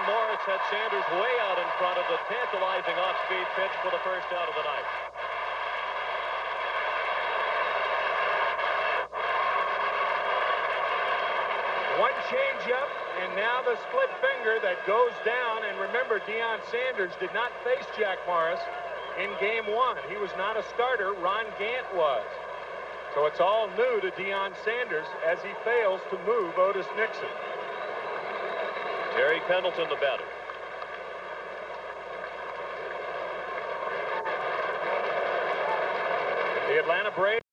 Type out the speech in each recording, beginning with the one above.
Morris had Sanders way out in front of the tantalizing off-speed pitch for the first out of the night. One changeup, and now the split finger that goes down. And remember, Deion Sanders did not face Jack Morris in Game 1. He was not a starter. Ron Gant was. So it's all new to Deion Sanders as he fails to move Otis Nixon. Terry Pendleton, the batter. The Atlanta Braves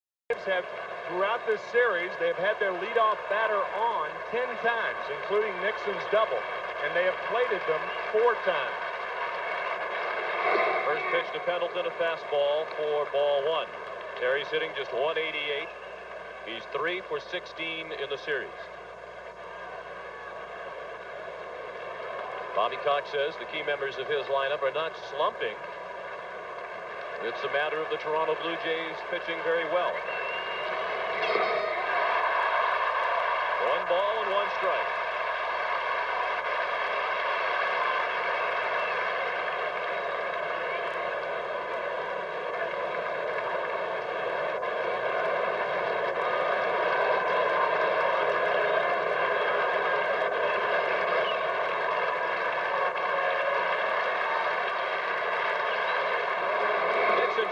have, throughout this series, they've had their leadoff batter on 10 times, including Nixon's double, and they have plated them 4 times. First pitch to Pendleton, a fastball for ball 1. Terry's hitting just 188. He's 3 for 16 in the series. Bobby Cox says the key members of his lineup are not slumping. It's a matter of the Toronto Blue Jays pitching very well. 1 ball and 1 strike.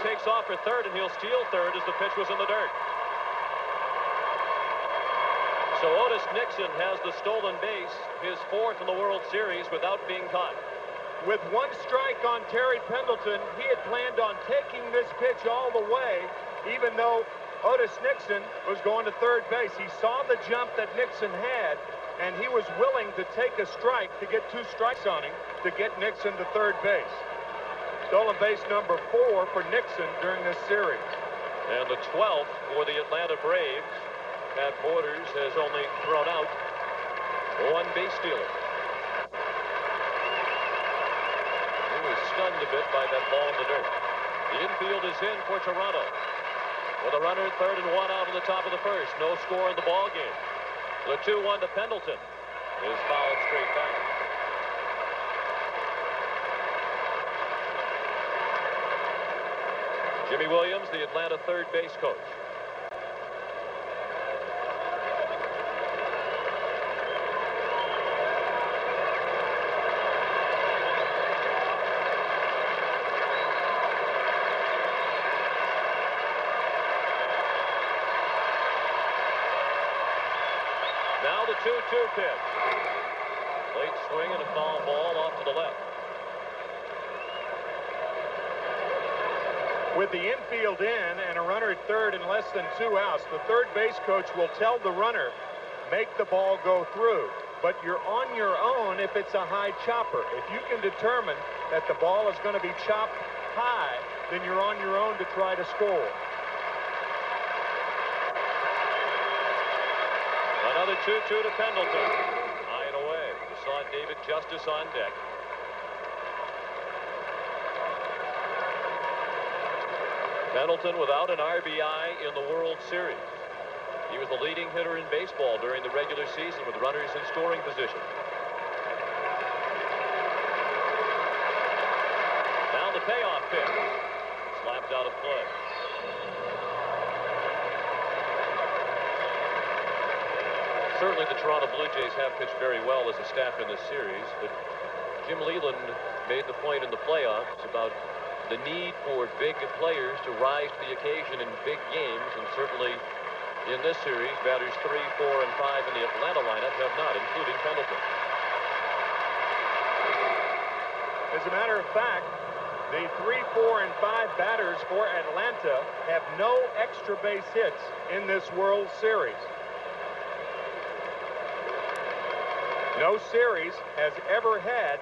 Takes off for third, and he'll steal third as the pitch was in the dirt. So Otis Nixon has the stolen base, his 4th in the World Series, without being caught. With 1 strike on Terry Pendleton, he had planned on taking this pitch all the way, even though Otis Nixon was going to third base. He saw the jump that Nixon had, and he was willing to take a strike to get 2 strikes on him to get Nixon to third base. Stolen base number 4 for Nixon during this series. And the 12th for the Atlanta Braves. Pat Borders has only thrown out 1 base stealer. He was stunned a bit by that ball in the dirt. The infield is in for Toronto. With a runner, 3rd and 1 out in the top of the first. No score in the ball game. The 2-1 to Pendleton is fouled straight back. Jimmy Williams, the Atlanta third base coach. Now the 2-2 pitch. Late swing and a foul ball off to the left. With the infield in and a runner at third and less than 2 outs, the third base coach will tell the runner, make the ball go through. But you're on your own if it's a high chopper. If you can determine that the ball is going to be chopped high, then you're on your own to try to score. Another 2-2 to Pendleton. High and away. You saw David Justice on deck. Pendleton without an RBI in the World Series. He was the leading hitter in baseball during the regular season with runners in scoring position. Now the payoff pitch. Slapped out of play. Certainly the Toronto Blue Jays have pitched very well as a staff in this series, but Jim Leland made the point in the playoffs about the need for big players to rise to the occasion in big games, and certainly in this series, batters 3, 4, and 5 in the Atlanta lineup have not, including Pendleton. As a matter of fact, the 3, 4, and 5 batters for Atlanta have no extra base hits in this World Series. No series has ever had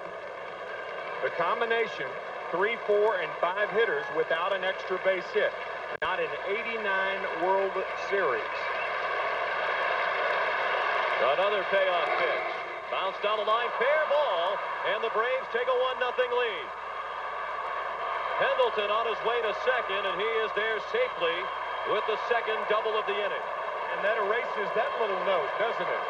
the combination 3, 4, and 5 hitters without an extra base hit. Not in 89 World Series. Another payoff pitch. Bounced down the line, fair ball, and the Braves take a 1-0 lead. Pendleton on his way to second, and he is there safely with the second double of the inning. And that erases that little note, doesn't it?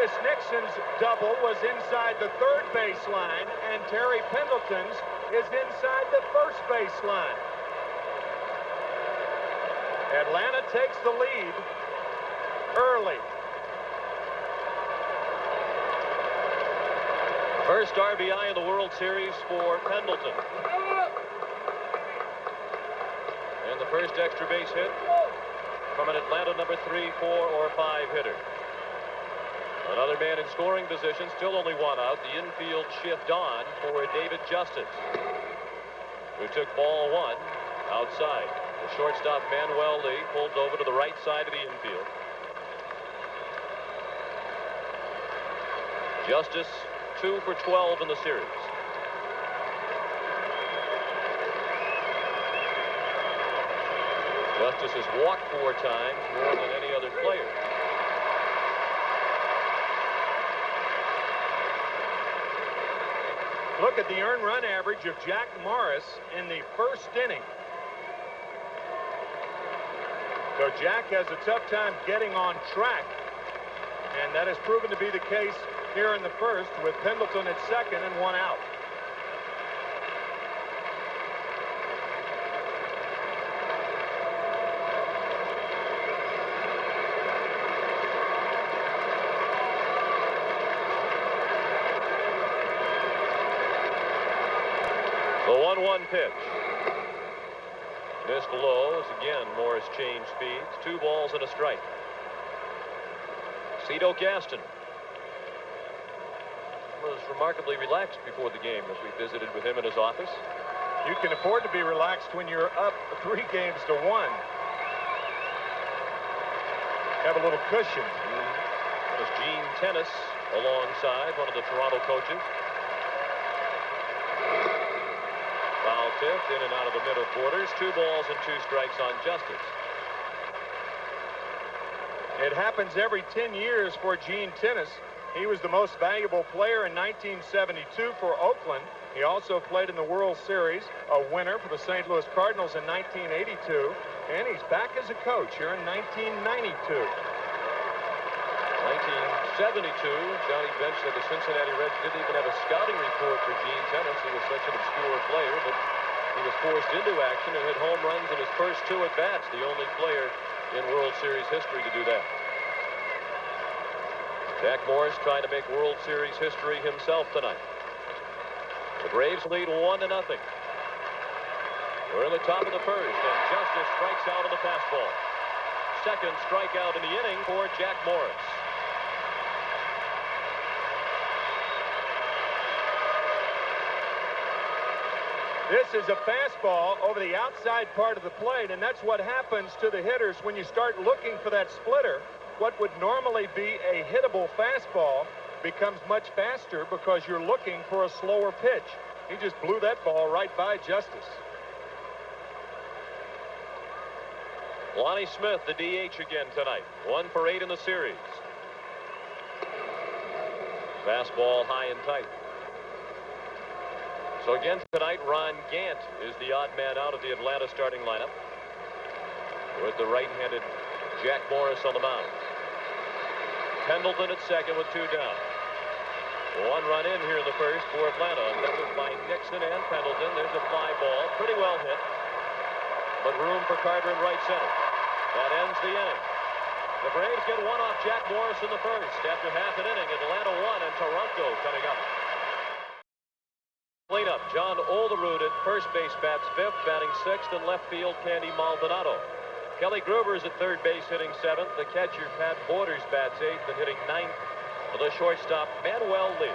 Otis Nixon's double was inside the third baseline, and Terry Pendleton's is inside the first baseline. Atlanta takes the lead early. First RBI in the World Series for Pendleton. And the first extra base hit from an Atlanta number 3, 4, or 5 hitter. Another man in scoring position, still only one out. The infield shift on for David Justice, who took ball 1 outside. The shortstop Manuel Lee pulled over to the right side of the infield. Justice 2 for 12 in the series. Justice has walked 4 times, more than any other player. Look at the earned run average of Jack Morris in the first inning. So Jack has a tough time getting on track, and that has proven to be the case here in the first, with Pendleton at second and 1 out. The 1-1 pitch. Missed low as again Morris changed speeds. 2 balls and a strike. Cito Gaston was remarkably relaxed before the game as we visited with him in his office. You can afford to be relaxed when you're up 3 games to 1. Have a little cushion. There's Gene Tennis alongside one of the Toronto coaches. Foul tipped in and out of the middle quarters. 2 balls and 2 strikes on Justice. It happens every 10 years for Gene Tennis. He was the most valuable player in 1972 for Oakland. He also played in the World Series, a winner for the St. Louis Cardinals in 1982, and he's back as a coach here in 1992. 1972, Johnny Bench said the Cincinnati Reds didn't even have a scouting report for Gene Tennis. He was such an obscure player, but he was forced into action and hit home runs in his first 2 at-bats, the only player in World Series history to do that. Jack Morris trying to make World Series history himself tonight. The Braves lead 1-0. We're in the top of the first, and Justice strikes out on the fastball. Second strikeout in the inning for Jack Morris. This is a fastball over the outside part of the plate, and that's what happens to the hitters when you start looking for that splitter. What would normally be a hittable fastball becomes much faster because you're looking for a slower pitch. He just blew that ball right by Justice. Lonnie Smith, the DH again tonight. 1 for 8 in the series. Fastball high and tight. So again tonight, Ron Gant is the odd man out of the Atlanta starting lineup, with the right-handed Jack Morris on the mound. Pendleton at second with 2 down. 1 run in here in the first for Atlanta. That was by Nixon and Pendleton. There's a fly ball, pretty well hit, but room for Carter in right center. That ends the inning. The Braves get 1 off Jack Morris in the first. After half an inning, Atlanta 1 and Toronto coming up. Cleanup, John Olerud at first base bats 5th, batting 6th, and left field Candy Maldonado. Kelly Gruber's at third base hitting 7th. The catcher Pat Borders bats 8th and hitting 9th. The shortstop Manuel Lee.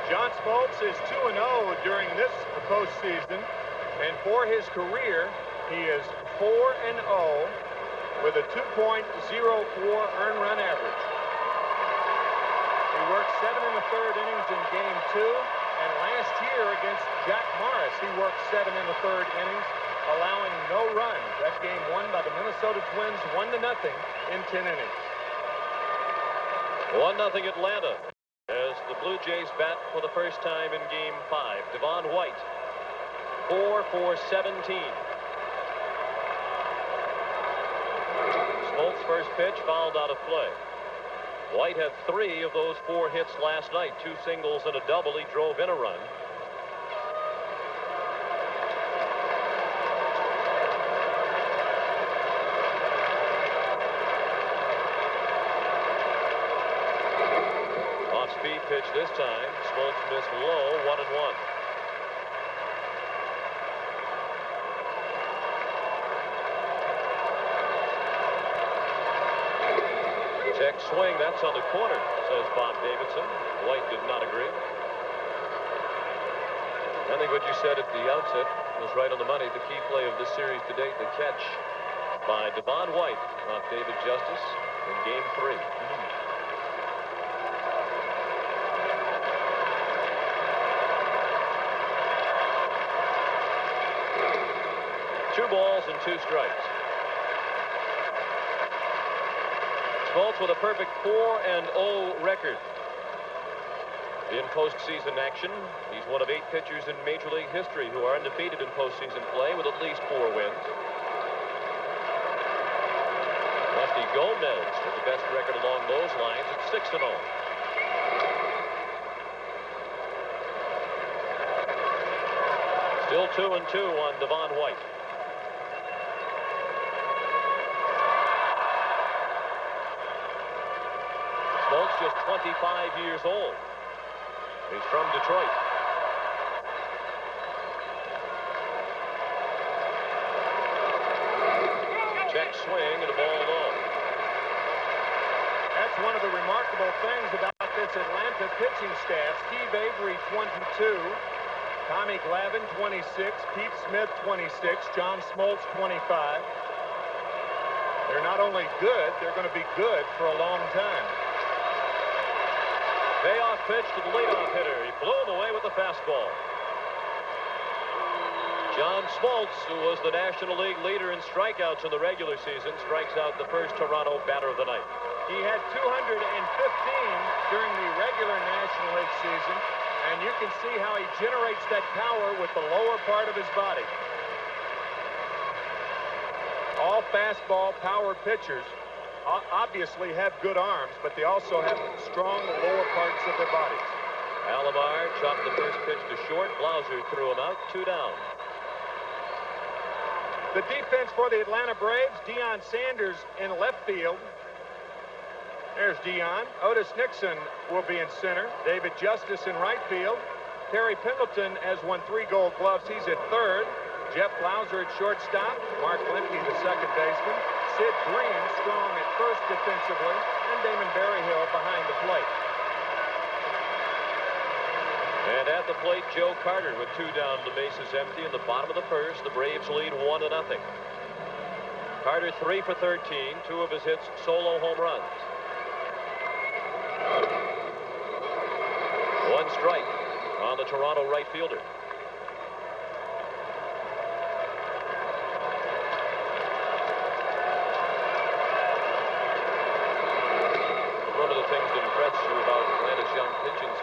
John Smoltz is 2-0 during this postseason, and for his career, he is 4-0 with a 2.04 earned run average. He worked 7 1/3 innings in Game 2, and last year against Jack Morris, he worked 7 1/3 innings, allowing no runs. That game won by the Minnesota Twins 1-0 in 10 innings. 1-0 Atlanta as the Blue Jays bat for the first time in Game 5. Devon White, 4 for 17. Smoltz first pitch fouled out of play. White had 3 of those 4 hits last night, 2 singles and a double. He drove in a run. Off-speed pitch this time. Smoltz missed low, 1-1. Check swing, that's on the corner, says Bob Davidson. White did not agree. I think what you said at the outset was right on the money. The key play of this series to date, the catch by Devon White off David Justice in Game 3. 2 balls and 2 strikes. Smoltz with a perfect 4-0 record in postseason action. He's one of 8 pitchers in Major League history who are undefeated in postseason play with at least 4 wins. Rusty Gomez with the best record along those lines at 6-0. Still 2-2 on Devon White. Smoltz just 25 years old. He's from Detroit. Check swing and a ball low. That's one of the remarkable things about this Atlanta pitching staff. Steve Avery, 22. Tommy Glavine, 26. Pete Smith, 26. John Smoltz, 25. They're not only good, they're going to be good for a long time. Payoff pitch to the leadoff hitter. He blew him away with the fastball. John Smoltz, who was the National League leader in strikeouts in the regular season, strikes out the first Toronto batter of the night. He had 215 during the regular National League season, and you can see how he generates that power with the lower part of his body. All fastball power pitchers obviously have good arms, but they also have strong lower parts of their bodies. Alomar chopped the first pitch to short. Blauser threw him out, 2 down. The defense for the Atlanta Braves, Deion Sanders in left field. There's Deion. Otis Nixon will be in center. David Justice in right field. Terry Pendleton has won 3 Gold Gloves. He's at third. Jeff Blauser at shortstop. Mark Lemke, the second baseman. Sid Green strong at first defensively, and Damon Berryhill behind the plate. And at the plate, Joe Carter with 2 down, the bases empty in the bottom of the first. The Braves lead 1-0. Carter 3 for 13, 2 of his hits solo home runs. 1 strike on the Toronto right fielder.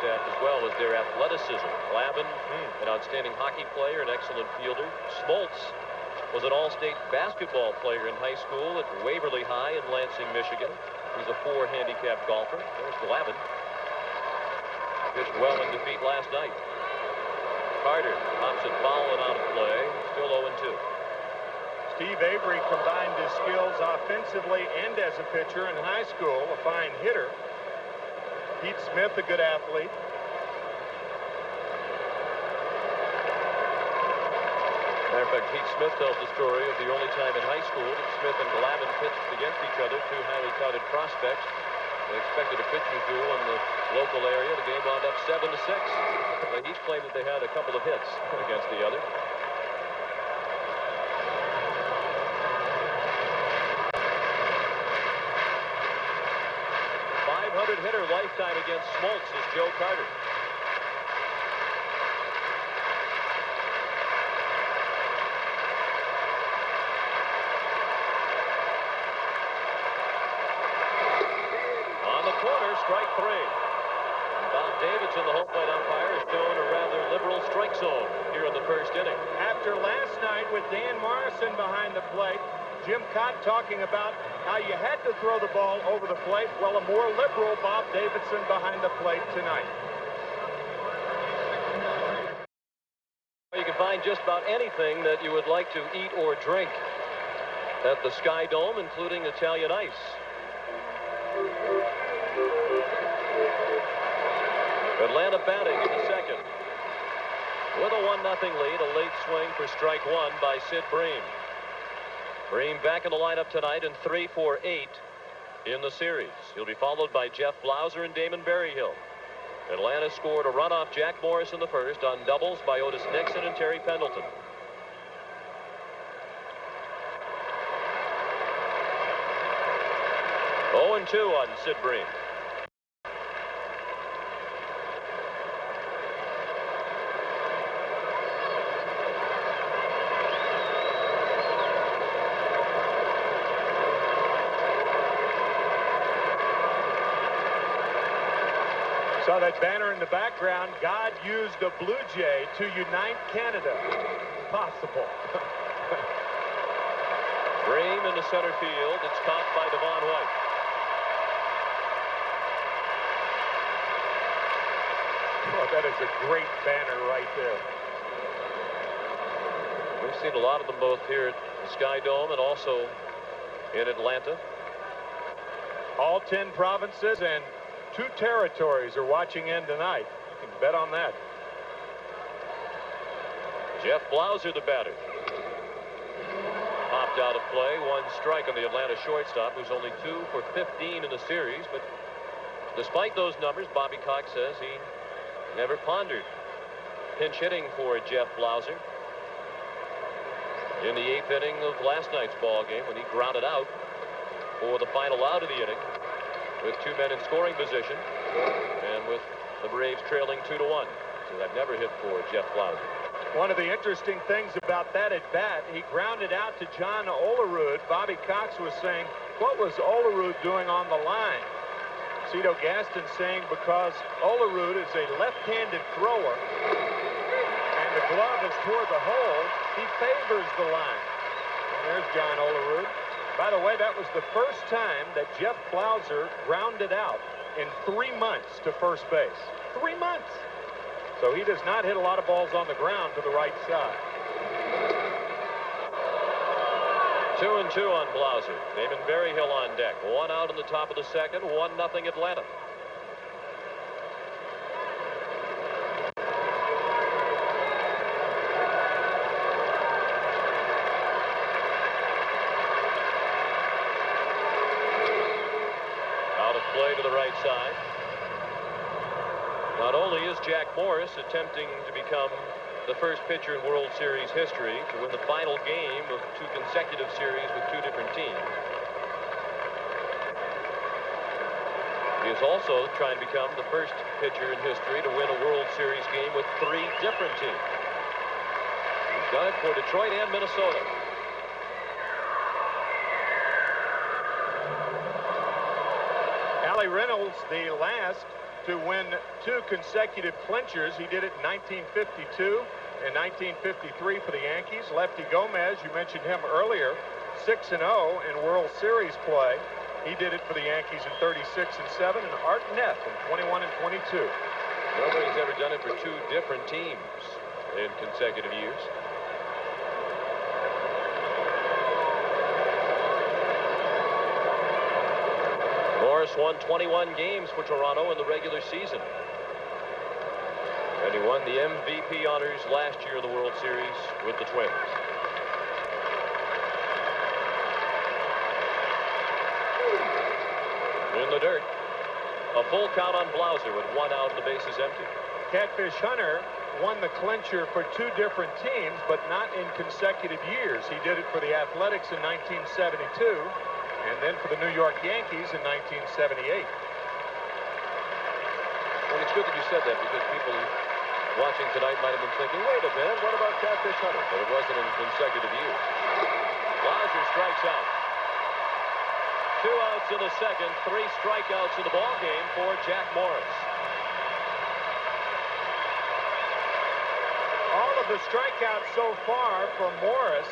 As well as their athleticism. Glavine, an outstanding hockey player, an excellent fielder. Smoltz was an all-state basketball player in high school at Waverly High in Lansing, Michigan. He's a 4 handicap golfer. There's Glavine. Pitched well in defeat last night. Carter pops it foul and out of play. Still 0-2. Steve Avery combined his skills offensively and as a pitcher in high school. A fine hitter. Pete Smith, a good athlete. Matter of fact, Pete Smith tells the story of the only time in high school that Smith and Glavine pitched against each other, 2 highly touted prospects. They expected a pitcher's duel in the local area. The game wound up 7-6. They each claimed that they had a couple of hits against the other. Hitter lifetime against Smoltz is Joe Carter. On the corner, strike 3. Bob Davidson, the home plate umpire, has shown a rather liberal strike zone here in the first inning. After last night with Dan Morrison behind the plate, Jim Cott talking about how you had to throw the ball over the plate. Well, a more liberal Bob Davidson behind the plate tonight. You can find just about anything that you would like to eat or drink at the Skydome, including Italian ice. Atlanta batting in the second. With a 1-0 lead, a late swing for strike one by Sid Bream. Bream back in the lineup tonight in 3 for 8 in the series. He'll be followed by Jeff Blauser and Damon Berryhill. Atlanta scored a run off Jack Morris in the first on doubles by Otis Nixon and Terry Pendleton. Oh, 2 on Sid Bream. Saw that banner in the background. God used a Blue Jay to unite Canada. Possible. Bream into center field. It's caught by Devon White. Oh, that is a great banner right there. We've seen a lot of them both here at the Skydome and also in Atlanta. All 10 provinces and 2 territories are watching in tonight. You can bet on that. Jeff Blauser, the batter. Popped out of play. 1 strike on the Atlanta shortstop, who's only 2 for 15 in the series. But despite those numbers, Bobby Cox says he never pondered pinch hitting for Jeff Blauser in the 8th inning of last night's ball game when he grounded out for the final out of the inning with 2 men in scoring position and with the Braves trailing 2-1. So I've never hit for Jeff Blauser. One of the interesting things about that at bat, he grounded out to John Olerud. Bobby Cox was saying, what was Olerud doing on the line? Cito Gaston saying because Olerud is a left-handed thrower and the glove is toward the hole, he favors the line. And there's John Olerud. By the way, that was the first time that Jeff Blauser grounded out in 3 months to first base. 3 months. So he does not hit a lot of balls on the ground to the right side. 2-2 on Blauser. Damon Berryhill on deck. 1 out in the top of the second. 1-0 Atlanta. Out of play to the right side. Not only is Jack Morris attempting to become the first pitcher in World Series history to win the final game of 2 consecutive series with 2 different teams, he is also trying to become the first pitcher in history to win a World Series game with 3 different teams. He's done it for Detroit and Minnesota. Allie Reynolds, the last to win 2 consecutive clinchers. He did it in 1952 and 1953 for the Yankees. Lefty Gomez, you mentioned him earlier, 6-0 in World Series play. He did it for the Yankees in 36 and 7, and Art Neff in 21 and 22. Nobody's ever done it for 2 different teams in consecutive years. Morris won 21 games for Toronto in the regular season. And he won the MVP honors last year in the World Series with the Twins. In the dirt, a full count on Blauser with 1 out and the bases empty. Catfish Hunter won the clincher for 2 different teams, but not in consecutive years. He did it for the Athletics in 1972. And then for the New York Yankees in 1978. Well, it's good that you said that because people watching tonight might have been thinking, wait a minute, what about Catfish Hunter? But it wasn't in consecutive years. Blauser strikes out. 2 outs in the second, 3 strikeouts in the ball game for Jack Morris. All of the strikeouts so far for Morris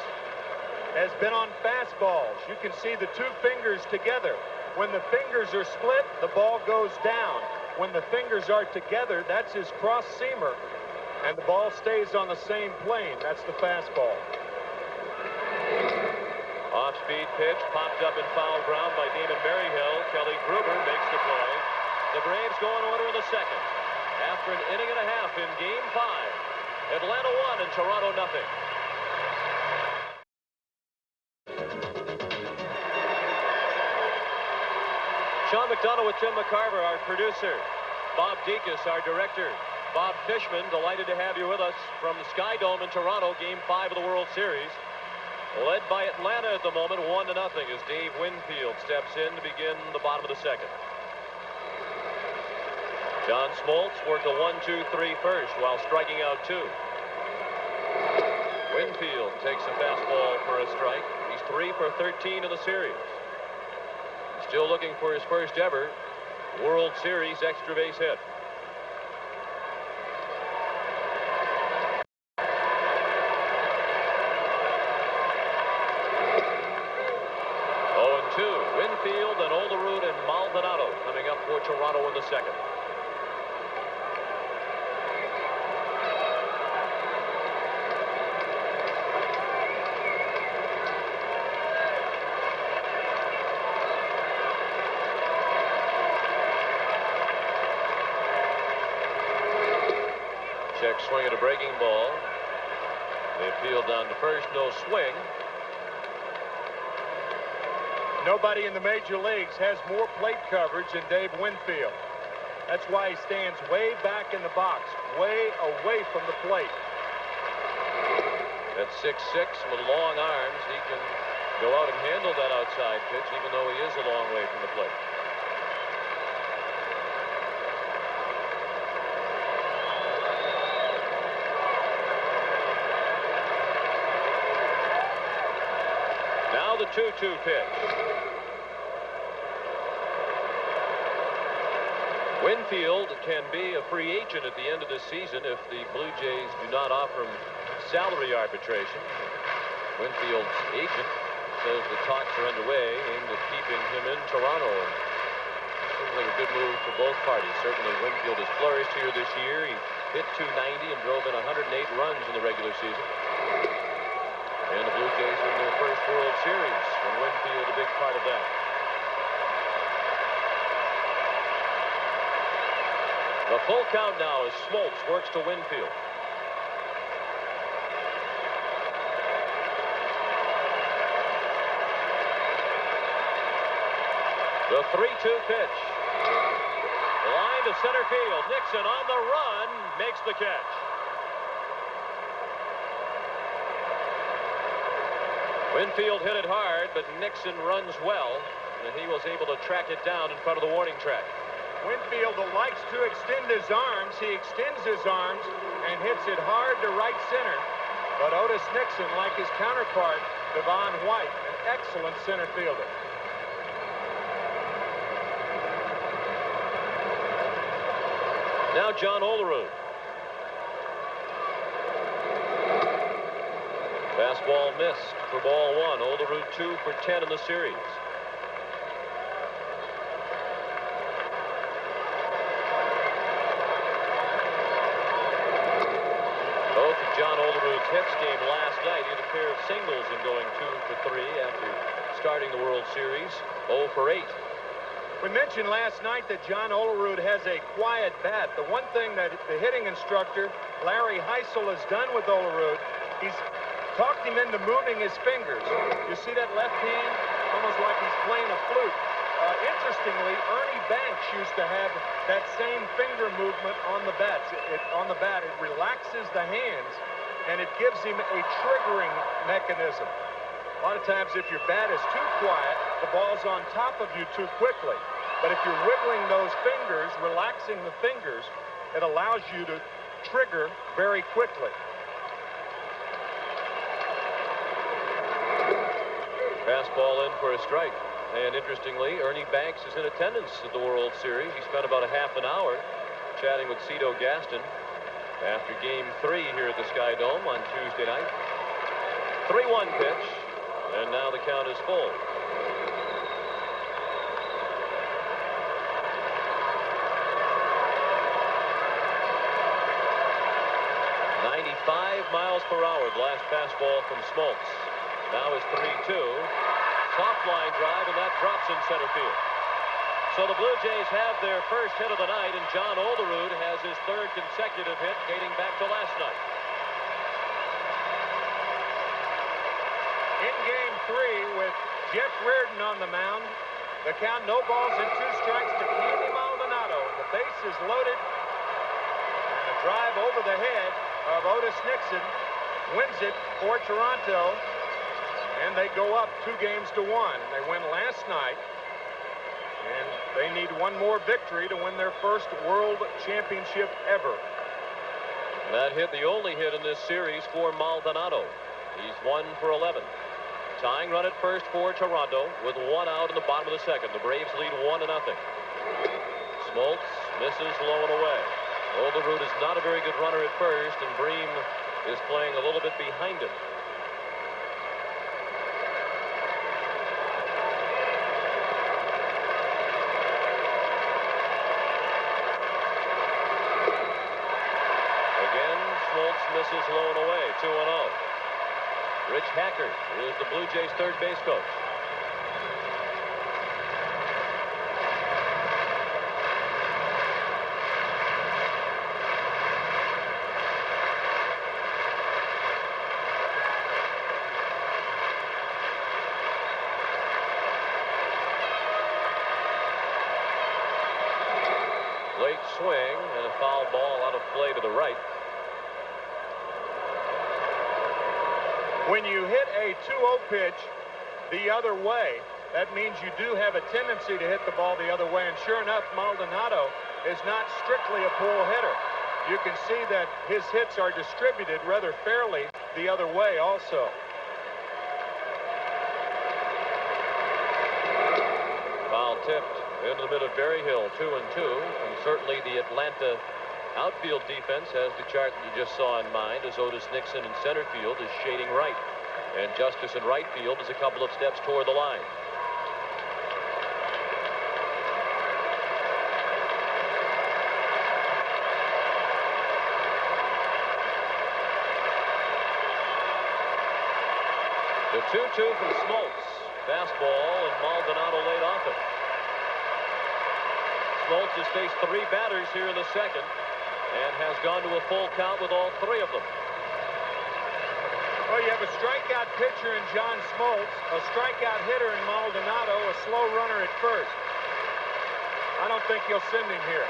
has been on fastballs. You can see the two fingers together. When the fingers are split, the ball goes down. When the fingers are together, that's his cross seamer, and the ball stays on the same plane. That's the fastball. Off-speed pitch popped up in foul ground by Damon Berryhill. Kelly Gruber makes the play. The Braves go in order in the second. After an inning and a half in Game 5, Atlanta 1 and Toronto nothing. Sean McDonough with Tim McCarver, our producer. Bob Dekas, our director. Bob Fishman, delighted to have you with us from the Skydome in Toronto, Game 5 of the World Series. Led by Atlanta at the moment, 1-0 as Dave Winfield steps in to begin the bottom of the second. John Smoltz worked a 1-2-3 first while striking out 2. Winfield takes a fastball for a strike. He's 3 for 13 in the series. Still looking for his first ever World Series extra base hit. Winfield and Olerud and Maldonado coming up for Toronto in the second. Check swing at a breaking ball. They appealed down to first, no swing. Nobody in the major leagues has more plate coverage than Dave Winfield. That's why he stands way back in the box, way away from the plate. At 6'6", with long arms, he can go out and handle that outside pitch, even though he is a long way from the plate. Now the 2-2 pitch. Winfield can be a free agent at the end of this season if the Blue Jays do not offer him salary arbitration. Winfield's agent says the talks are underway aimed at keeping him in Toronto. Seems like a good move for both parties. Certainly Winfield has flourished here this year. He hit .290 and drove in 108 runs in the regular season. And the Blue Jays win their first World Series, and Winfield a big part of that. The full count now as Smoltz works to Winfield. The 3-2 pitch. Line to center field. Nixon on the run makes the catch. Winfield hit it hard, but Nixon runs well, and he was able to track it down in front of the warning track. Winfield likes to extend his arms. He extends his arms and hits it hard to right center. But Otis Nixon, like his counterpart, Devon White, an excellent center fielder. Now John Olerud. Fastball missed for ball 1. Olerud 2 for 10 in the series. Both of John Olerud's hits came last night. He had a pair of singles in going 2 for 3 after starting the World Series. 0 for 8. We mentioned last night that John Olerud has a quiet bat. The one thing that the hitting instructor, Larry Heisel, has done with Olerud, he's talked him into moving his fingers. You see that left hand? Almost like he's playing a flute. Interestingly, Ernie Banks used to have that same finger movement on the bat. It relaxes the hands, and it gives him a triggering mechanism. A lot of times, if your bat is too quiet, the ball's on top of you too quickly. But if you're wiggling those fingers, relaxing the fingers, it allows you to trigger very quickly. Fastball in for a strike. And interestingly, Ernie Banks is in attendance at the World Series. He spent about a half an hour chatting with Cito Gaston after Game 3 here at the Skydome on Tuesday night. 3-1 pitch. And now the count is full. 95 miles per hour, the last fastball from Smoltz. Now is 3-2. Soft line drive, and that drops in center field. So the Blue Jays have their first hit of the night, and John Olerud has his third consecutive hit dating back to last night. In game 3 with Jeff Reardon on the mound, the count no balls and 2 strikes to Candy Maldonado. The base is loaded, and a drive over the head of Otis Nixon wins it for Toronto, and they go up 2-1. They win last night, and they need one more victory to win their first World Championship ever. That hit, the only hit in this series for Maldonado. He's 1 for 11. Tying run at first for Toronto with 1 out in the bottom of the second. The Braves lead 1-0. Smoltz misses low and away. Olerud is not a very good runner at first, and Bream is playing a little bit behind him. Again, Smoltz misses low and away, 2-0. Rich Hacker is the Blue Jays' third base coach. Late swing and a foul ball out of play to the right. When you hit a 2-0 pitch the other way, that means you do have a tendency to hit the ball the other way. And sure enough, Maldonado is not strictly a pull hitter. You can see that his hits are distributed rather fairly the other way also. Foul tipped into the mid of Berryhill, 2-2. And certainly the Atlanta outfield defense has the chart that you just saw in mind, as Otis Nixon in center field is shading right, and Justice in right field is a couple of steps toward the line. The 2-2 from Smoltz. Fastball, and Maldonado laid off it. Smoltz has faced 3 batters here in the second, and has gone to a full count with all 3 of them. Well, you have a strikeout pitcher in John Smoltz, a strikeout hitter in Maldonado, a slow runner at first. I don't think he'll send him here.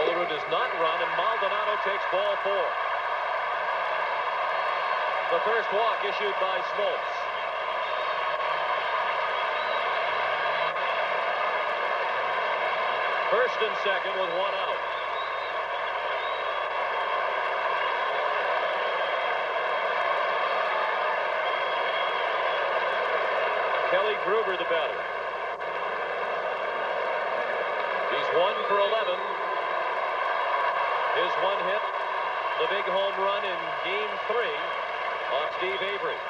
Olerud does not run, and Maldonado takes ball 4. The first walk issued by Smoltz. First and second with 1 out. Kelly Gruber, the batter. He's 1 for 11. His 1 hit, the big home run in game 3 on Steve Avery.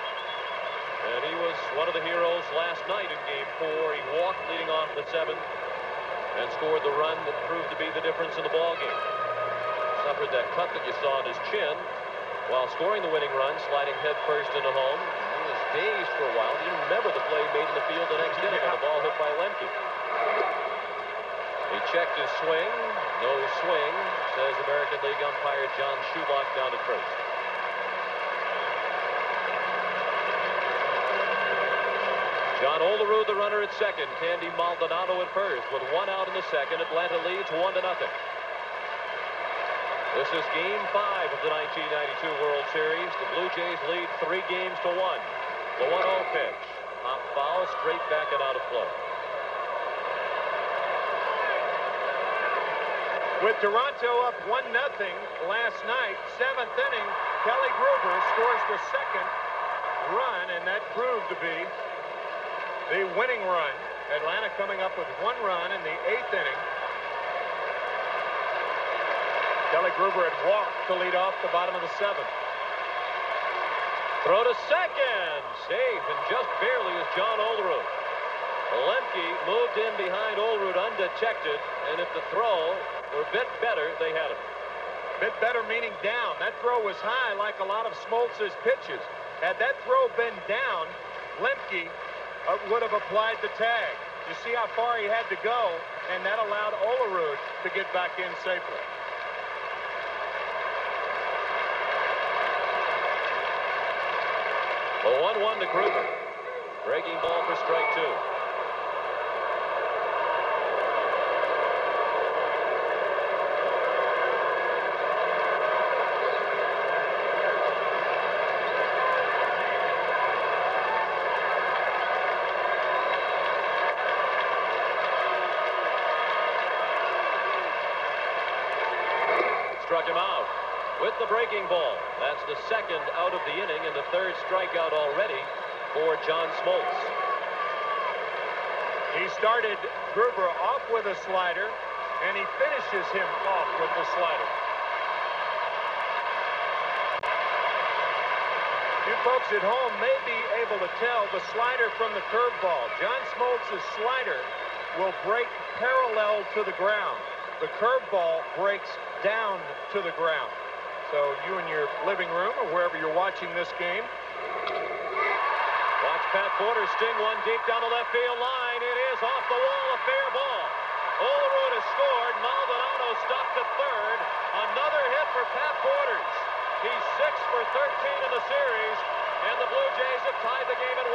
And he was one of the heroes last night in game 4. He walked leading off the 7th and scored the run that proved to be the difference in the ballgame. Suffered that cut that you saw on his chin while scoring the winning run, sliding headfirst into home. He was dazed for a while. He didn't remember the play made in the field the next inning on the ball hit by Lemke. He checked his swing. No swing, says American League umpire John Shulock down at first. John Olerud, the runner at second. Candy Maldonado at first. With 1 out in the second, Atlanta leads 1-0. This is game 5 of the 1992 World Series. The Blue Jays lead 3-1. The 1-0 pitch. Pop foul, straight back and out of play. With Toronto up 1-0 last night, 7th inning, Kelly Gruber scores the second run, and that proved to be the winning run. Atlanta coming up with 1 run in the 8th inning. Kelly Gruber had walked to lead off the bottom of the 7th. Throw to second. Safe and just barely is John Olerud. Lemke moved in behind Olerud undetected, and if the throw were a bit better, they had him. Bit better meaning down. That throw was high like a lot of Smoltz's pitches. Had that throw been down, Lemke would have applied the tag. You see how far he had to go, and that allowed Olerud to get back in safely. A 1-1 to Gruber. Breaking ball for strike two. Struck him out with the breaking ball. That's the second out of the inning and the third strikeout already for John Smoltz. He started Gruber off with a slider, and he finishes him off with the slider. You folks at home may be able to tell the slider from the curveball. John Smoltz's slider will break parallel to the ground. The curveball breaks down to the ground. So you in your living room or wherever you're watching this game. Watch Pat Porter sting one deep down the left field line. It is off the wall, a fair ball. Olerud has scored. Maldonado stopped at third. Another hit for Pat Porters. He's 6 for 13 in the series, and the Blue Jays have tied the game at 1.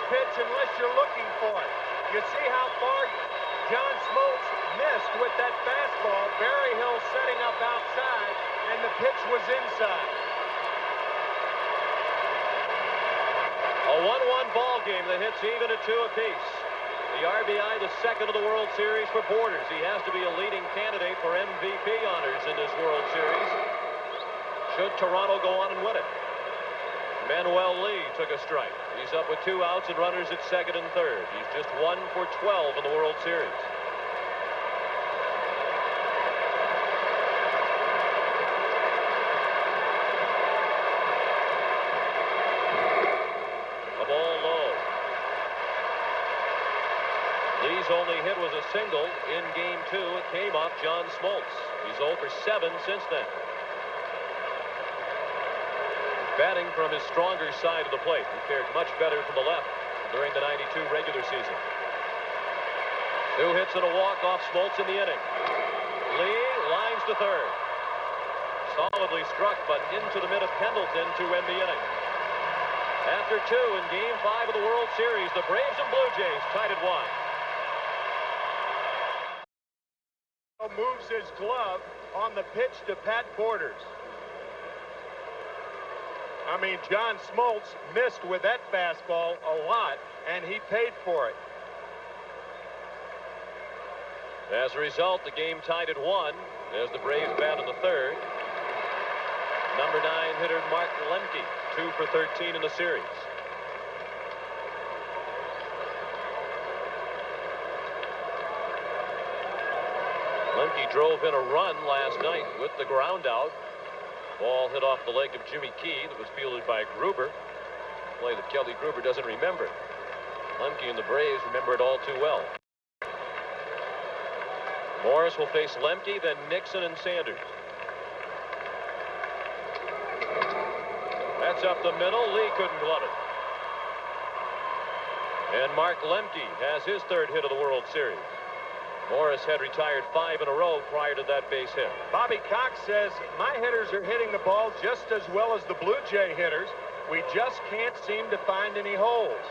Pitch unless you're looking for it. You see how far John Smoltz missed with that fastball. Berryhill setting up outside, and the pitch was inside. A 1-1 ball game that hits even at 2 apiece. The RBI, the second of the World Series for Porters. He has to be a leading candidate for MVP honors in this World Series, should Toronto go on and win it. Manuel Lee took a strike. He's up with 2 outs and runners at second and third. He's just 1 for 12 in the World Series. A ball low. Lee's only hit was a single in game 2. It came off John Smoltz. He's 0 for 7 since then. Batting from his stronger side of the plate. He fared much better from the left during the '92 regular season. 2 hits and a walk off Smoltz in the inning. Lee lines to third. Solidly struck, but into the mid of Pendleton to end the inning. After 2 in game 5 of the World Series, the Braves and Blue Jays tied at 1. Moves his glove on the pitch to Pat Porters. I mean, John Smoltz missed with that fastball a lot, and he paid for it. As a result, the game tied at 1 as the Braves bat in the third. Number 9 hitter Mark Lemke, 2 for 13 in the series. Lemke drove in a run last night with the ground out. Ball hit off the leg of Jimmy Key that was fielded by Gruber. A play that Kelly Gruber doesn't remember. Lemke and the Braves remember it all too well. Morris will face Lemke, then Nixon and Sanders. That's up the middle. Lee couldn't glove it. And Mark Lemke has his third hit of the World Series. Morris had retired 5 in a row prior to that base hit. Bobby Cox says, my hitters are hitting the ball just as well as the Blue Jay hitters. We just can't seem to find any holes.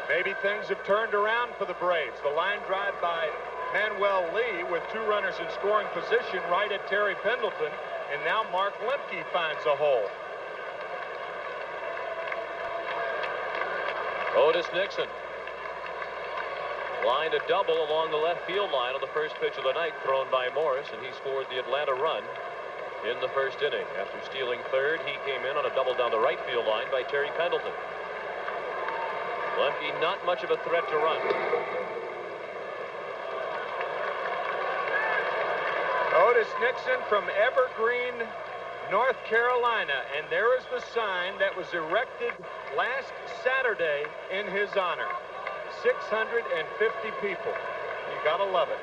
Maybe things have turned around for the Braves. The line drive by Manuel Lee with 2 runners in scoring position right at Terry Pendleton. And now Mark Lemke finds a hole. Otis Nixon lined a double along the left field line on the first pitch of the night thrown by Morris, and he scored the Atlanta run in the first inning. After stealing third, he came in on a double down the right field line by Terry Pendleton. Lemke not much of a threat to run. Otis Nixon from Evergreen, North Carolina, and there is the sign that was erected last Saturday in his honor. 650 people. You gotta love it.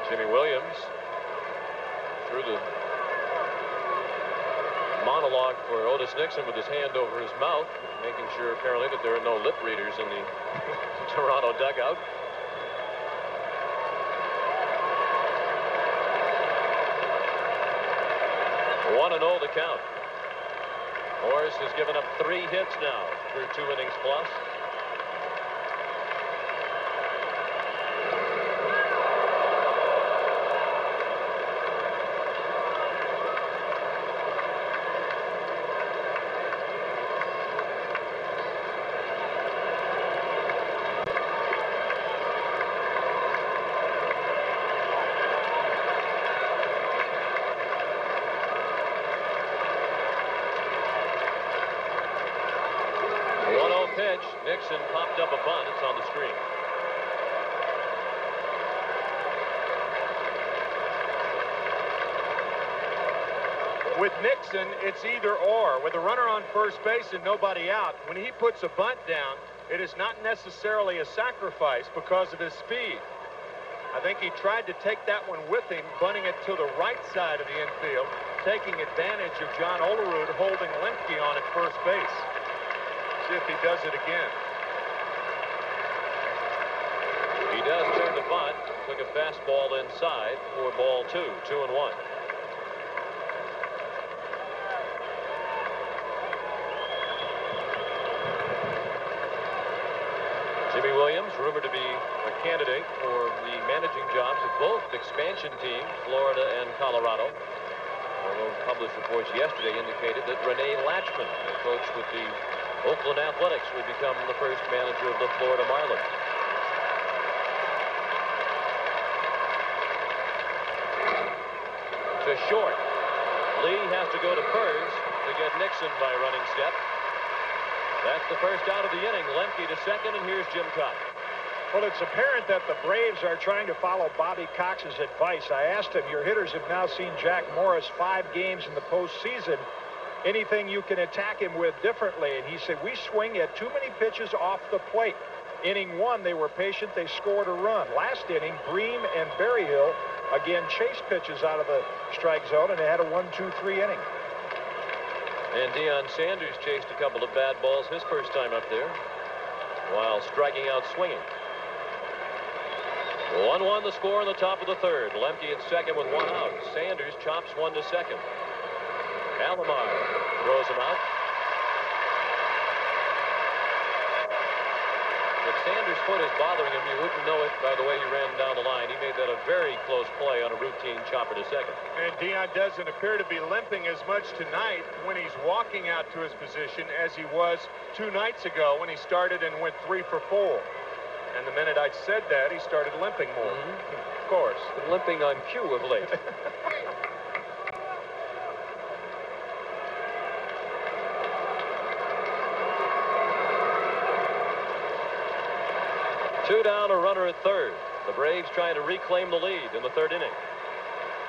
Jimmy Williams through the monologue for Otis Nixon with his hand over his mouth, making sure apparently that there are no lip readers in the Toronto dugout. One and 0 the count. Morris has given up 3 hits now through 2 innings plus. Nixon popped up a bunt. It's on the screen. With Nixon, it's either or. With a runner on first base and nobody out, when he puts a bunt down, it is not necessarily a sacrifice because of his speed. I think he tried to take that one with him, bunting it to the right side of the infield, taking advantage of John Olerud holding Lemke on at first base. See if he does it again. He does turn the bunt. Took a fastball inside for ball 2, 2-1. Jimmy Williams, rumored to be a candidate for the managing jobs of both expansion teams, Florida and Colorado. Although published reports yesterday indicated that Rene Latchman, the coach with the Oakland Athletics, will become the first manager of the Florida Marlins. To short. Lee has to go to first to get Nixon by running step. That's the first out of the inning. Lemke to second, and here's Jim Cox. Well, it's apparent that the Braves are trying to follow Bobby Cox's advice. I asked him, your hitters have now seen Jack Morris 5 games in the postseason. Anything you can attack him with differently? And he said, we swing at too many pitches off the plate. Inning 1, they were patient. They scored a run. Last inning, Bream and Berryhill again chased pitches out of the strike zone, and they had a 1-2-3 inning. And Deion Sanders chased a couple of bad balls his first time up there while striking out swinging. 1-1 the score in the top of the third. Lemke at second with 1 out. Sanders chops one to second. Alomar throws him out. If Sanders' foot is bothering him, you wouldn't know it by the way he ran down the line. He made that a very close play on a routine chopper to second. And Deion doesn't appear to be limping as much tonight when he's walking out to his position as he was 2 nights ago when he started and went 3 for 4. And the minute I said that, he started limping more. Of course. Been limping on cue of late. Two down, a runner at third. The Braves trying to reclaim the lead in the third inning.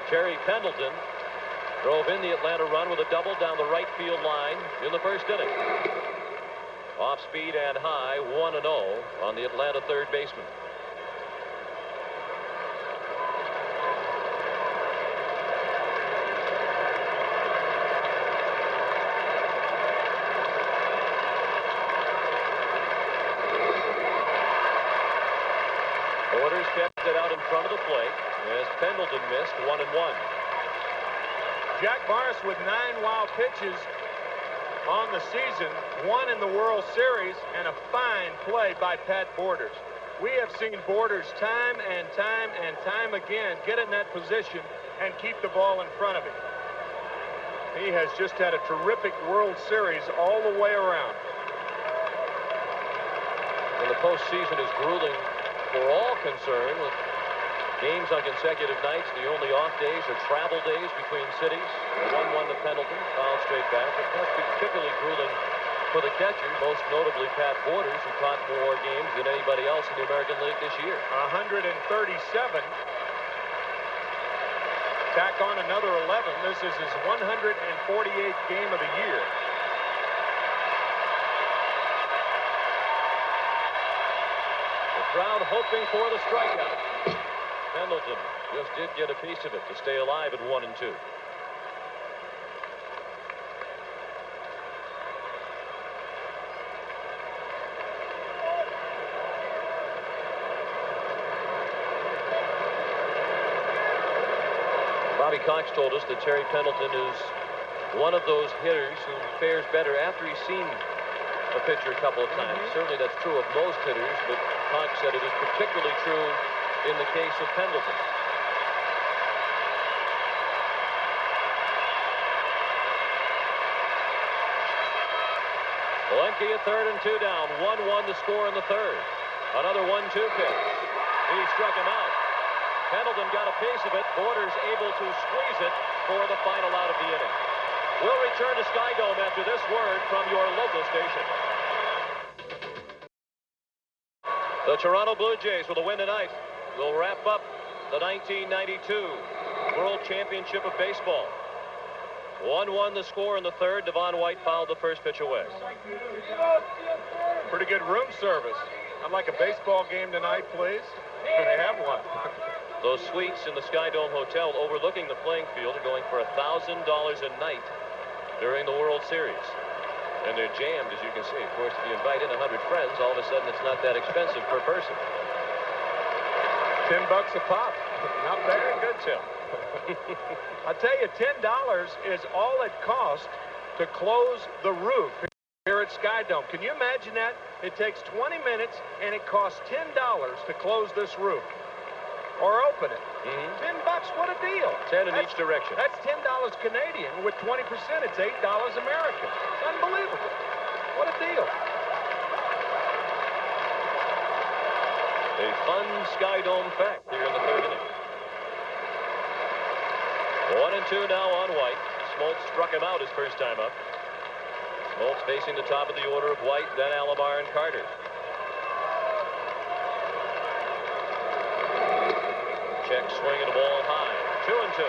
Terry Pendleton drove in the Atlanta run with a double down the right field line in the first inning. Off speed and high, 1-0 on the Atlanta third baseman. Orders kept it out in front of the plate as Pendleton missed 1-1. Jack Morris with 9 wild pitches on the season, 1 in the World Series, and a fine play by Pat Borders. We have seen Borders time and time again get in that position and keep the ball in front of him. He has just had a terrific World Series all the way around. And the postseason is grueling for all concerned with Games on consecutive nights. The only off days are travel days between cities. 1-1 to Pendleton, fouled straight back. It must be particularly grueling for the catchers, most notably Pat Borders, who caught more games than anybody else in the American League this year. 137. Tack on another 11. This is his 148th game of the year. The crowd hoping for the strikeout. Pendleton just did get a piece of it to stay alive at 1-2. Bobby Cox told us that Terry Pendleton is one of those hitters who fares better after he's seen a pitcher a couple of times. Certainly that's true of most hitters, but Cox said it is particularly true in the case of Pendleton. Lemke at third and 2 down. 1-1 the score in the third. Another 1-2 pitch. He struck him out. Pendleton got a piece of it. Borders able to squeeze it for the final out of the inning. We'll return to Skydome after this word from your local station. The Toronto Blue Jays with a win tonight will wrap up the 1992 World Championship of Baseball. 1-1 the score in the third. Devon White fouled the first pitch away. Pretty good room service. I'd like a baseball game tonight, please. They have one. Those suites in the Skydome Hotel overlooking the playing field are going for $1,000 a night during the World Series. And they're jammed, as you can see. Of course, if you invite in 100 friends, all of a sudden it's not that expensive per person. $10 a pop. Not bad. Very good, Tim. I tell you, $10 is all it costs to close the roof here at Skydome. Can you imagine that? It takes 20 minutes and it costs $10 to close this roof or open it. $10, what a deal. 10 in each direction. That's $10 Canadian. With 20%, it's $8 American. It's unbelievable. What a deal. A fun Skydome fact here in the third inning. 1-2 now on White. Smoltz struck him out his first time up. Smoltz facing the top of the order of White, then Alomar and Carter. Check swinging the ball high. 2-2.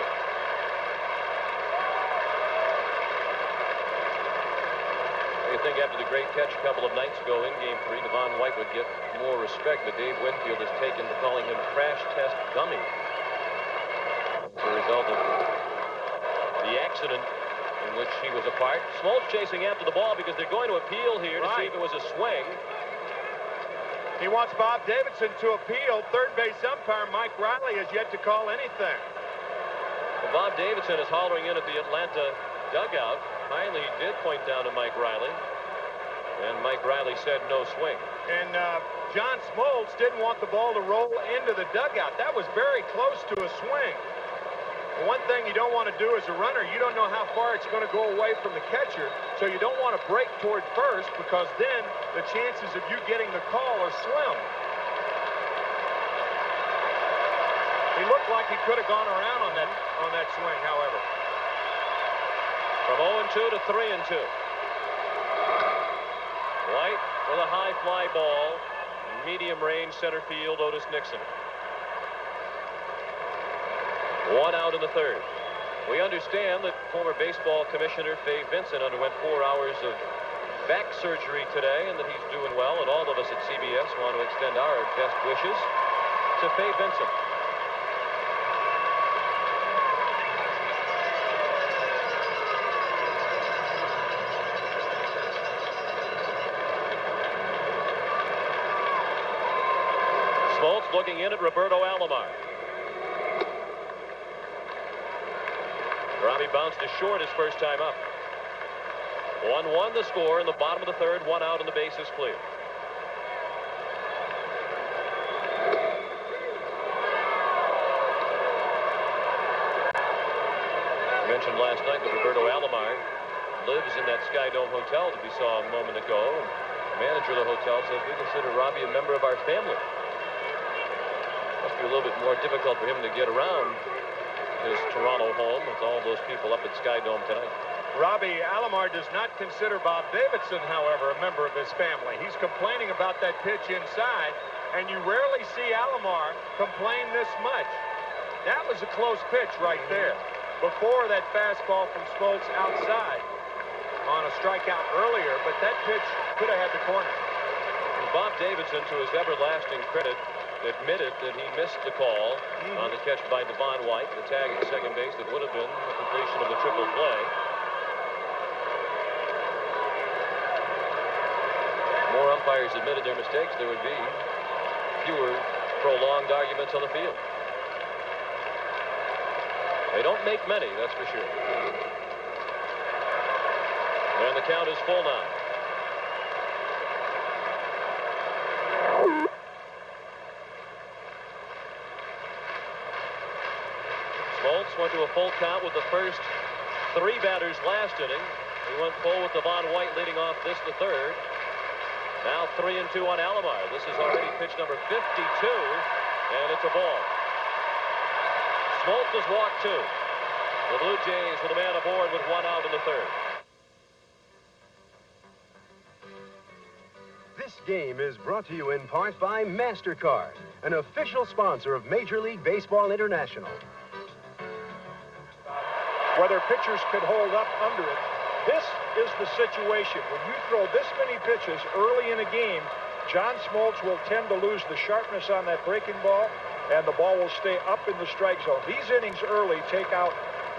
You think after the great catch a couple of nights ago in Game 3, Devon White would get more respect, but Dave Winfield has taken to calling him crash test dummy as a result of the accident in which he was a part. Smoltz chasing after the ball because they're going to appeal here to see if it was a swing. He wants Bob Davidson to appeal. Third base umpire Mike Riley has yet to call anything. Well, Bob Davidson is hollering in at the Atlanta dugout. Finally, he did point down to Mike Riley. And Mike Riley said no swing. And John Smoltz didn't want the ball to roll into the dugout. That was very close to a swing. The one thing you don't want to do as a runner, you don't know how far it's going to go away from the catcher, so you don't want to break toward first because then the chances of you getting the call are slim. He looked like he could have gone around on that swing, however. From 0-2 to 3-2. White with a high fly ball. Medium range center field, Otis Nixon. 1 out in the third. We understand that former baseball commissioner Fay Vincent underwent 4 hours of back surgery today and that he's doing well, and all of us at CBS want to extend our best wishes to Fay Vincent. Smoltz looking in at Roberto Alomar. Robbie bounced to short his first time up. 1-1 the score in the bottom of the third. 1 out and the bases clear. I mentioned last night that Roberto Alomar lives in that Skydome Hotel that we saw a moment ago. The manager of the hotel says we consider Robbie a member of our family. Must be a little bit more difficult for him to get around his Toronto home with all those people up at Skydome tonight. Robbie Alomar does not consider Bob Davidson, however, a member of his family. He's complaining about that pitch inside, and you rarely see Alomar complain this much. That was a close pitch right there. Before that fastball from Smoltz outside on a strikeout earlier, but that pitch could have had the corner. And Bob Davidson, to his everlasting credit, admitted that he missed the call on the catch by Devon White, the tag at second base that would have been the completion of the triple play. More umpires admitted their mistakes, there would be fewer prolonged arguments on the field. They don't make many, that's for sure. And the count is full now. Smoltz went to a full count with the first 3 batters last inning. He went full with Devon White leading off this, the third. Now 3-2 on Alomar. This is already pitch number 52, and it's a ball. Smoltz has walked 2. The Blue Jays with a man aboard with 1 out in the third. This game is brought to you in part by MasterCard, an official sponsor of Major League Baseball International. Whether pitchers could hold up under it. This is the situation. When you throw this many pitches early in a game, John Smoltz will tend to lose the sharpness on that breaking ball, and the ball will stay up in the strike zone. These innings early take out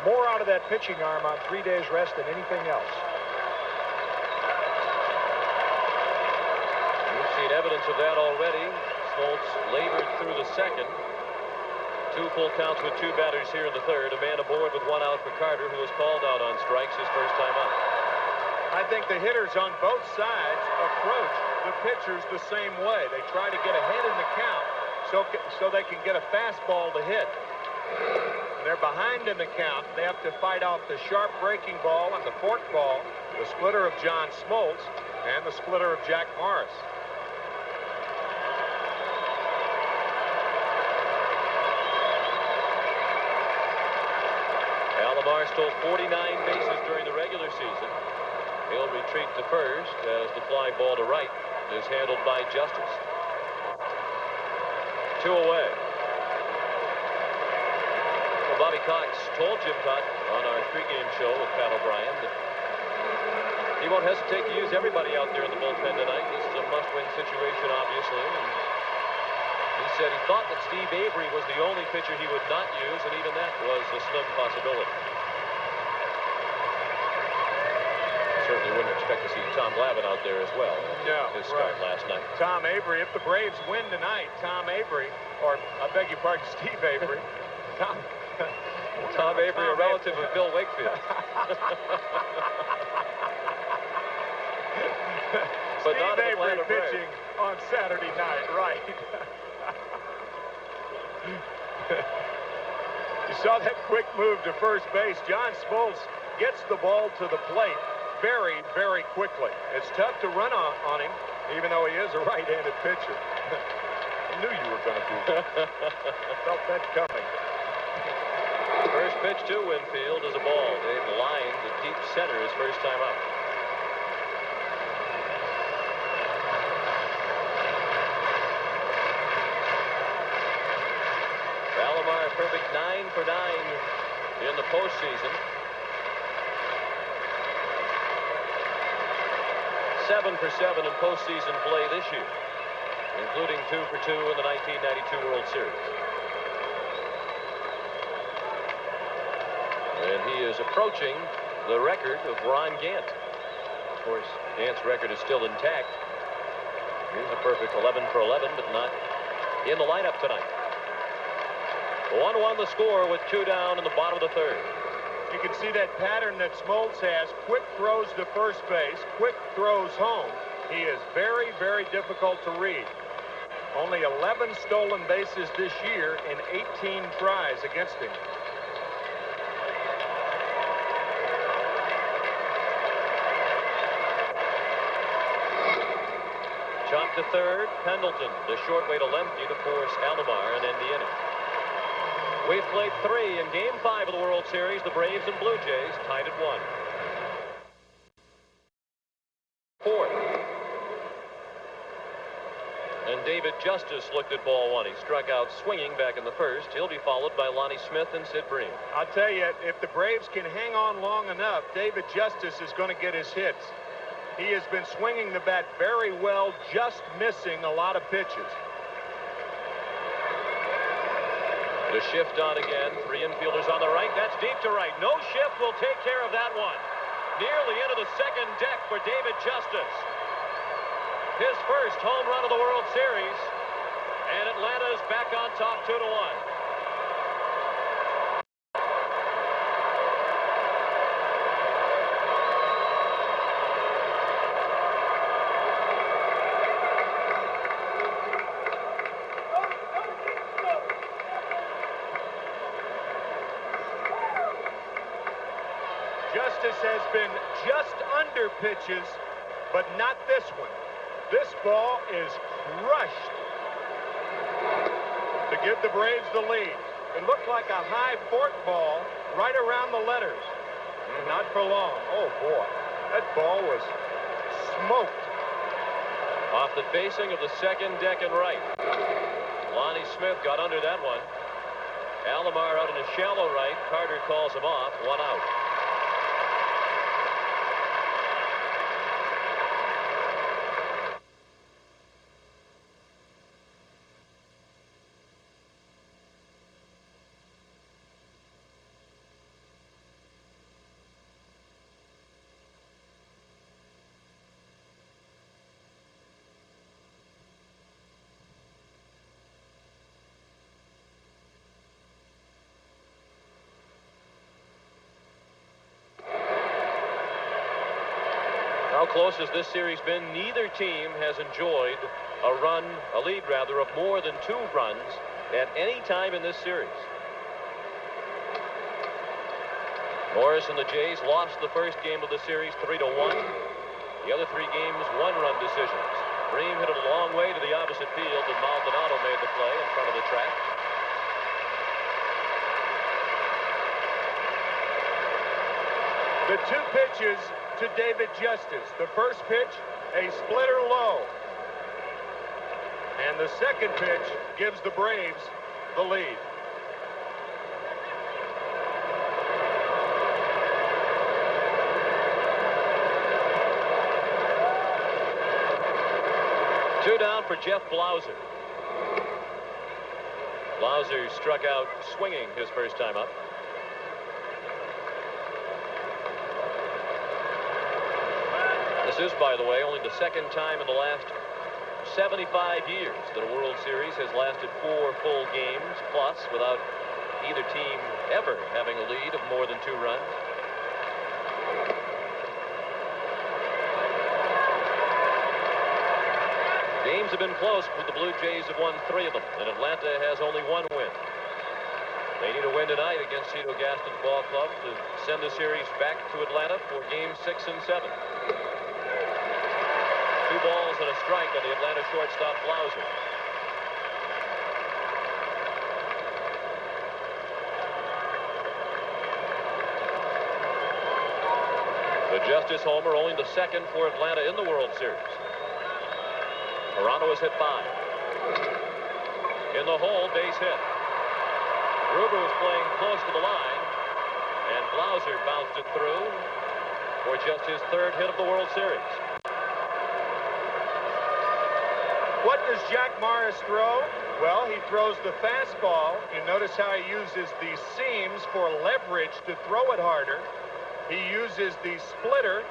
more out of that pitching arm on 3 days rest than anything else. We've seen evidence of that already. Smoltz labored through the second. 2 full counts with 2 batters here in the third. A man aboard with 1 out for Carter, who was called out on strikes his first time up. I think the hitters on both sides approach the pitchers the same way. They try to get ahead in the count so they can get a fastball to hit. When they're behind in the count, they have to fight off the sharp breaking ball and the fork ball, the splitter of John Smoltz, and the splitter of Jack Morris. Alomar stole 49 bases during the regular season. He'll retreat to first as the fly ball to right is handled by Justice. 2 away. Well, Bobby Cox told Jim Cott on our pregame show with Pat O'Brien that he won't hesitate to use everybody out there in the bullpen tonight. This is a must-win situation, obviously. And he said he thought that Steve Avery was the only pitcher he would not use, and even that was a slim possibility. Certainly wouldn't expect to see Tom Lavin out there as well. No, his start last night. Tom Avery, if the Braves win tonight, Tom Avery, or I beg your pardon, Steve Avery. Tom Avery, a relative of Bill Wakefield. But Steve not Avery pitching on Saturday night, right? You saw that quick move to first base. John Smoltz gets the ball to the plate very, very quickly. It's tough to run on him, even though he is a right-handed pitcher. I knew you were going to do that. Felt that coming. First pitch to Winfield is a ball. They've lined the deep center his first time up. Alomar, a perfect 9 for 9 in the postseason. 7 for 7 in postseason play this year, including 2 for 2 in the 1992 World Series. And he is approaching the record of Ron Gant. Of course, Gant's record is still intact. Here's a perfect 11 for 11, but not in the lineup tonight. 1-1 the score with 2 down in the bottom of the third. You can see that pattern that Smoltz has. Quick throws to first base, quick throws home. He is very, very difficult to read. Only 11 stolen bases this year in 18 tries against him. Chop to third. Pendleton, the short way to lefty to force Alomar and end the inning. We've played 3 in Game 5 of the World Series. The Braves and Blue Jays tied at 1. Fourth. And David Justice looked at ball 1. He struck out swinging back in the first. He'll be followed by Lonnie Smith and Sid Bream. I'll tell you, if the Braves can hang on long enough, David Justice is going to get his hits. He has been swinging the bat very well, just missing a lot of pitches. The shift on again. 3 infielders on the right. That's deep to right. No shift will take care of that one. Nearly into the second deck for David Justice. His first home run of the World Series. And Atlanta's back on top 2-1. Justice has been just under pitches, but not this one. This ball is crushed to give the Braves the lead. It looked like a high fork ball right around the letters. Not for long. Oh, boy. That ball was smoked. Off the facing of the second deck and right. Lonnie Smith got under that one. Alomar out in a shallow right. Carter calls him off. 1 out. How close has this series been? Neither team has enjoyed a lead of more than 2 runs at any time in this series. Morris and the Jays lost the first game of the series 3-1. The other 3 games, 1-run decisions. Bream hit it a long way to the opposite field, and Maldonado made the play in front of the track. The 2 pitches to David Justice. The first pitch, a splitter low. And the second pitch gives the Braves the lead. Two down for Jeff Blauser. Blauser struck out swinging his first time up. This is, by the way, only the second time in the last 75 years that a World Series has lasted 4 full games plus without either team ever having a lead of more than 2 runs. Games have been close, but the Blue Jays have won 3 of them, and Atlanta has only 1 win. They need a win tonight against Cito Gaston's ball club to send the series back to Atlanta for games 6 and 7. 2 balls and a strike on the Atlanta shortstop Blauser. The Justice homer, only the second for Atlanta in the World Series. Morano has hit 5. In the hole, base hit. Gruber was playing close to the line, and Blauser bounced it through for just his 3rd hit of the World Series. What does Jack Morris throw? Well, he throws the fastball. You notice how he uses the seams for leverage to throw it harder. He uses the splitter.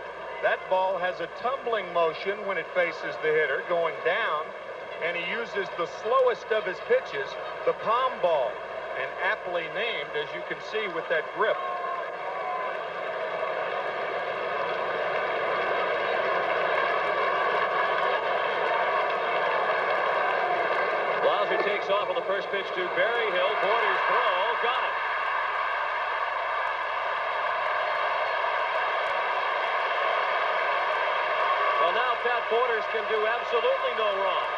That ball has a tumbling motion when it faces the hitter, going down. And he uses the slowest of his pitches, the palm ball, and aptly named, as you can see, with that grip. Blauser takes off on the first pitch to Berryhill. Borders throw. Got it. Well, now Pat reporters can do absolutely no wrong.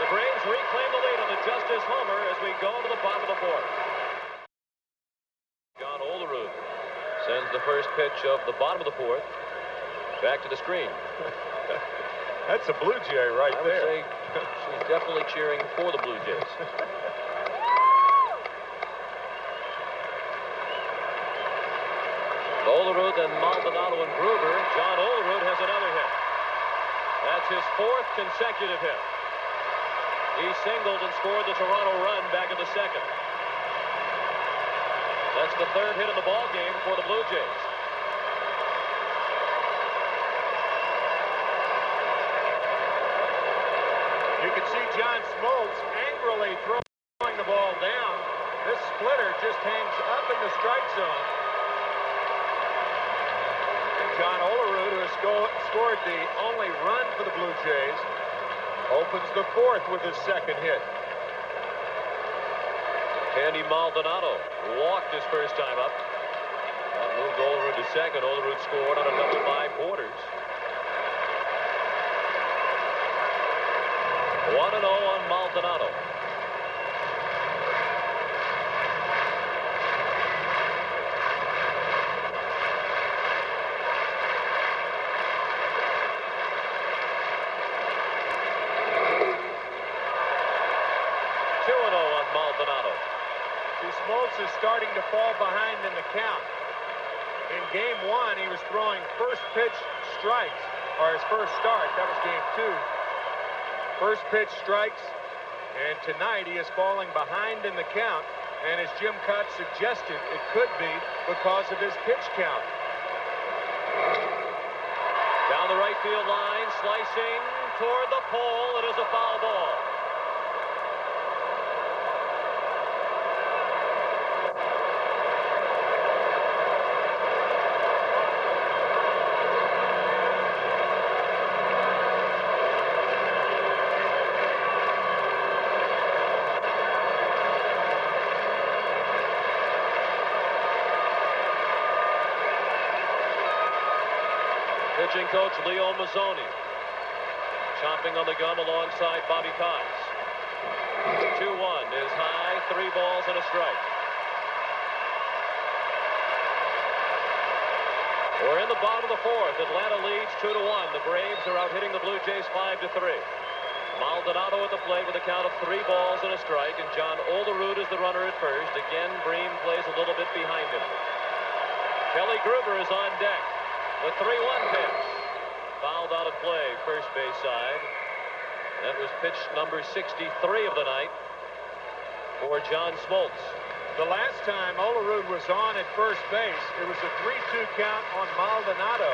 The Braves reclaim the lead on the Justice homer as we go to the bottom of the fourth. John Olerud sends the first pitch of the bottom of the fourth back to the screen. That's a Blue Jay right there. I would say she's definitely cheering for the Blue Jays. Olerud and Maldonado and Gruber. John Olerud has another hit. That's his fourth consecutive hit. He singled and scored the Toronto run back in the second. That's the third hit in the ball game for the Blue Jays. You can see John Smoltz angrily throwing the ball down. This splitter just hangs up in the strike zone. And John Olerud, who has scored the only run for the Blue Jays, opens the fourth with his second hit. Andy Maldonado walked his first time up. That moved Olerud to second. Olerud scored on a double by Borders. 1-0 on Maldonado. Smoltz is starting to fall behind in the count. In game one, he was throwing first pitch strikes, or his first start. That was game two. First pitch strikes, and tonight he is falling behind in the count. And as Jim Cott suggested, it could be because of his pitch count. Down the right field line, slicing toward the pole. It is a foul ball. Pitching coach Leo Mazzoni chomping on the gum alongside Bobby Cox. 2-1 is high, 3 balls and a strike. We're in the bottom of the fourth. Atlanta leads 2-1. The Braves are out hitting the Blue Jays 5-3. Maldonado at the plate with a count of 3 balls and a strike, and John Olerud is the runner at first. Again, Bream plays a little bit behind him. Kelly Gruber is on deck. The 3-1 pitch. Fouled out of play, first base side. That was pitch number 63 of the night for John Smoltz. The last time Olerud was on at first base, it was a 3-2 count on Maldonado.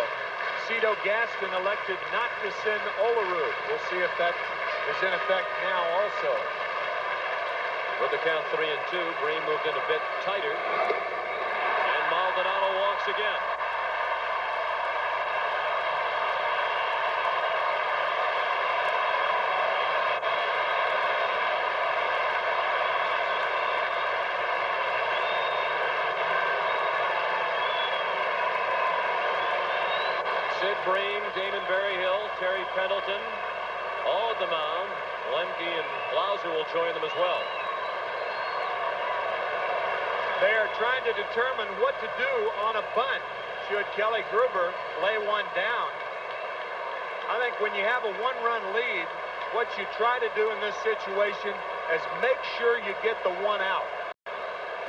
Cito Gaston elected not to send Olerud. We'll see if that is in effect now also. With the count 3-2, Bream moved in a bit tighter. And Maldonado walks again. Sid Bream, Damon Berryhill, Terry Pendleton, all at the mound. Lemke and Blauser will join them as well. They are trying to determine what to do on a bunt should Kelly Gruber lay one down. I think when you have a 1-run lead, what you try to do in this situation is make sure you get the one out,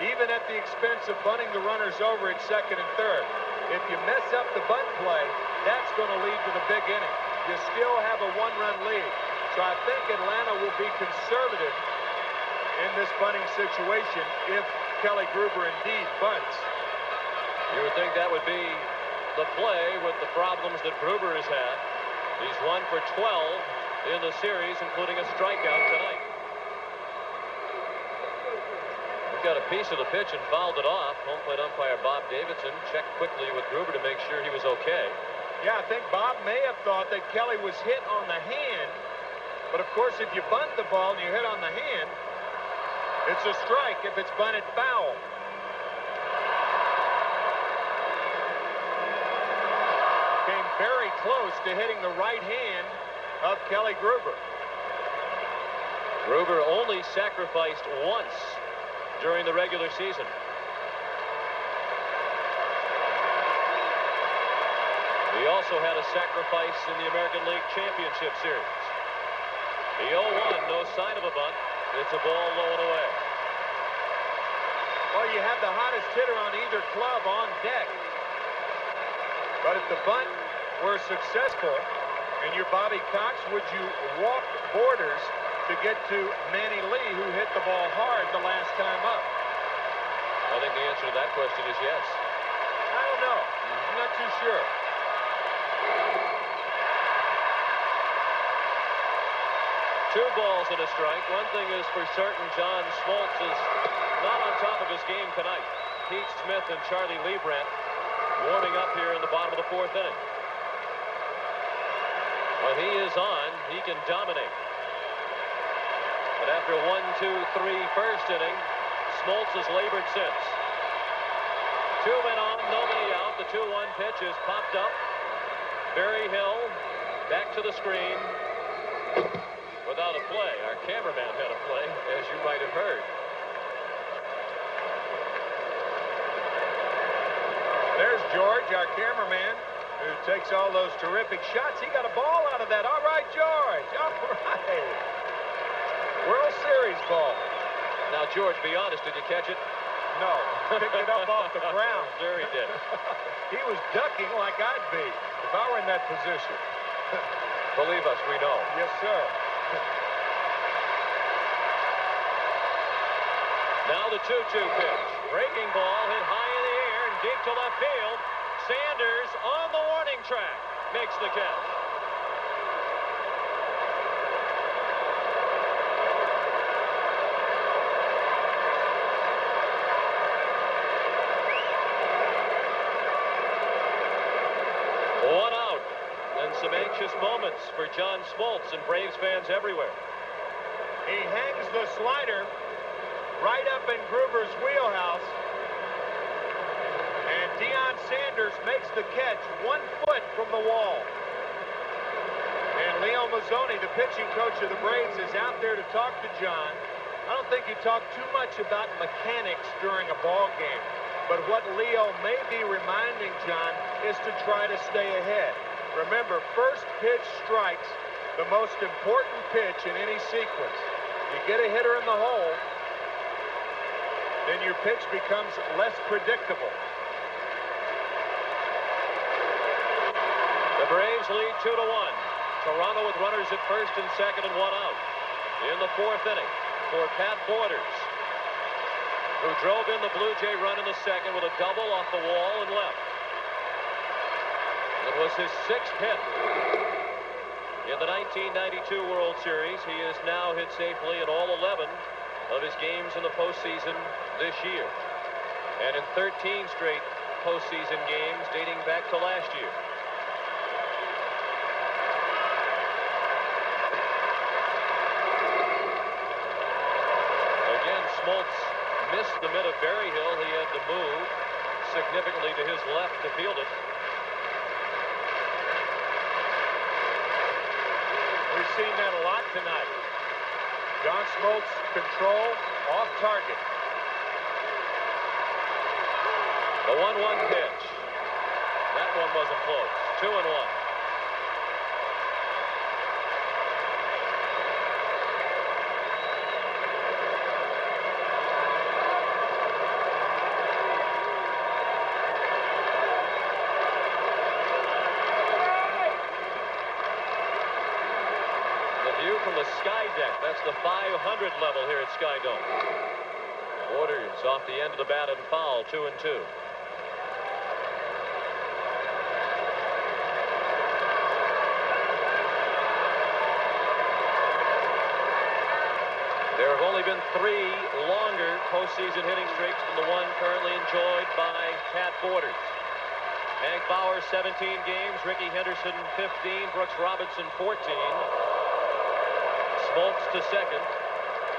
even at the expense of bunting the runners over at second and third. If you mess up the bunt play, that's going to lead to the big inning. You still have a 1-run lead. So I think Atlanta will be conservative in this bunting situation if Kelly Gruber indeed bunts. You would think that would be the play with the problems that Gruber has had. He's 1 for 12 in the series, including a strikeout tonight. Got a piece of the pitch and fouled it off. Home plate umpire Bob Davidson checked quickly with Gruber to make sure he was okay. Yeah, I think Bob may have thought that Kelly was hit on the hand. But of course, if you bunt the ball and you hit on the hand, it's a strike if it's bunted foul. Came very close to hitting the right hand of Kelly Gruber. Gruber only sacrificed once during the regular season. He also had a sacrifice in the American League Championship Series. The 0-1, no sign of a bunt. It's a ball low and away. Well, you have the hottest hitter on either club on deck. But if the bunt were successful and you're Bobby Cox, would you walk Borders to get to Manny Lee, who hit the ball hard the last time up? I think the answer to that question is yes. I don't know. I'm not too sure. Two balls and a strike. One thing is for certain, John Smoltz is not on top of his game tonight. Pete Smith and Charlie Liebrandt warming up here in the bottom of the fourth inning. When he is on, he can dominate. But after 1-2-3 first inning, Smoltz has labored since. Two men on, nobody out. The 2-1 pitch is popped up. Barry Hill back to the screen. Without a play. Our cameraman had a play, as you might have heard. There's George, our cameraman, who takes all those terrific shots. He got a ball out of that. All right, George. All right. World Series ball. Now, George, be honest, did you catch it? No. Picked it up off the ground. Sure he did. He was ducking like I'd be if I were in that position. Believe us, we know. Yes, sir. Now the 2-2 pitch. Breaking ball hit high in the air and deep to left field. Sanders on the warning track makes the catch. One out, and some anxious moments for John Smoltz and Braves fans everywhere. He hangs the slider right up in Gruber's wheelhouse. And Deion Sanders makes the catch 1 foot from the wall. And Leo Mazzoni, the pitching coach of the Braves, is out there to talk to John. I don't think he talked too much about mechanics during a ball game. But what Leo may be reminding John is to try to stay ahead. Remember, first pitch strikes the most important pitch in any sequence. You get a hitter in the hole, then your pitch becomes less predictable. The Braves lead 2-1. Toronto with runners at first and second and one out. In the fourth inning for Pat Borders, who drove in the Blue Jay run in the second with a double off the wall and left. It was his 6th hit in the 1992 World Series. He has now hit safely in all 11 of his games in the postseason this year, and in 13 straight postseason games dating back to last year. Again, Smoltz missed the mid of Berryhill. He had to move significantly to his left to field it. We've seen that a lot tonight. John Smoltz control off target. The 1-1 pitch. That one wasn't close. 2-1. From the sky deck. That's the 500 level here at Skydome. Borders off the end of the bat and foul. 2-2. There have only been 3 longer postseason hitting streaks than the one currently enjoyed by Pat Borders. Hank Bauer 17 games, Ricky Henderson 15, Brooks Robinson 14. Smoltz to second.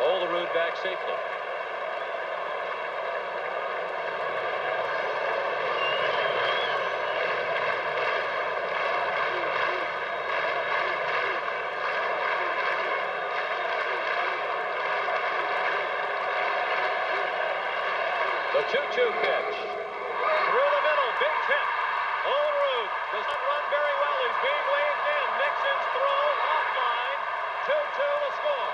Olerud back safely. The 2-2 pitch. Through the middle, big hit. Olerud does not run very well. He's being waved in. Nixon's throw offline. 2-2 the score.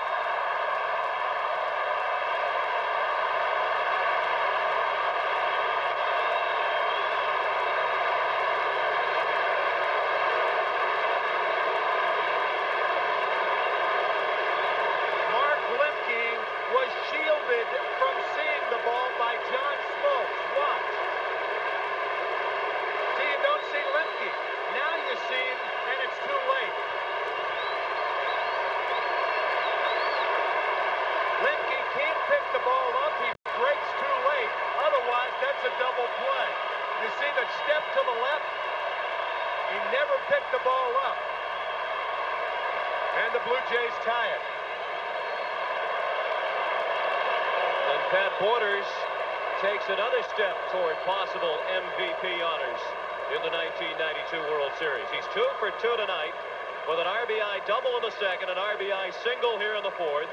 Mark Lemke was shielded from seeing the ball by John Smoltz. Watch. See, you don't see Lemke. Now you see him, and it's too late. Lemke can't pick the ball up. He breaks too late. Otherwise, that's a double play. You see the step to the left? He never picked the ball up. And the Blue Jays tie it. And Pat Borders takes another step toward possible MVP honors in the 1992 World Series. He's 2 for 2 tonight with an RBI double in the second, an RBI single here in the fourth.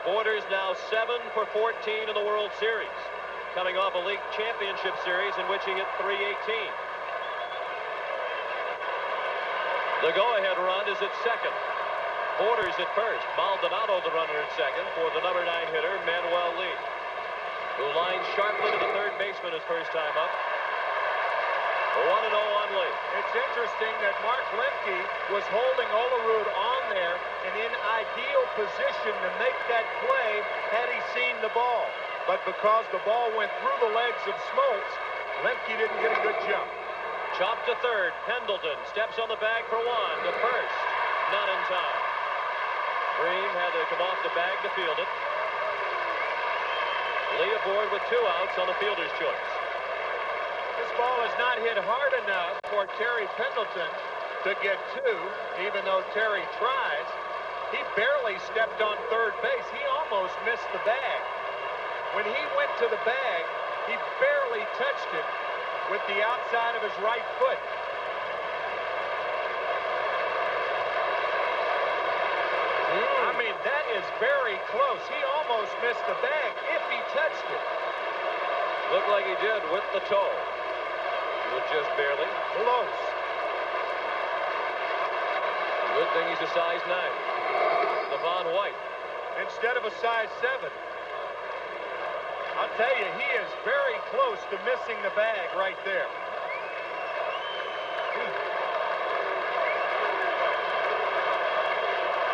Borders now 7 for 14 in the World Series, coming off a league championship series in which he hit .318. The go-ahead run is at second. Borders at first. Maldonado the runner at second for the number 9 hitter, Manuel Lee, who lines sharply to the third baseman his first time up. 1-0 on Lee. It's interesting that Mark Lemke was holding Olerud on there and in ideal position to make that play had he seen the ball. But because the ball went through the legs of Smoltz, Lemke didn't get a good jump. Chopped to third. Pendleton steps on the bag for one. To first. Not in time. Bream had to come off the bag to field it. Lee aboard with 2 outs on the fielder's choice. This ball is not hit hard enough for Terry Pendleton to get 2, even though Terry tries. He barely stepped on third base. He almost missed the bag. When he went to the bag, he barely touched it with the outside of his right foot. I mean, that is very close. He almost missed the bag if he touched it. Looked like he did with the toe. With just barely. Close. Good thing he's a size 9. Devon White. Instead of a size 7. I'll tell you, he is very close to missing the bag right there.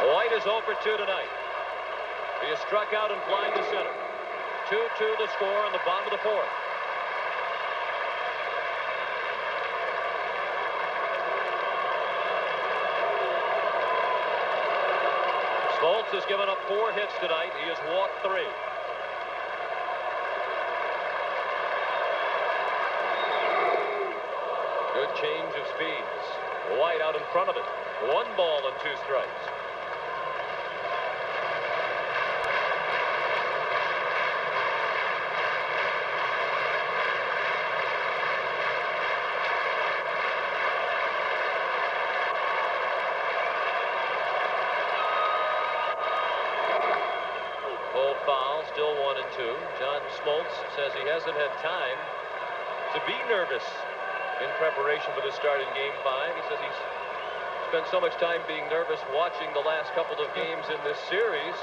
White is 0 for 2 tonight. He is struck out and flying to center. 2-2 the score in the bottom of the fourth. Smoltz has given up 4 hits tonight. He has walked 3. Good change of speeds. White out in front of it. 1 ball and 2 strikes. Full foul, still 1 and 2. John Smoltz says he hasn't had time to be nervous in preparation for the start in Game 5. He says he's spent so much time being nervous watching the last couple of games in this series,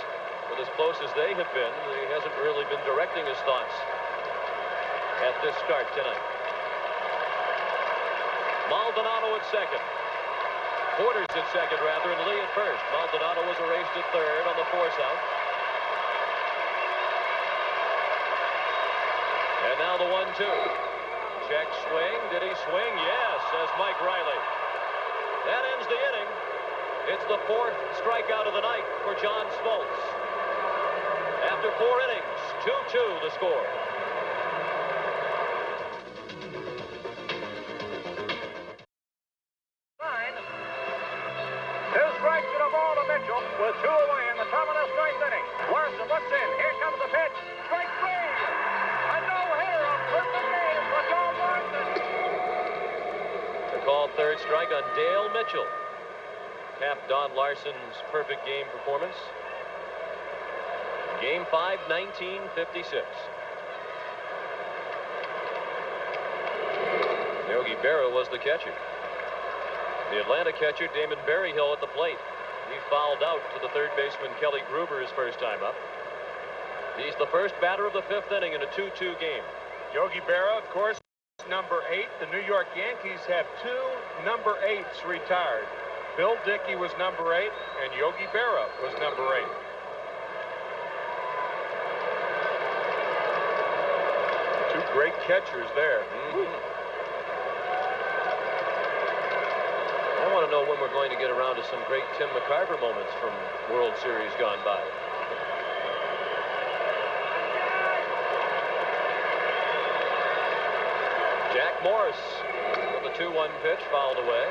but as close as they have been, he hasn't really been directing his thoughts at this start tonight. Maldonado at second. Borders at second, rather, and Lee at first. Maldonado was erased at third on the force out. And now the 1-2. Check swing. Did he swing? Yes, says Mike Riley. That ends the inning. It's the 4th strikeout of the night for John Smoltz. After 4 innings, 2-2 the score. Two strikes and a ball to Mitchell with 2 away in the top of this 9th inning. Larson looks in. Here comes the pitch. Strike 3. A no-hitter, a perfect game for John Larson. The called 3rd strike on Dale Mitchell. Capped Don Larson's perfect game performance. Game 5, 1956. Yogi Berra was the catcher. The Atlanta catcher, Damon Berryhill, at the plate. He fouled out to the third baseman, Kelly Gruber, his first time up. He's the first batter of the 5th inning in a 2-2 game. Yogi Berra, of course, number 8. The New York Yankees have 2 number 8s retired. Bill Dickey was number 8, and Yogi Berra was number 8. Two great catchers there. I want to know when we're going to get around to some great Tim McCarver moments from World Series gone by. Jack Morris with the 2-1 pitch fouled away.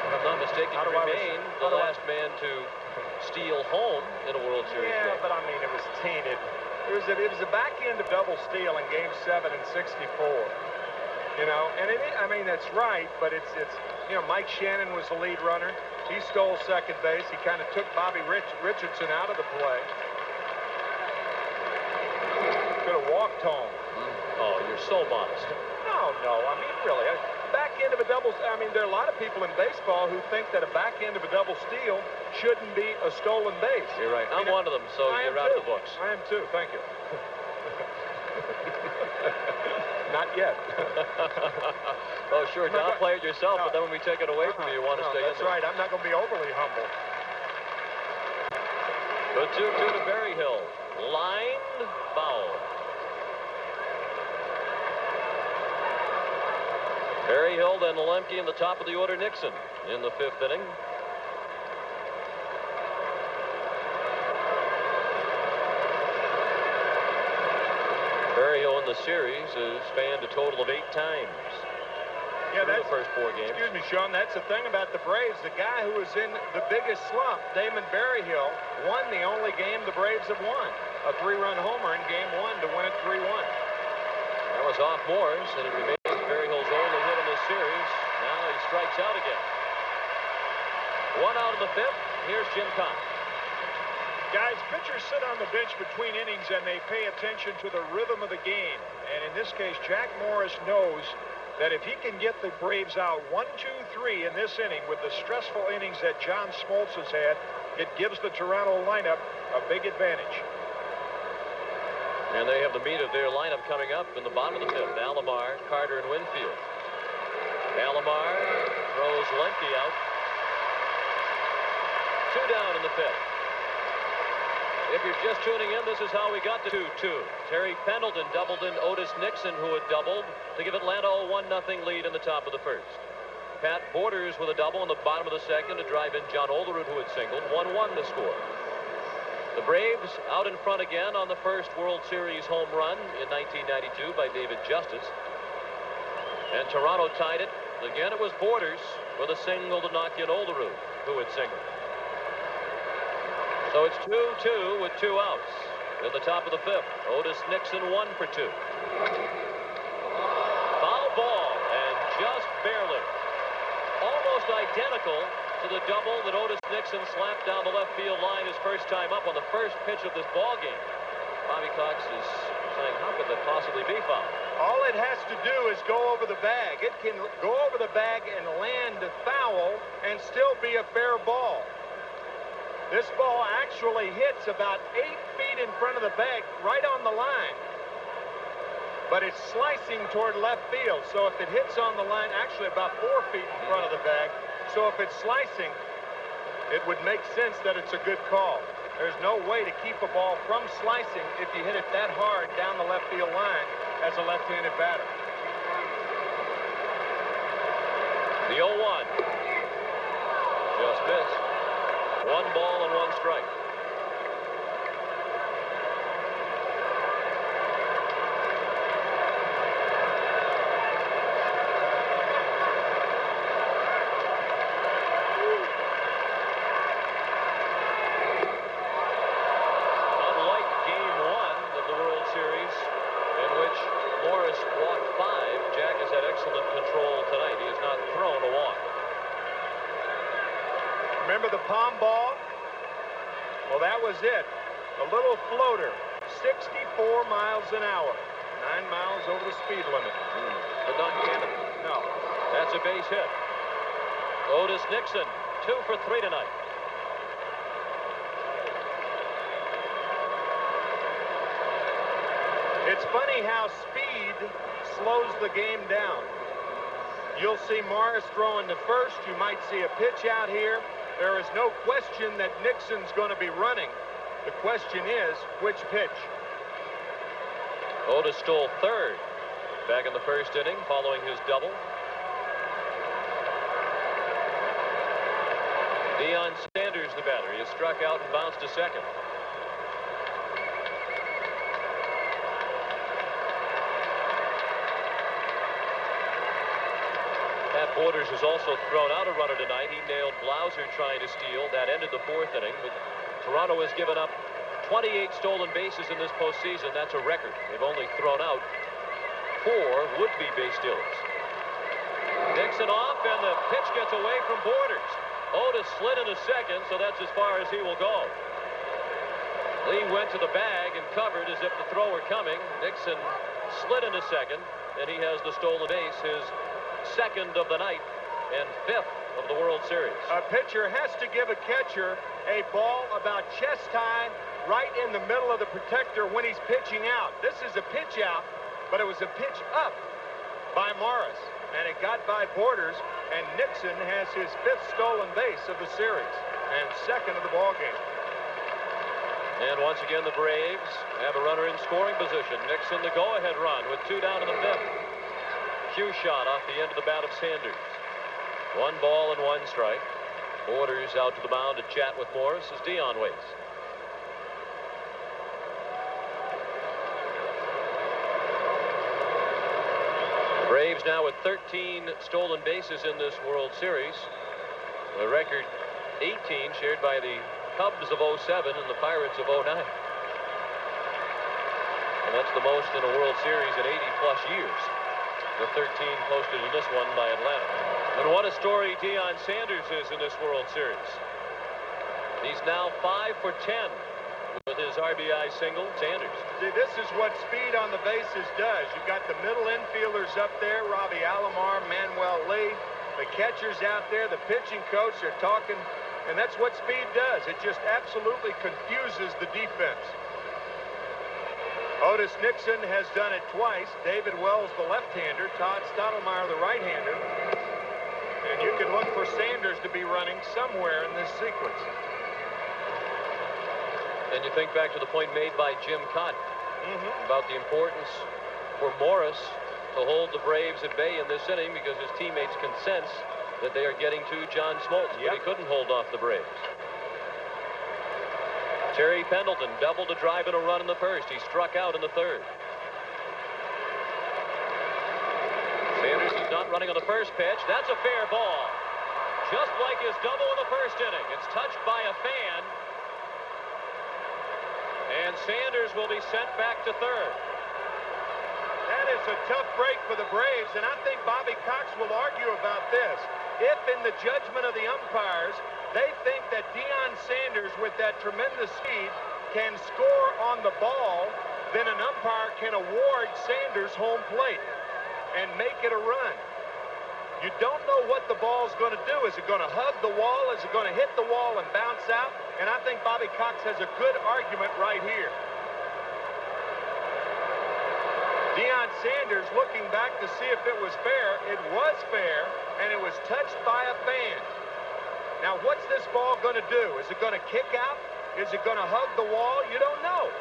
If I'm not mistaken, he remained the last man to steal home in a World Series game. Yeah, but I mean, it was tainted. It was a back end of double steal in Game 7 in '64. You know, and I mean, that's right, but it's you know, Mike Shannon was the lead runner. He stole second base. He kind of took Bobby Richardson out of the play. Could have walked home. Oh, you're so modest. No, I mean, really, back end of a double. I mean, there are a lot of people in baseball who think that a back end of a double steal shouldn't be a stolen base. You're right. I'm one of them, so you're out of the books. I am too. Thank you. Not yet. Oh, sure. Downplay it yourself, but then when we take it away from you, you want to stay in there. That's right. I'm not going to be overly humble. The 2-2 to Berryhill. Lined foul. Berryhill, then Lemke in the top of the order, Nixon in the 5th inning. Berryhill in the series has spanned a total of 8 times. Yeah, that's the first 4 games. Excuse me, Sean. That's the thing about the Braves. The guy who was in the biggest slump, Damon Berryhill, won the only game the Braves have won. A 3-run homer in Game 1 to win it 3-1. That was off Moore's, and it remains Berryhill's only hit in this series. Now he strikes out again. 1 out in the 5th. Here's Jim Cox. Guys, pitchers sit on the bench between innings and they pay attention to the rhythm of the game. And in this case, Jack Morris knows that if he can get the Braves out 1, 2, 3 in this inning with the stressful innings that John Smoltz has had, it gives the Toronto lineup a big advantage. And they have the meat of their lineup coming up in the bottom of the 5th. Alomar, Carter, and Winfield. Alomar throws Lemke out. 2 down in the 5th. If you're just tuning in, this is how we got to 2-2. Terry Pendleton doubled in Otis Nixon, who had doubled, to give Atlanta a 1-0 lead in the top of the 1st. Pat Borders with a double in the bottom of the 2nd to drive in John Olerud, who had singled. 1-1 to score. The Braves out in front again on the first World Series home run in 1992 by David Justice. And Toronto tied it. Again, it was Borders with a single to knock in Olerud, who had singled. So it's 2-2 with 2 outs in the top of the 5th. Otis Nixon 1 for 2. Foul ball, and just barely. Almost identical to the double that Otis Nixon slapped down the left field line his first time up on the first pitch of this ball game. Bobby Cox is saying, how could that possibly be foul? All it has to do is go over the bag. It can go over the bag and land foul and still be a fair ball. This ball actually hits about 8 feet in front of the bag, right on the line. But it's slicing toward left field, so if it hits on the line, actually about 4 feet in front of the bag, so if it's slicing, it would make sense that it's a good call. There's no way to keep a ball from slicing if you hit it that hard down the left field line as a left-handed batter. The 0-1. Just missed. 1 ball and 1 strike. Unlike Game 1 of the World Series, in which Morris walked 5, Jack has had excellent control tonight. He has not thrown a walk. Remember the palm ball? Well, that was it. A little floater, 64 miles an hour, 9 miles over the speed limit. But not cannon. No. That's a base hit. Otis Nixon, 2 for 3 tonight. It's funny how speed slows the game down. You'll see Morris throwing to first. You might see a pitch out here. There is no question that Nixon's going to be running. The question is, which pitch? Otis stole third back in the first inning following his double. Deion Sanders, the batter. He has struck out and bounced to second. Pat Borders has also thrown out a runner tonight. He nailed Blauser trying to steal. That ended the fourth inning. But Toronto has given up 28 stolen bases in this postseason. That's a record. They've only thrown out 4 would-be base stealers. Nixon off, and the pitch gets away from Borders. Otis slid into second, so that's as far as he will go. Lee went to the bag and covered as if the throw were coming. Nixon slid into second, and he has the stolen base, his second of the night and 5th of the World Series. A pitcher has to give a catcher a ball about chest high right in the middle of the protector when he's pitching out. This is a pitch out, but it was a pitch up by Morris, and it got by Borders, and Nixon has his 5th stolen base of the series and 2nd of the ball game. And once again, the Braves have a runner in scoring position. Nixon, the go-ahead run with 2 down in the 5th. Cue shot off the end of the bat of Sanders. 1 ball and 1 strike. Borders out to the mound to chat with Morris as Deion waits. The Braves now with 13 stolen bases in this World Series. The record 18 shared by the Cubs of 07 and the Pirates of 09. And that's the most in a World Series in 80-plus years. The 13 posted in this one by Atlanta. And what a story Deion Sanders is in this World Series. He's now 5 for 10 with his RBI single. Sanders. See, this is what speed on the bases does. You've got the middle infielders up there, Robbie Alomar, Manuel Lee. The catchers out there, the pitching coach, they're talking, and that's what speed does. It just absolutely confuses the defense. Otis Nixon has done it twice. David Wells, the left-hander. Todd Stottlemyre, the right-hander. And you can look for Sanders to be running somewhere in this sequence. And you think back to the point made by Jim Cott about the importance for Morris to hold the Braves at bay in this inning because his teammates can sense that they are getting to John Smoltz, but he couldn't hold off the Braves. Terry Pendleton doubled a drive and a run in the first. He struck out in the third. Sanders, he's not running on the first pitch. That's a fair ball. Just like his double in the first inning. It's touched by a fan. And Sanders will be sent back to third. That is a tough break for the Braves, and I think Bobby Cox will argue about this. If in the judgment of the umpires, they think that Deion Sanders, with that tremendous speed, can score on the ball, then an umpire can award Sanders home plate and make it a run. You don't know what the ball's going to do. Is it going to hug the wall? Is it going to hit the wall and bounce out? And I think Bobby Cox has a good argument right here. Deion Sanders looking back to see if it was fair. It was fair, and it was touched by a fan. Now, what's this ball going to do? Is it going to kick out? Is it going to hug the wall? You don't know.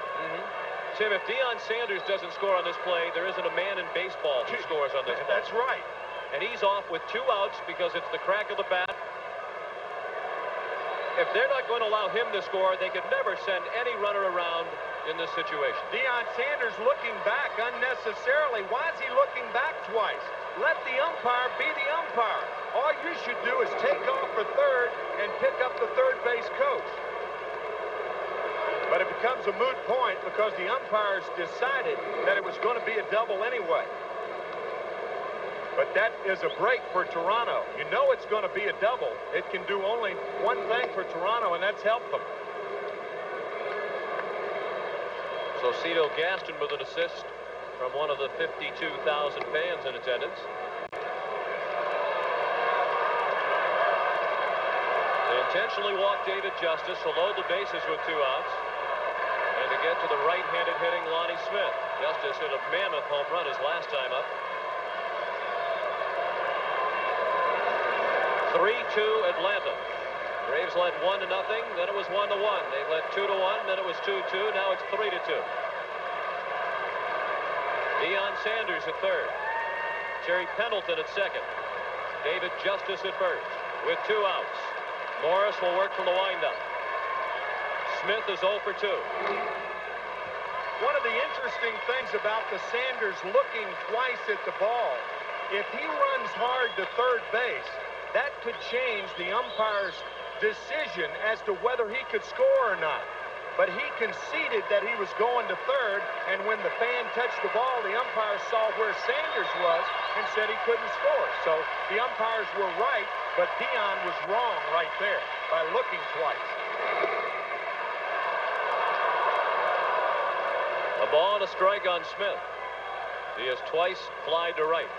Tim, if Deion Sanders doesn't score on this play, there isn't a man in baseball who scores on this play. That's right. And he's off with 2 outs because it's the crack of the bat. If they're not going to allow him to score, they could never send any runner around in this situation. Deion Sanders looking back unnecessarily. Why is he looking back twice? Let the umpire be the umpire. All you should do is take off for third and pick up the third base coach. But it becomes a moot point because the umpires decided that it was going to be a double anyway. But that is a break for Toronto. You know it's going to be a double. It can do only one thing for Toronto, and that's help them. So Cito Gaston with an assist from one of the 52,000 fans in attendance. intentionally walk David Justice to load the bases with 2 outs. And to get to the right-handed hitting Lonnie Smith. Justice hit a mammoth home run his last time up. 3-2 Atlanta. Braves led 1-0, then it was 1-1. They led 2-1, then it was 2-2. Now it's 3-2. Deion Sanders at third. Terry Pendleton at second. David Justice at first with 2 outs. Morris will work from the windup. Smith is 0 for 2. One of the interesting things about the Sanders looking twice at the ball, if he runs hard to third base, that could change the umpire's decision as to whether he could score or not. But he conceded that he was going to third, and when the fan touched the ball, the umpire saw where Sanders was and said he couldn't score. So the umpires were right, but Deion was wrong right there by looking twice. A ball and a strike on Smith. He has twice flied to right.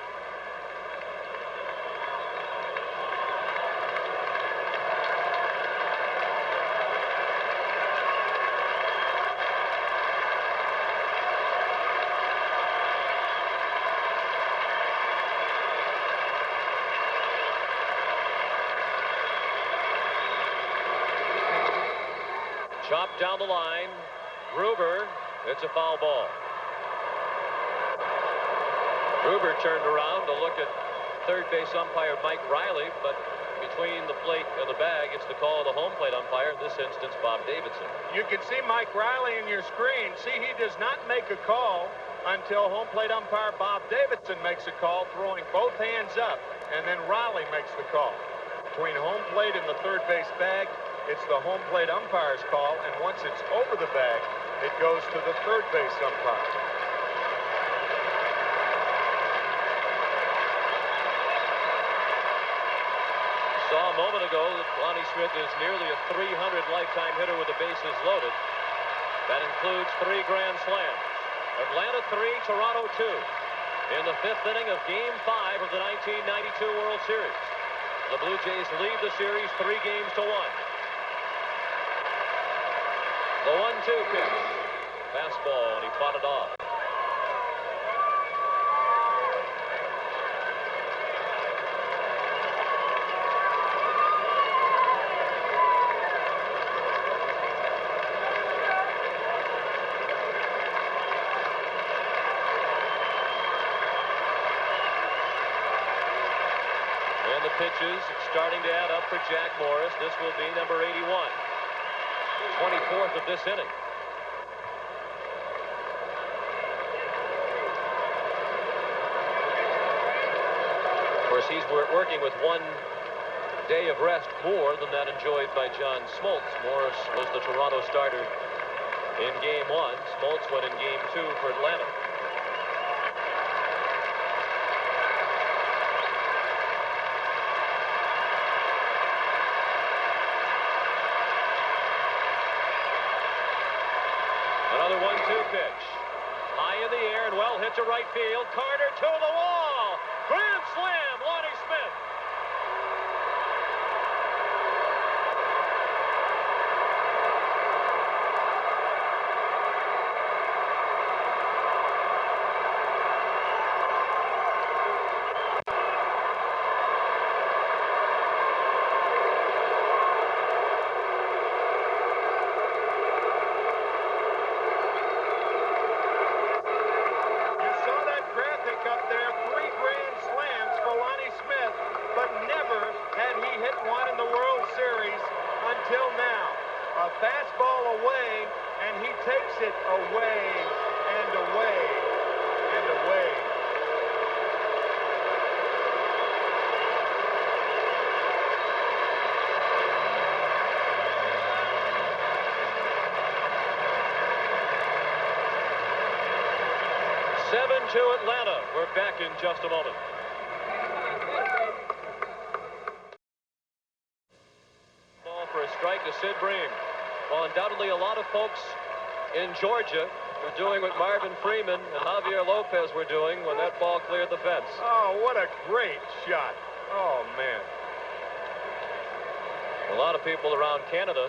Chopped down the line. Gruber. It's a foul ball. Gruber turned around to look at third base umpire Mike Riley, but between the plate and the bag, it's the call of the home plate umpire, in this instance, Bob Davidson. You can see Mike Riley in your screen. See, he does not make a call until home plate umpire Bob Davidson makes a call, throwing both hands up, and then Riley makes the call. Between home plate and the third base bag, it's the home plate umpire's call, and once it's over the bag, it goes to the third base umpire. Saw a moment ago that Lonnie Smith is nearly a 300 lifetime hitter with the bases loaded. That includes 3 grand slams. Atlanta 3, Toronto 2. In the 5th inning of Game 5 of the 1992 World Series. The Blue Jays lead the series 3 games to 1. The 1-2 pitch. Fastball, and he fought it off. And the pitches starting to add up for Jack Morris. This will be number 81. 24th of this inning. Of course, he's working with 1 day of rest more than that enjoyed by John Smoltz. Morris was the Toronto starter in Game 1. Smoltz went in Game 2 for Atlanta. Another 1-2 pitch. High in the air and well hit to right field. Carter to the wall. Grand slam, Lonnie Smith. Until now, a fastball away, and he takes it away and away and away. To Atlanta. We're back in just a moment. Ball for a strike to Sid Bream. Well, undoubtedly a lot of folks in Georgia were doing what Marvin Freeman and Javier Lopez were doing when that ball cleared the fence. Oh, what a great shot. Oh, man. A lot of people around Canada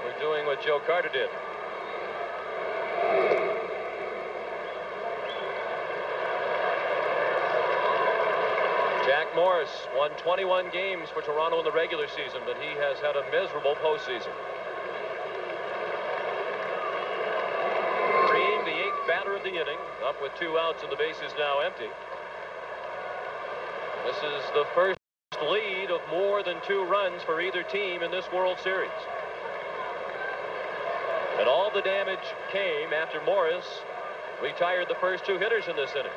were doing what Joe Carter did. Jack Morris won 21 games for Toronto in the regular season, but he has had a miserable postseason. Green, the 8th batter of the inning, up with 2 outs and the base is now empty. This is the first lead of more than 2 runs for either team in this World Series. And all the damage came after Morris retired the first 2 hitters in this inning.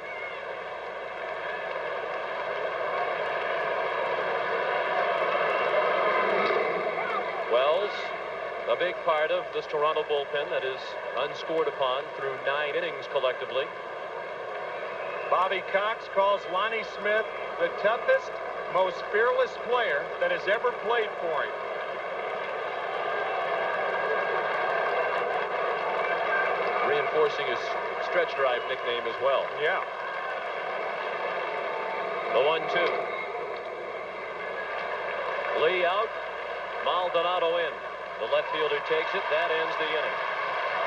Wells, a big part of this Toronto bullpen that is unscored upon through 9 innings collectively. Bobby Cox calls Lonnie Smith the toughest, most fearless player that has ever played for him. Reinforcing his stretch drive nickname as well. Yeah. The 1-2. Lee out. Maldonado in. The left fielder takes it. That ends the inning.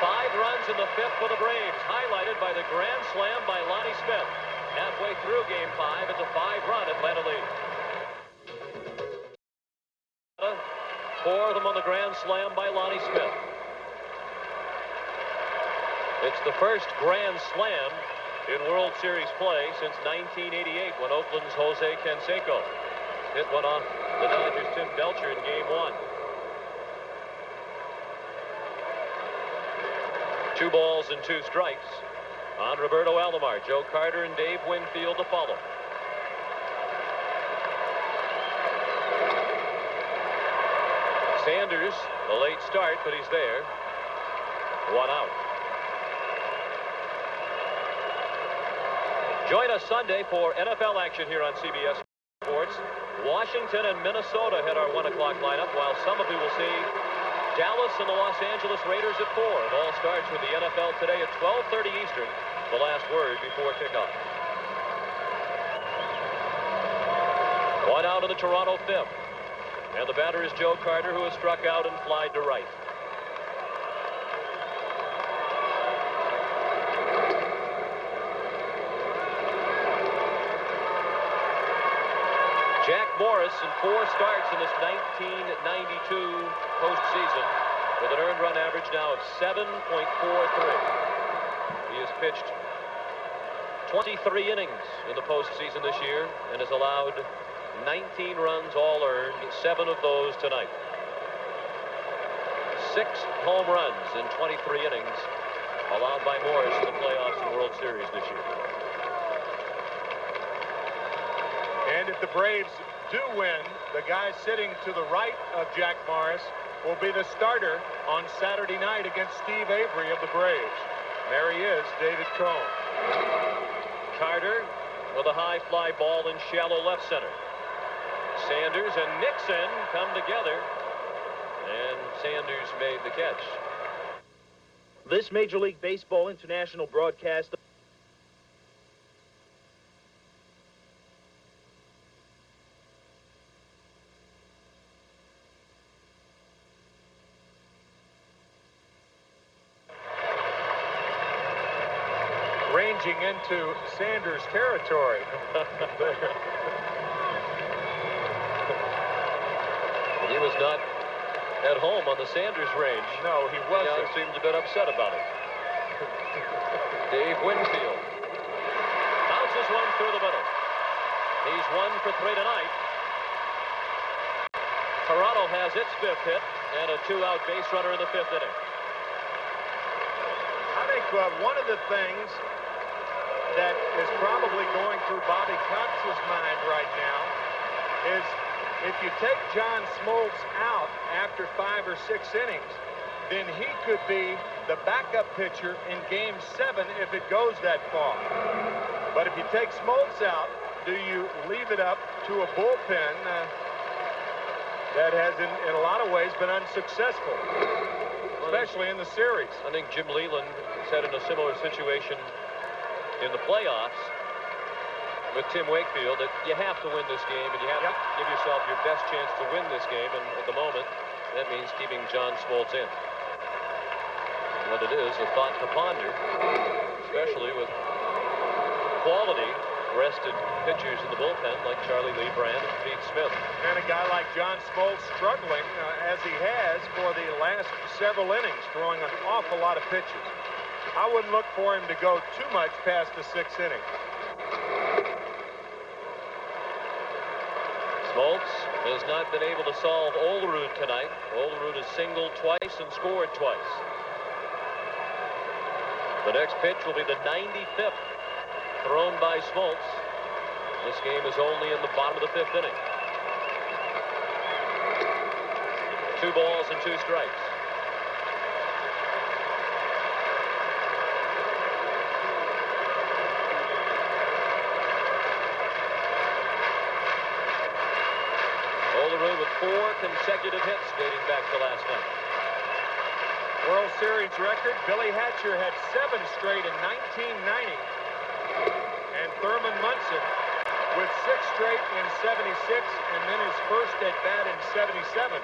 5 runs in the 5th for the Braves, highlighted by the grand slam by Lonnie Smith. Halfway through Game 5, it's a 5-run Atlanta lead. 4 of them on the grand slam by Lonnie Smith. It's the first grand slam in World Series play since 1988 when Oakland's Jose Canseco hit one off the Dodgers' Tim Belcher in Game 1. 2 balls and 2 strikes on Roberto Alomar. Joe Carter and Dave Winfield to follow. Sanders, a late start, but he's there. 1 out. Join us Sunday for NFL action here on CBS Sports. Washington and Minnesota head our 1 o'clock lineup, while some of you will see Dallas and the Los Angeles Raiders at 4. It all starts with the NFL today at 12:30 Eastern, the last word before kickoff. 1 out of the Toronto 5th. And the batter is Joe Carter, who has struck out and flied to right. Jack Morris in 4 starts in this 1992 postseason with an earned run average now of 7.43. He has pitched 23 innings in the postseason this year and has allowed 19 runs, all earned, 7 of those tonight. 6 home runs in 23 innings allowed by Morris in the playoffs and World Series this year. And if the Braves do win, the guy sitting to the right of Jack Morris will be the starter on Saturday night against Steve Avery of the Braves. There he is, David Cone. Carter with a high fly ball in shallow left center. Sanders and Nixon come together, and Sanders made the catch. This Major League Baseball international broadcast ranging into Sanders territory. He was not at home on the Sanders range. No, he wasn't. Young seems a bit upset about it. Dave Winfield bounces one through the middle. He's 1 for 3 tonight. Toronto has its 5th hit and a 2-out base runner in the 5th inning. I think one of the things that is probably going through Bobby Cox's mind right now is if you take John Smoltz out after 5 or 6 innings, then he could be the backup pitcher in Game 7 if it goes that far. But if you take Smoltz out, do you leave it up to a bullpen that has, in a lot of ways, been unsuccessful, especially in the series? I think Jim Leland said in a similar situation in the playoffs with Tim Wakefield that you have to win this game, and you have to give yourself your best chance to win this game. And at the moment, that means keeping John Smoltz in. But it is a thought to ponder, especially with quality rested pitchers in the bullpen like Charlie Lee Brand and Pete Smith. And a guy like John Smoltz struggling as he has for the last several innings, throwing an awful lot of pitches. I wouldn't look for him to go too much past the 6th inning. Smoltz has not been able to solve Olerud tonight. Olerud has singled twice and scored twice. The next pitch will be the 95th thrown by Smoltz. This game is only in the bottom of the 5th inning. 2 balls and 2 strikes. Olerud with 4 consecutive hits dating back to last night. World Series record, Billy Hatcher had 7 straight in 1990. And Thurman Munson with 6 straight in 76, and then his first at bat in 77.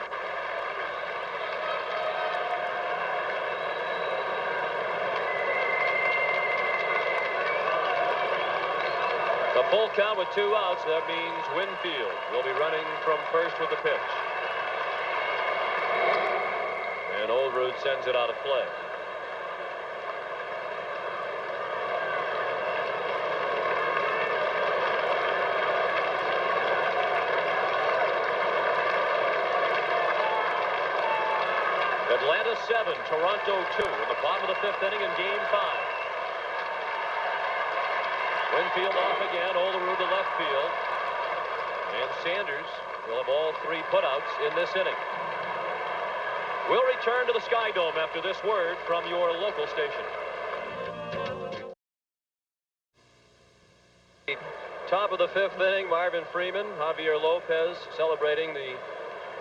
A full count with 2 outs. That means Winfield will be running from first with the pitch. And Olerud sends it out of play. Atlanta 7, Toronto 2 in the bottom of the 5th inning in Game 5. Winfield off again, Olerud to left field. And Sanders will have all 3 putouts in this inning. We'll return to the Skydome after this word from your local station. Top of the 5th inning, Marvin Freeman, Javier Lopez celebrating the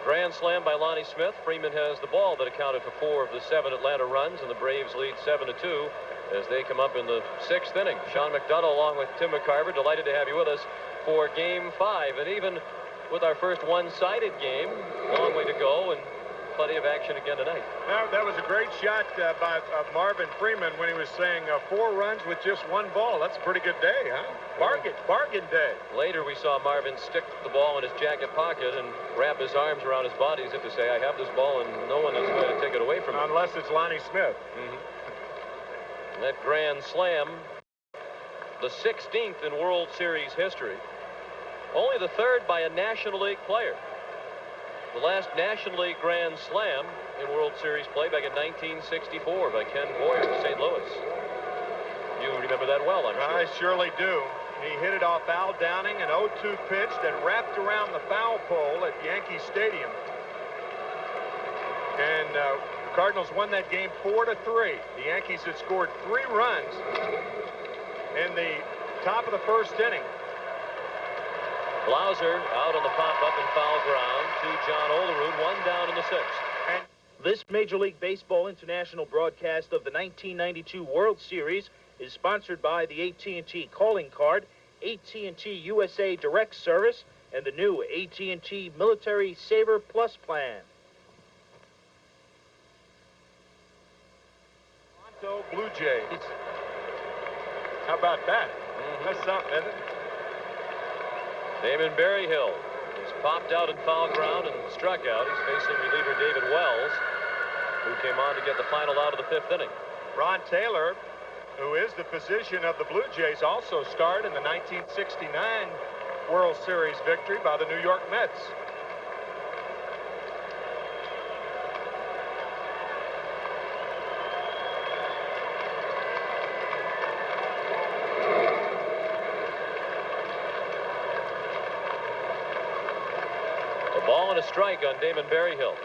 grand slam by Lonnie Smith. Freeman has the ball that accounted for 4 of the 7 Atlanta runs, and the Braves lead 7-2 as they come up in the 6th inning. Sean McDonough along with Tim McCarver, delighted to have you with us for Game 5. And even with our first one-sided game, long way to go and plenty of action again tonight. That was a great shot by Marvin Freeman when he was saying 4 runs with just 1 ball. That's a pretty good day, huh? Bargain day. Later, we saw Marvin stick the ball in his jacket pocket and wrap his arms around his body as if to say, I have this ball and no one is going to take it away from me. Unless it's Lonnie Smith. That grand slam, the 16th in World Series history. Only the 3rd by a National League player. The last National League Grand Slam in World Series play back in 1964 by Ken Boyer of St. Louis. You remember that well, I'm sure. I surely do. He hit it off Al Downing, an 0-2 pitch that wrapped around the foul pole at Yankee Stadium. And the Cardinals won that game 4-3. The Yankees had scored 3 runs in the top of the 1st inning. Blauser out on the pop-up and foul ground to John Olerud, 1 down in the 6th. And this Major League Baseball international broadcast of the 1992 World Series is sponsored by the AT&T calling card, AT&T USA Direct Service, and the new AT&T Military Saver Plus plan. Toronto Blue Jays. How about that? That's something, isn't it? Damon Berryhill has popped out in foul ground and struck out. He's facing reliever David Wells, who came on to get the final out of the 5th inning. Ron Taylor, who is the physician of the Blue Jays, also starred in the 1969 World Series victory by the New York Mets. A ball and a strike on Damon Berryhill.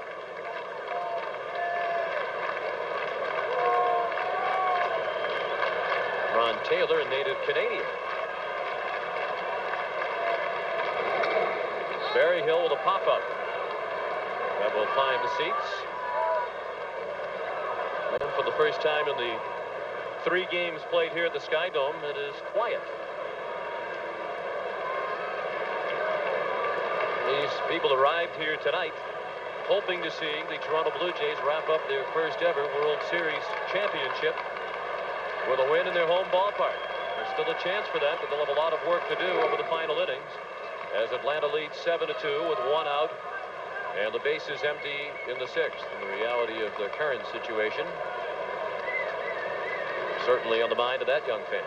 Ron Taylor, a native Canadian. Berryhill with a pop-up. That will find the seats. And for the first time in the 3 games played here at the Skydome, it is quiet. These people arrived here tonight hoping to see the Toronto Blue Jays wrap up their first ever World Series championship with a win in their home ballpark. There's still a chance for that, but they'll have a lot of work to do over the final innings as Atlanta leads 7-2 with 1 out and the bases empty in the 6th. And the reality of the current situation certainly on the mind of that young fan.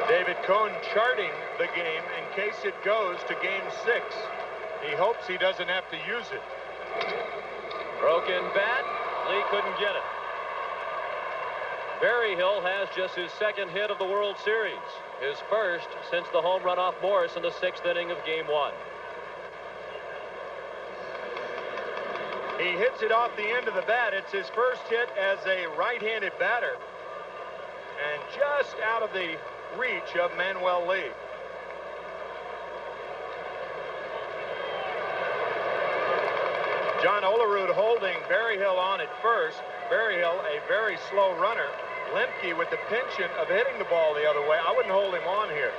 David Cohn charting the game in case it goes to game 6. He hopes he doesn't have to use it. Broken bat. Lee couldn't get it. Berryhill has just his 2nd hit of the World Series. His first since the home run off Morris in the 6th inning of game 1. He hits it off the end of the bat. It's his first hit as a right-handed batter. And just out of the reach of Manuel Lee. John Olerud holding Berryhill on at first. Berryhill, a very slow runner. Lemke with the penchant of hitting the ball the other way. I wouldn't hold him on here.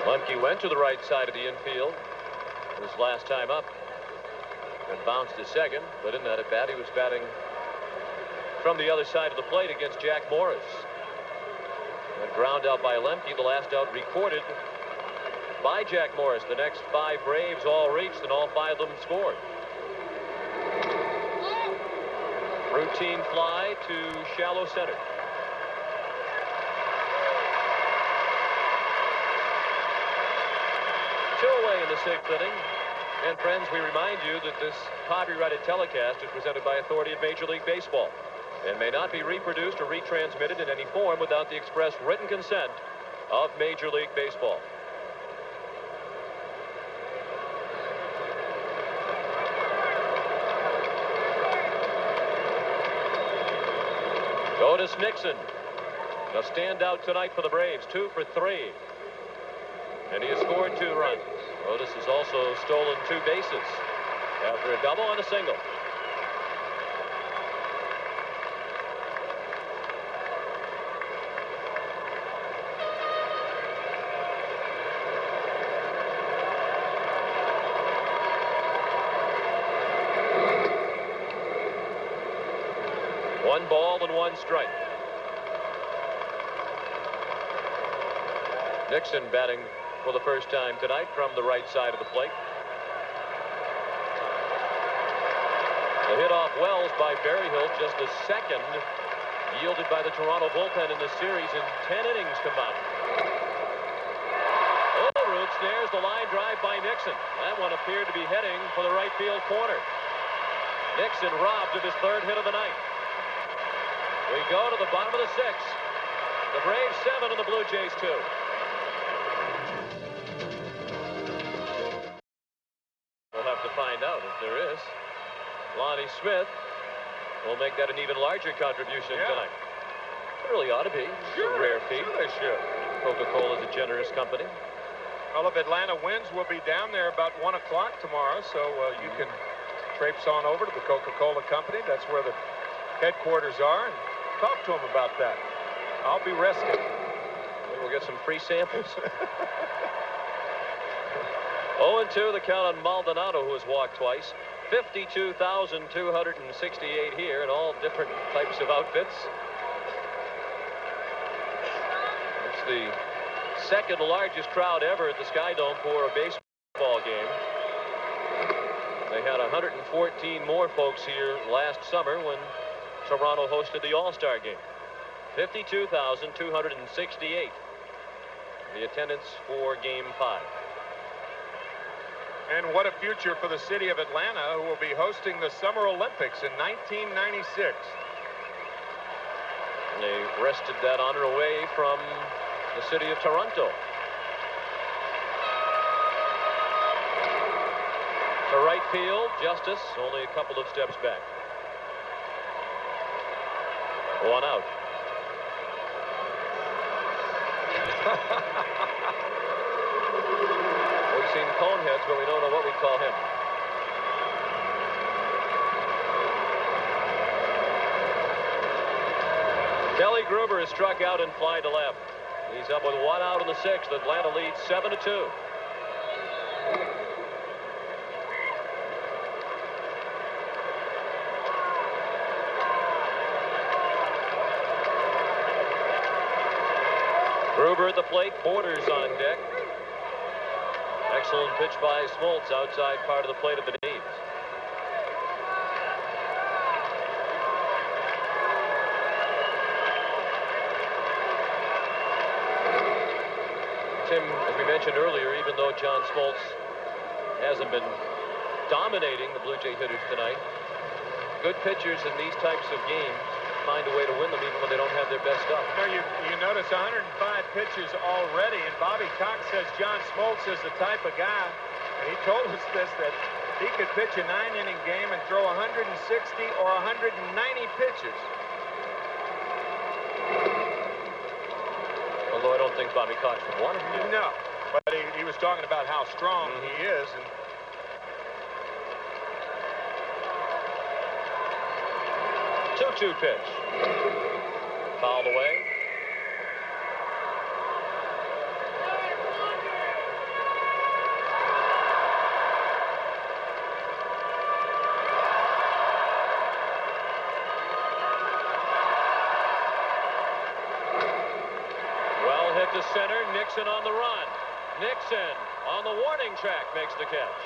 Lemke went to the right side of the infield his last time up and bounced to second, but in that at bat he was batting from the other side of the plate against Jack Morris. A ground out by Lemke, the last out recorded by Jack Morris. The next 5 Braves all reached and all 5 of them scored. Routine fly to shallow center. Two away in the 6th inning. And friends, we remind you that this copyrighted telecast is presented by authority of Major League Baseball and may not be reproduced or retransmitted in any form without the express written consent of Major League Baseball. Otis Nixon, a standout tonight for the Braves, 2 for 3. And he has scored 2 runs. Otis has also stolen 2 bases after a double and a single. One ball and 1 strike. Nixon batting for the first time tonight from the right side of the plate. The hit off Wells by Berryhill, just the 2nd yielded by the Toronto bullpen in the series in 10 innings combined. Olerud snares the line drive by Nixon. That one appeared to be heading for the right field corner. Nixon robbed of his 3rd hit of the night. We go to the bottom of the 6th. The Braves 7 and the Blue Jays 2. We'll have to find out if there is. Lonnie Smith will make that an even larger contribution tonight. It really ought to be. Sure, a rare feat. Sure they should. Coca-Cola is a generous company. Well, if Atlanta wins, we'll be down there about 1 o'clock tomorrow, so you can traipse on over to the Coca-Cola company. That's where the headquarters are, and talk to them about that. I'll be resting. Maybe we'll get some free samples. 0-2 the count on Maldonado, who has walked twice. 52,268 here in all different types of outfits. It's the 2nd largest crowd ever at the Skydome for a baseball game. They had 114 more folks here last summer when Toronto hosted the All-Star game. 52,268. The attendance for Game 5. And what a future for the city of Atlanta, who will be hosting the Summer Olympics in 1996. They wrested that honor away from the city of Toronto. To right field, Justice only a couple of steps back. 1 out. We've seen Coneheads, but we don't know what we call him. Kelly Gruber is struck out and fly to left. He's up with 1 out in the 6th. Atlanta leads 7-2. Gruber at the plate, Borders on deck. Excellent pitch by Smoltz, outside part of the plate at the knees. Tim, as we mentioned earlier, even though John Smoltz hasn't been dominating the Blue Jay hitters tonight, good pitchers in these types of games find a way to win them even when they don't have their best stuff. You notice 105 pitches already, and Bobby Cox says John Smoltz is the type of guy, and he told us this, that he could pitch a 9-inning game and throw 160 or 190 pitches. Although I don't think Bobby Cox would want him to. No, but he was talking about how strong he is. And 2-2 pitch. Fouled away. Well hit to center. Nixon on the run. Nixon on the warning track makes the catch.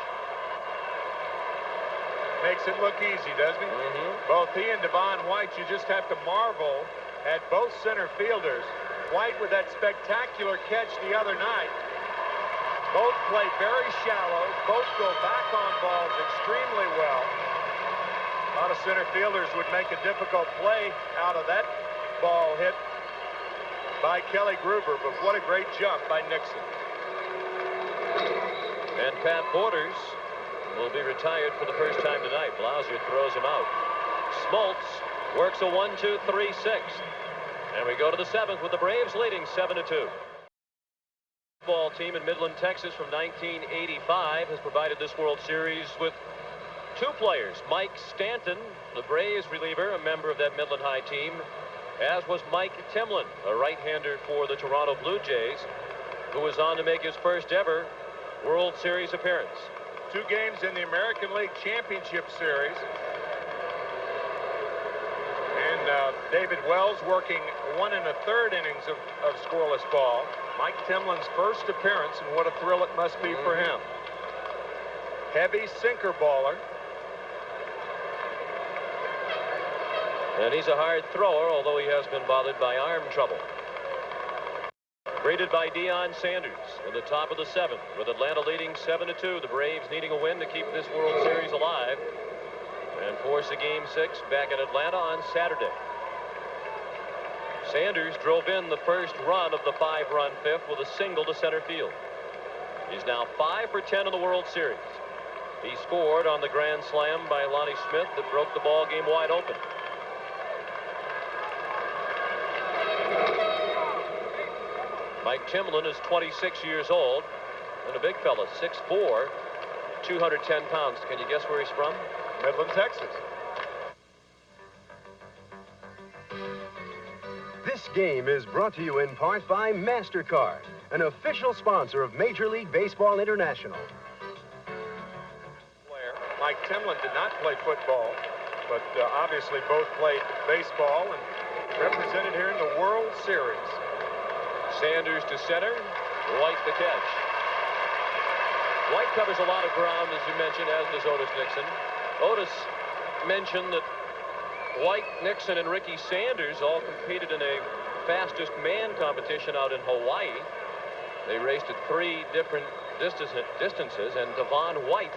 makes it look easy, doesn't he? Both he and Devon White, you just have to marvel at both center fielders. White with that spectacular catch the other night. Both play very shallow. Both go back on balls extremely well. A lot of center fielders would make a difficult play out of that ball hit by Kelly Gruber, but what a great jump by Nixon. And Pat Borders will be retired for the first time tonight. Blauser throws him out. Smoltz works a 1-2-3-6. And we go to the 7th with the Braves leading 7-2. Ball team in Midland, Texas from 1985 has provided this World Series with two players. Mike Stanton, the Braves reliever, a member of that Midland High team, as was Mike Timlin, a right-hander for the Toronto Blue Jays, who was on to make his first ever World Series appearance. 2 games in the American League Championship Series. And David Wells working 1 1/3 innings of scoreless ball. Mike Timlin's first appearance, and what a thrill it must be for him. Heavy sinker baller. And he's a hard thrower, although he has been bothered by arm trouble. Graded by Deion Sanders in the top of the 7th, with Atlanta leading 7-2. The Braves needing a win to keep this World Series alive and force a Game 6 back in Atlanta on Saturday. Sanders drove in the first run of the 5-run 5th with a single to center field. He's now 5 for 10 in the World Series. He scored on the grand slam by Lonnie Smith that broke the ball game wide open. Mike Timlin is 26 years old and a big fella, 6'4", 210 pounds. Can you guess where he's from? Midland, Texas. This game is brought to you in part by MasterCard, an official sponsor of Major League Baseball International. Mike Timlin did not play football, but obviously both played baseball and represented here in the World Series. Sanders to center, White the catch. White covers a lot of ground, as you mentioned, as does Otis Nixon. Otis mentioned that White, Nixon, and Ricky Sanders all competed in a fastest man competition out in Hawaii. They raced at 3 different distances, and Devon White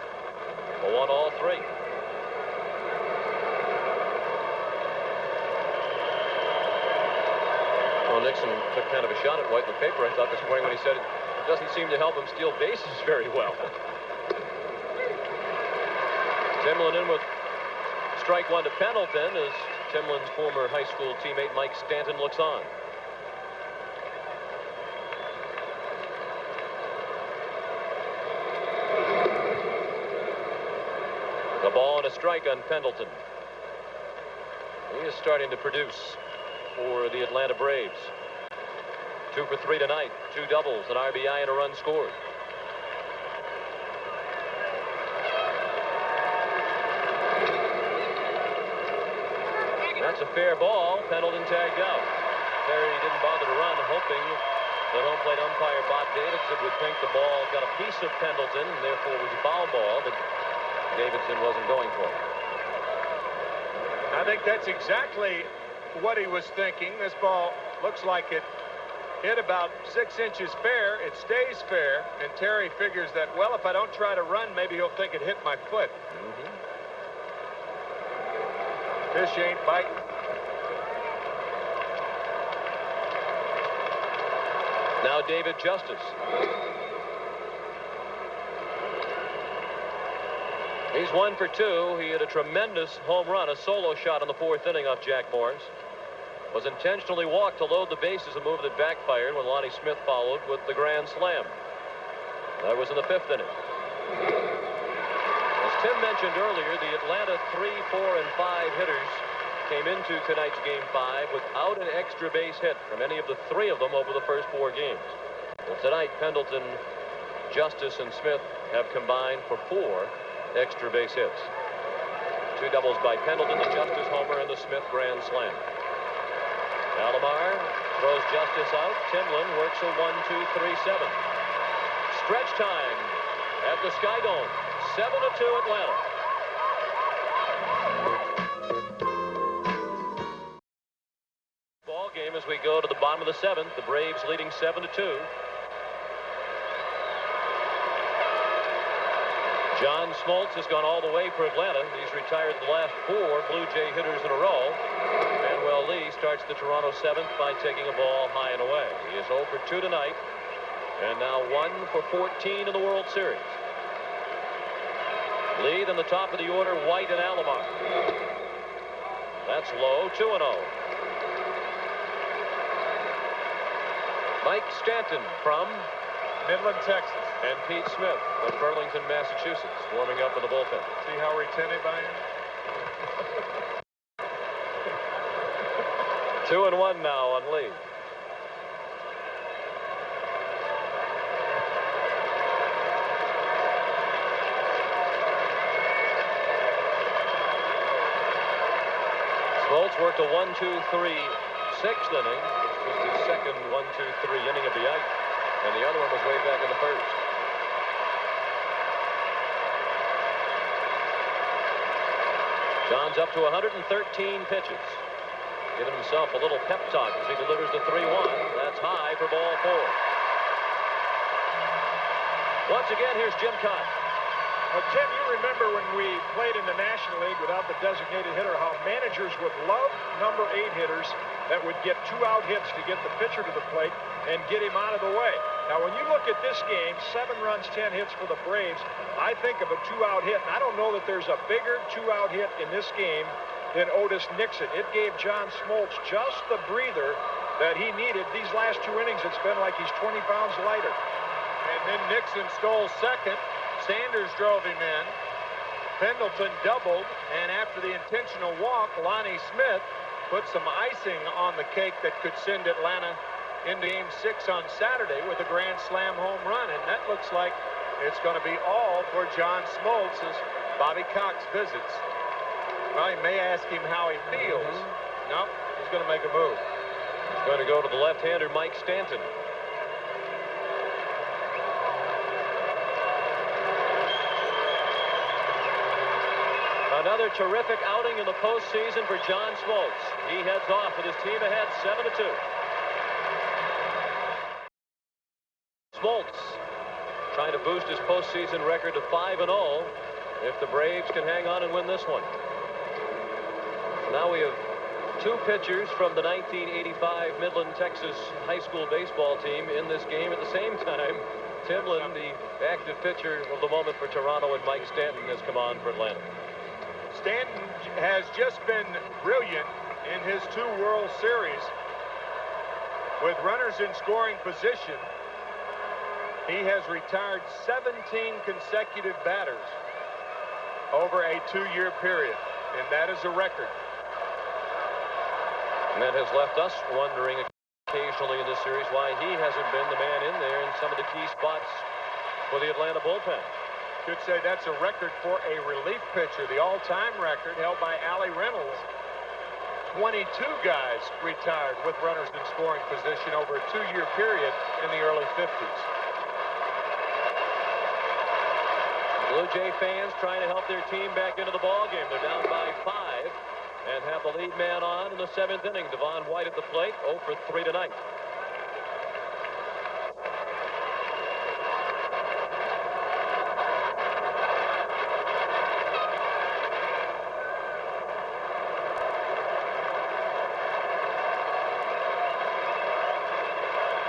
won all 3. Well, Nixon took kind of a shot at White in the paper, I thought, this morning when he said it doesn't seem to help him steal bases very well. Timlin in with strike 1 to Pendleton as Timlin's former high school teammate Mike Stanton looks on. The ball and a strike on Pendleton. He is starting to produce. for the Atlanta Braves. 2 for 3 tonight. 2 doubles, an RBI, and a run scored. That's a fair ball. Pendleton tagged out. Terry didn't bother to run, hoping that home plate umpire Bob Davidson would think the ball got a piece of Pendleton and therefore was a foul ball, but Davidson wasn't going for it. I think that's exactly what he was thinking. This ball looks like it hit about 6 inches fair. It stays fair, and Terry figures that, well, if I don't try to run, maybe he'll think it hit my foot. Fish ain't biting. Now David Justice. He's 1 for 2. He had a tremendous home run, a solo shot in the 4th inning off Jack Morris. Was intentionally walked to load the bases, a move that backfired when Lonnie Smith followed with the grand slam. That was in the 5th inning. As Tim mentioned earlier, the Atlanta 3, 4, and 5 hitters came into tonight's Game 5 without an extra base hit from any of the 3 of them over the first 4 games. Well, tonight, Pendleton, Justice, and Smith have combined for 4 extra base hits. 2 doubles by Pendleton, the Justice homer, and the Smith grand slam. Alomar throws Justice out. Timlin works a 1-2-3-7. Stretch time at the Skydome. 7-2 Atlanta. Ball game as we go to the bottom of the 7th. The Braves leading 7-2. John Smoltz has gone all the way for Atlanta. He's retired the last 4 Blue Jay hitters in a row. Manuel Lee starts the Toronto 7th by taking a ball high and away. He is 0 for 2 tonight, and now 1 for 14 in the World Series. Lee in the top of the order, White and Alomar. That's low, 2-0. Mike Stanton from Midland, Texas. And Pete Smith of Burlington, Massachusetts, warming up in the bullpen. See how retentive I am? 2-1 now on Lee. Smoltz worked a 1-2-3 6th inning. This was his second 1-2-3 inning of the 8th, and the other one was way back in the 1st. John's up to 113 pitches. Giving himself a little pep talk as he delivers the 3-1. That's high for ball 4. Once again, here's Jim Cott. Well, Tim, you remember when we played in the National League without the designated hitter, how managers would love number 8 hitters that would get 2-out hits to get the pitcher to the plate and get him out of the way. Now, when you look at this game, 7 runs, 10 hits for the Braves, I think of a 2-out hit, and I don't know that there's a bigger 2-out hit in this game than Otis Nixon. It gave John Smoltz just the breather that he needed. These last 2 innings, it's been like he's 20 pounds lighter. And then Nixon stole second. Sanders drove him in. Pendleton doubled, and after the intentional walk, Lonnie Smith put some icing on the cake that could send Atlanta into Game 6 on Saturday with a grand slam home run, and that looks like it's going to be all for John Smoltz as Bobby Cox visits. Well, you may ask him how he feels. Nope, he's going to make a move. He's going to go to the left-hander Mike Stanton. Another terrific outing in the postseason for John Smoltz. He heads off with his team ahead 7-2. Smoltz trying to boost his postseason record to 5-0 if the Braves can hang on and win this one. Now we have 2 pitchers from the 1985 Midland, Texas high school baseball team in this game at the same time. Timlin, the active pitcher of the moment for Toronto, and Mike Stanton has come on for Atlanta. Stanton has just been brilliant in his 2 World Series. With runners in scoring position, he has retired 17 consecutive batters over a 2-year period, and that is a record. And that has left us wondering occasionally in this series why he hasn't been the man in there in some of the key spots for the Atlanta bullpen. Could say that's a record for a relief pitcher. The all-time record held by Allie Reynolds. 22 guys retired with runners in scoring position over a 2-year period in the early 50s. Blue Jay fans trying to help their team back into the ball game. They're down by 5 and have the lead man on in the 7th inning. Devon White at the plate, 0 for 3 tonight.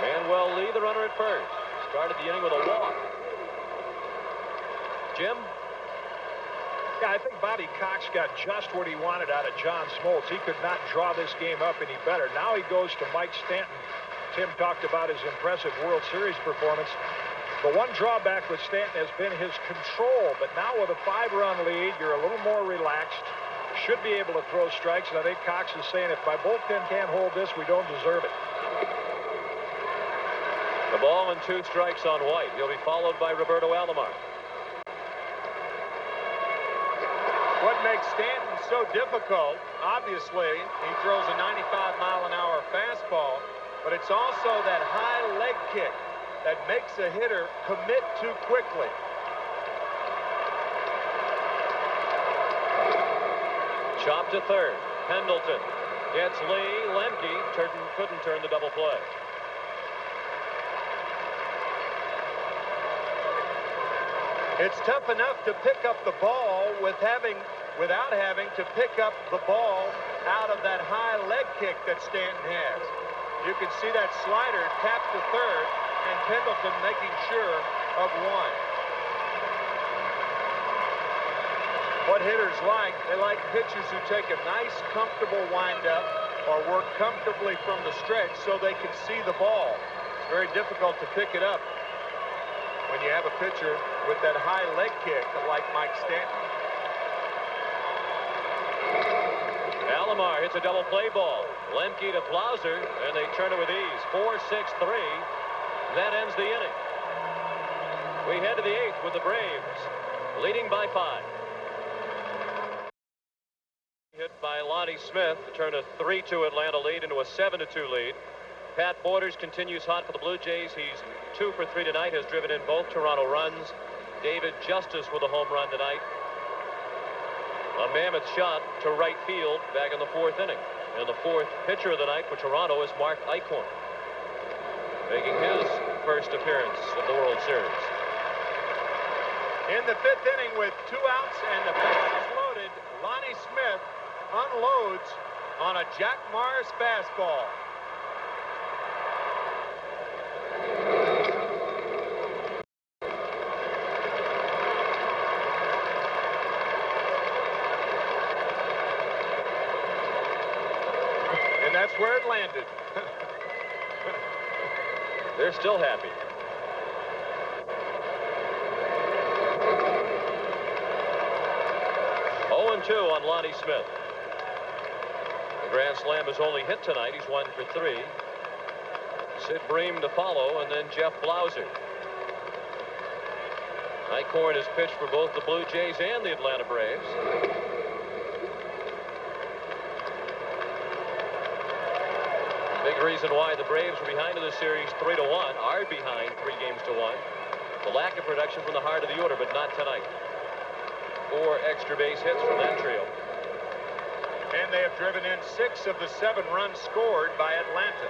Manuel Lee, the runner at first, started the inning with a walk. Jim? Yeah, I think Bobby Cox got just what he wanted out of John Smoltz. He could not draw this game up any better. Now he goes to Mike Stanton. Tim talked about his impressive World Series performance. The one drawback with Stanton has been his control, but now with a 5-run lead, you're a little more relaxed. Should be able to throw strikes, and I think Cox is saying if my bullpen can't hold this, we don't deserve it. The ball and 2 strikes on White. He'll be followed by Roberto Alomar. What makes Stanton so difficult, obviously, he throws a 95-mile-an-hour fastball, but it's also that high leg kick that makes a hitter commit too quickly. Chop to third. Pendleton gets Lee. Lemke couldn't turn the double play. It's tough enough to pick up the ball without having to pick up the ball out of that high leg kick that Stanton has. You can see that slider tap to third, and Pendleton making sure of 1. What hitters like, they like pitchers who take a nice, comfortable windup or work comfortably from the stretch so they can see the ball. It's very difficult to pick it up when you have a pitcher with that high leg kick like Mike Stanton. Alomar hits a double play ball. Lemke to Plauser, and they turn it with ease. 4-6-3. That ends the inning. We head to the 8th with the Braves leading by 5. Hit by Lonnie Smith to turn a 3-2 Atlanta lead into a 7-2 lead. Pat Borders continues hot for the Blue Jays. He's 2 for 3 tonight, has driven in both Toronto runs. David Justice with a home run tonight. A mammoth shot to right field back in the 4th inning. And the 4th pitcher of the night for Toronto is Mark Eichhorn, making his first appearance of the World Series. In the 5th inning with 2 outs and the bases loaded, Lonnie Smith unloads on a Jack Morris fastball. And that's where it landed. They're still happy. Two on Lonnie Smith. The grand slam is only hit tonight. He's 1 for 3. Sid Bream to follow, and then Jeff Blauser. Eichhorn has pitched for both the Blue Jays and the Atlanta Braves. Big reason why the Braves were behind in the series 3-1, are behind 3 games to 1. The lack of production from the heart of the order, but not tonight. 4 extra base hits from that trio. And they have driven in 6 of the 7 runs scored by Atlanta.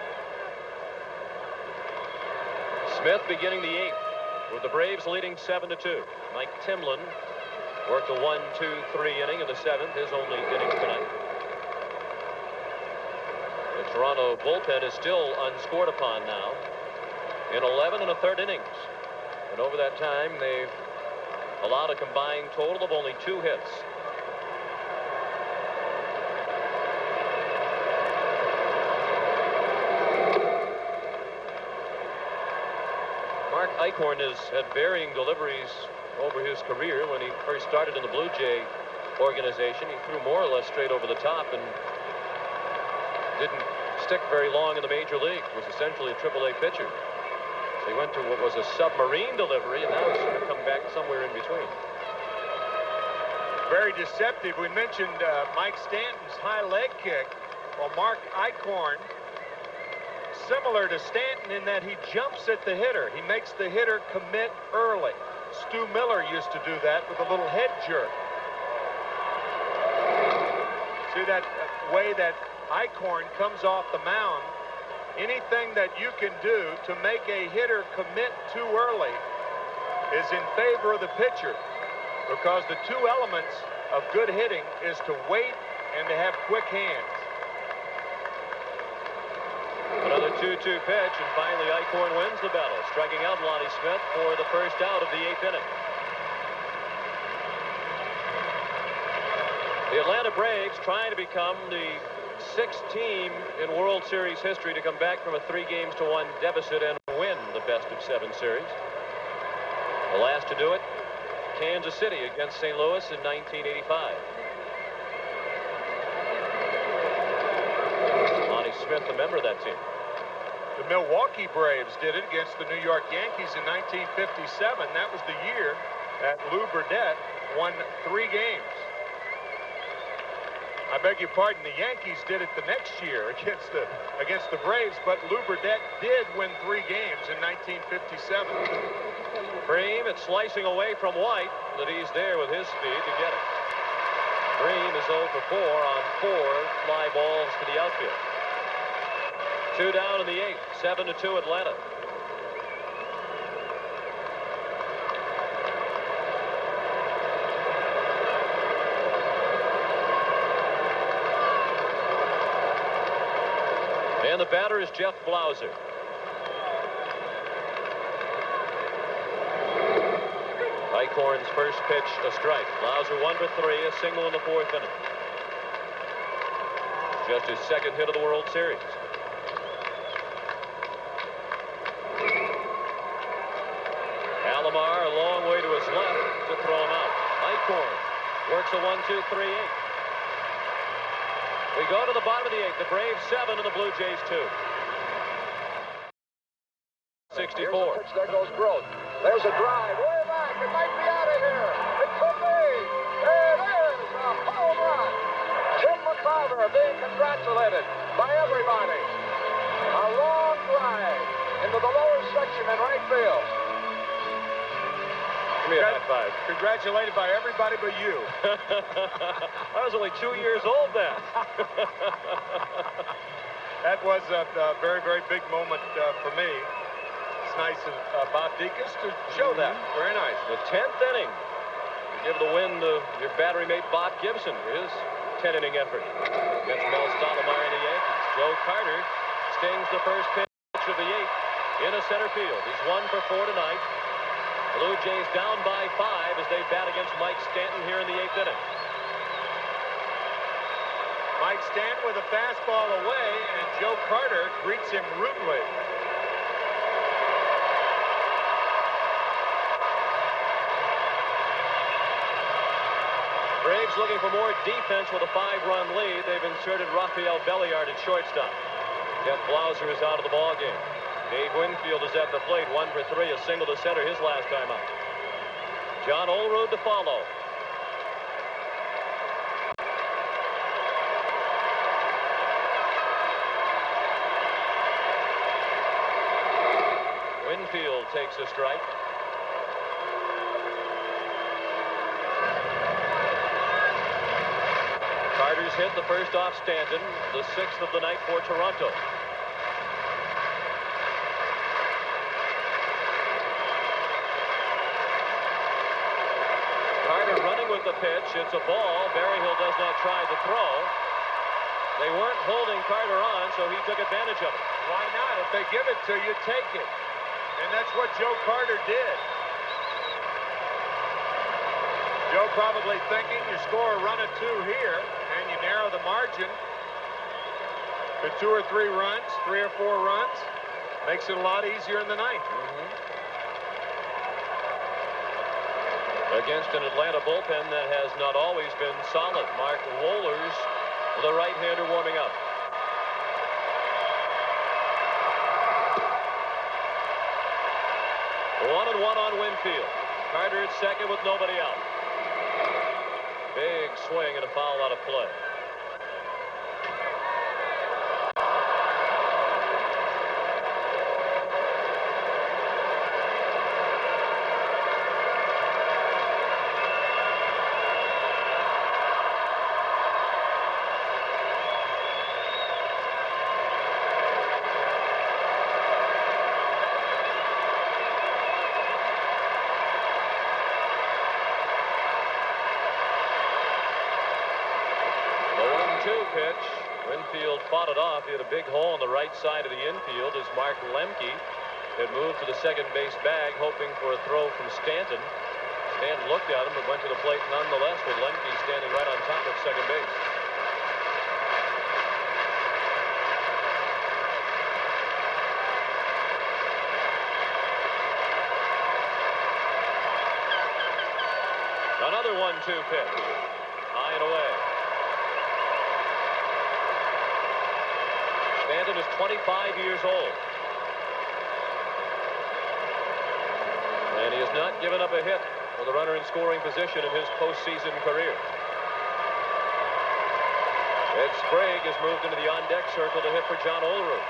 Smith beginning the 8th with the Braves leading 7-2. Mike Timlin worked a 1-2-3 inning in the 7th, his only inning tonight. The Toronto bullpen is still unscored upon now in 11 1/3 innings. And over that time, they've allowed a combined total of only 2 hits. Mark Eichhorn has had varying deliveries over his career. When he first started in the Blue Jay organization, he threw more or less straight over the top, and didn't stick very long in the major leagues, was essentially a AAA pitcher. So he went to what was a submarine delivery, and now he's sort of come back somewhere in between. Very deceptive. We mentioned Mike Stanton's high leg kick. Well, Mark Eichhorn, similar to Stanton in that he jumps at the hitter. He makes the hitter commit early. Stu Miller used to do that with a little head jerk. See that way that Eichhorn comes off the mound? Anything that you can do to make a hitter commit too early is in favor of the pitcher, because the two elements of good hitting is to wait and to have quick hands. Another 2-2 pitch, and finally Eichhorn wins the battle, striking out Lonnie Smith for the first out of the 8th inning. The Atlanta Braves trying to become the 6th team in World Series history to come back from a 3-1 deficit and win the best-of-7 series. The last to do it, Kansas City against St. Louis in 1985. Lonnie Smith, a member of that team. The Milwaukee Braves did it against the New York Yankees in 1957. That was the year that Lou Burdett won 3 games. I beg your pardon, the Yankees did it the next year against the Braves, but Lou Burdett did win 3 games in 1957. Bream, it's slicing away from White, but he's there with his speed to get it. Bream is 0 for 4 on 4 fly balls to the outfield. 2 down in the 8th, 7-2 Atlanta. And the batter is Jeff Blauser. Eichhorn's first pitch, a strike. Blauser 1 for 3, a single in the 4th inning. Just his 2nd hit of the World Series. Alomar a long way to his left to throw him out. Eichhorn works a 1-2-3-8. We go to the bottom of the 8th. The Braves 7 and the Blue Jays 2. 64. There goes Groth. There's a drive. Way back. It might be out of here. It could be. There it is. A home run. Jim McCarver being congratulated by everybody. A long drive into the lower section in right field. Give me a high five. Congratulated by everybody but you. I was only 2 years old then. That was a very, very big moment for me. It's nice of Bob Deacons to show that. Very nice. The 10th inning. You give the win to your battery mate Bob Gibson for his 10-inning effort against Mel Stottlemyre and the Yankees. Joe Carter stings the first pitch of the 8th into center field. He's 1 for 4 tonight. Blue Jays down by 5 as they bat against Mike Stanton here in the 8th inning. Mike Stanton with a fastball away, and Joe Carter greets him rudely. Braves looking for more defense with a 5-run lead. They've inserted Rafael Belliard at shortstop. Jeff Blauser is out of the ballgame. Dave Winfield is at the plate, 1 for 3, a single to center his last time out. John Olerud to follow. Winfield takes a strike. Carter's hit the first off Stanton, the 6th of the night for Toronto. Carter running with the pitch. It's a ball. Berryhill does not try the throw. They weren't holding Carter on, so he took advantage of it. Why not? If they give it to you, take it. And that's what Joe Carter did. Joe probably thinking you score a run or 2 here, and you narrow the margin to 2 or 3 runs, 3 or 4 runs. Makes it a lot easier in the ninth. Against an Atlanta bullpen that has not always been solid. Mark Wohlers, the right-hander, warming up. 1-1 on Winfield. Carter at second with nobody out. Big swing and a foul out of play. Pitch. Winfield fought it off. He had a big hole on the right side of the infield as Mark Lemke had moved to the second base bag, hoping for a throw from Stanton. Stanton looked at him but went to the plate nonetheless, with Lemke standing right on top of second base. Another 1-2 pitch. High and away. Stanton is 25 years old. And he has not given up a hit with a runner in scoring position in his postseason career. Ed Sprague has moved into the on-deck circle to hit for John Olerud.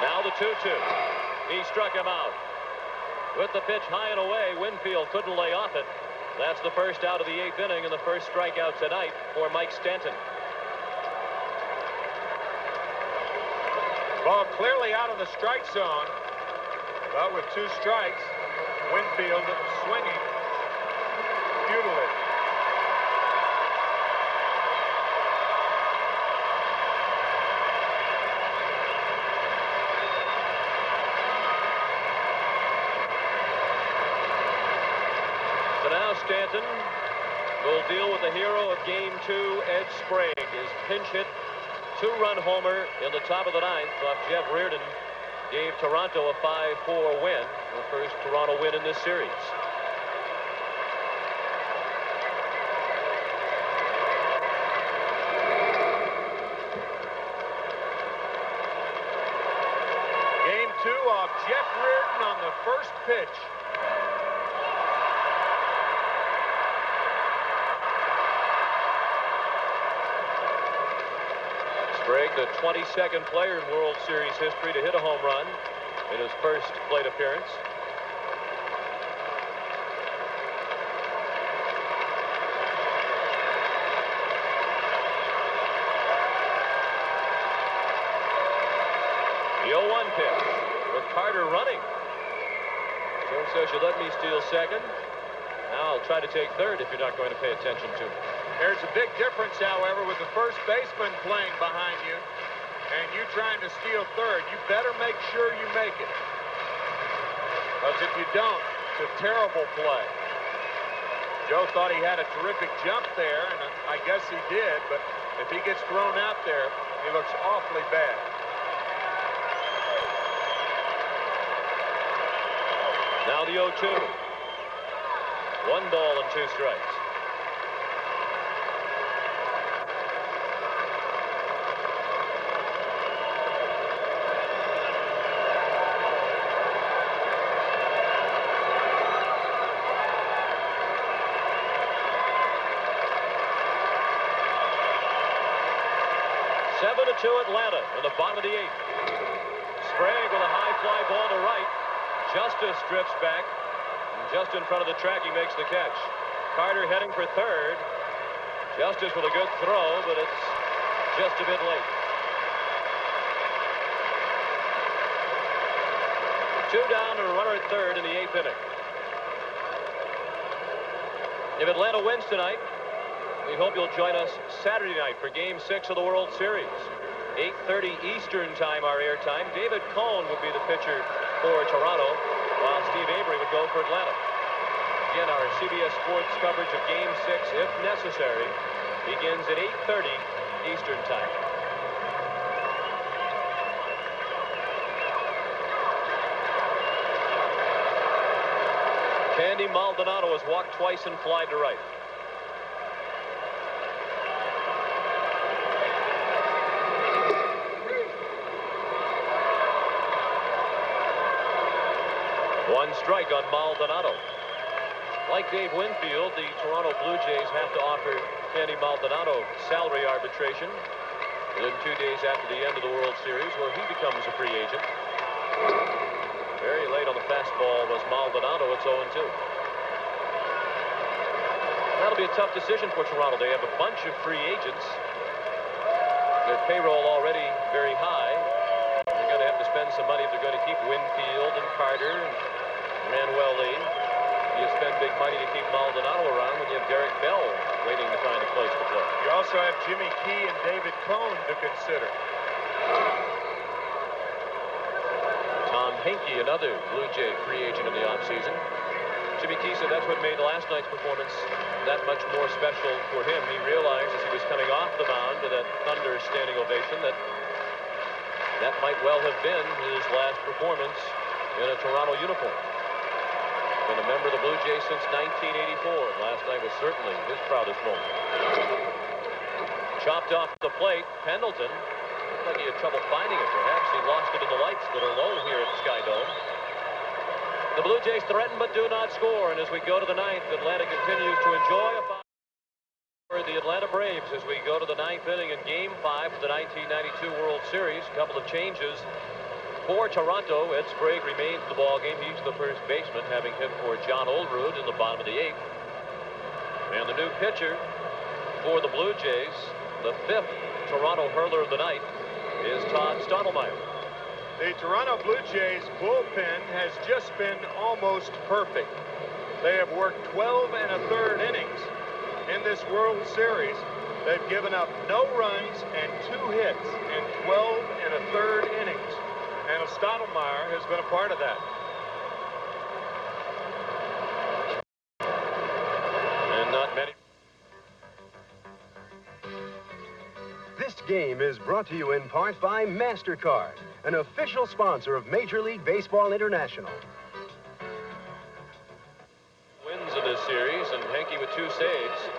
Now the 2-2. He struck him out. With the pitch high and away, Winfield couldn't lay off it. That's the first out of the 8th inning and the first strikeout tonight for Mike Stanton. Ball clearly out of the strike zone, but with 2 strikes, Winfield swinging futilely. So now Stanton will deal with the hero of Game 2, Ed Sprague. His pinch hit 2-run homer in the top of the 9th off Jeff Reardon gave Toronto a 5-4 win, the first Toronto win in this series. Game 2 off Jeff Reardon on the first pitch. Sprague, the 22nd player in World Series history to hit a home run in his first plate appearance. The 0-1 pitch with Carter running. Joe says, you let me steal second. Now I'll try to take third if you're not going to pay attention to me. There's a big difference, however, with the first baseman playing behind you and you trying to steal third. You better make sure you make it. Because if you don't, it's a terrible play. Joe thought he had a terrific jump there, and I guess he did, but if he gets thrown out there, he looks awfully bad. Now the 0-2. 1 ball and 2 strikes. To Atlanta in the bottom of the 8th. Sprague with a high fly ball to right. Justice drifts back. And just in front of the track, he makes the catch. Carter heading for third. Justice with a good throw, but it's just a bit late. 2 down and a runner at third in the 8th inning. If Atlanta wins tonight, we hope you'll join us Saturday night for Game 6 of the World Series. 8:30 Eastern time, our air time. David Cohn would be the pitcher for Toronto, while Steve Avery would go for Atlanta. Again, our CBS Sports coverage of Game 6, if necessary, begins at 8:30 Eastern time. Candy Maldonado has walked twice and flied to right. One strike on Maldonado. Like Dave Winfield, the Toronto Blue Jays have to offer Manny Maldonado salary arbitration within 2 days after the end of the World Series, where he becomes a free agent. Very late on the fastball was Maldonado. It's 0-2. That'll be a tough decision for Toronto. They have a bunch of free agents. Their payroll already very high. They're going to have to spend some money if they're going to keep Winfield and Carter and Manuel Lee. You spend big money to keep Maldonado around when you have Derek Bell waiting to find a place to play. You also have Jimmy Key and David Cohn to consider. Tom Henke, another Blue Jay free agent in the offseason. Jimmy Key said that's what made last night's performance that much more special for him. He realized as he was coming off the mound to that Thunder standing ovation that might well have been his last performance in a Toronto uniform. Been a member of the Blue Jays since 1984. Last night was certainly his proudest moment. Chopped off the plate, Pendleton. Looked like he had trouble finding it. Perhaps he lost it in the lights that are low here at Skydome. The Blue Jays threaten but do not score. And as we go to the ninth, Atlanta continues to enjoy a foul for the Atlanta Braves as we go to the ninth inning in Game 5 of the 1992 World Series. A couple of changes. For Toronto, Ed Sprague remains in the ballgame. He's the first baseman, having hit for John Oldroyd in the bottom of the 8th. And the new pitcher for the Blue Jays, the 5th Toronto hurler of the night, is Todd Stottlemyre. The Toronto Blue Jays bullpen has just been almost perfect. They have worked 12 1/3 innings in this World Series. They've given up no runs and 2 hits in 12 1/3 innings. And Stottlemyre has been a part of that. And not many. This game is brought to you in part by MasterCard, an official sponsor of Major League Baseball International. Wins in this series, and Henke with 2 saves.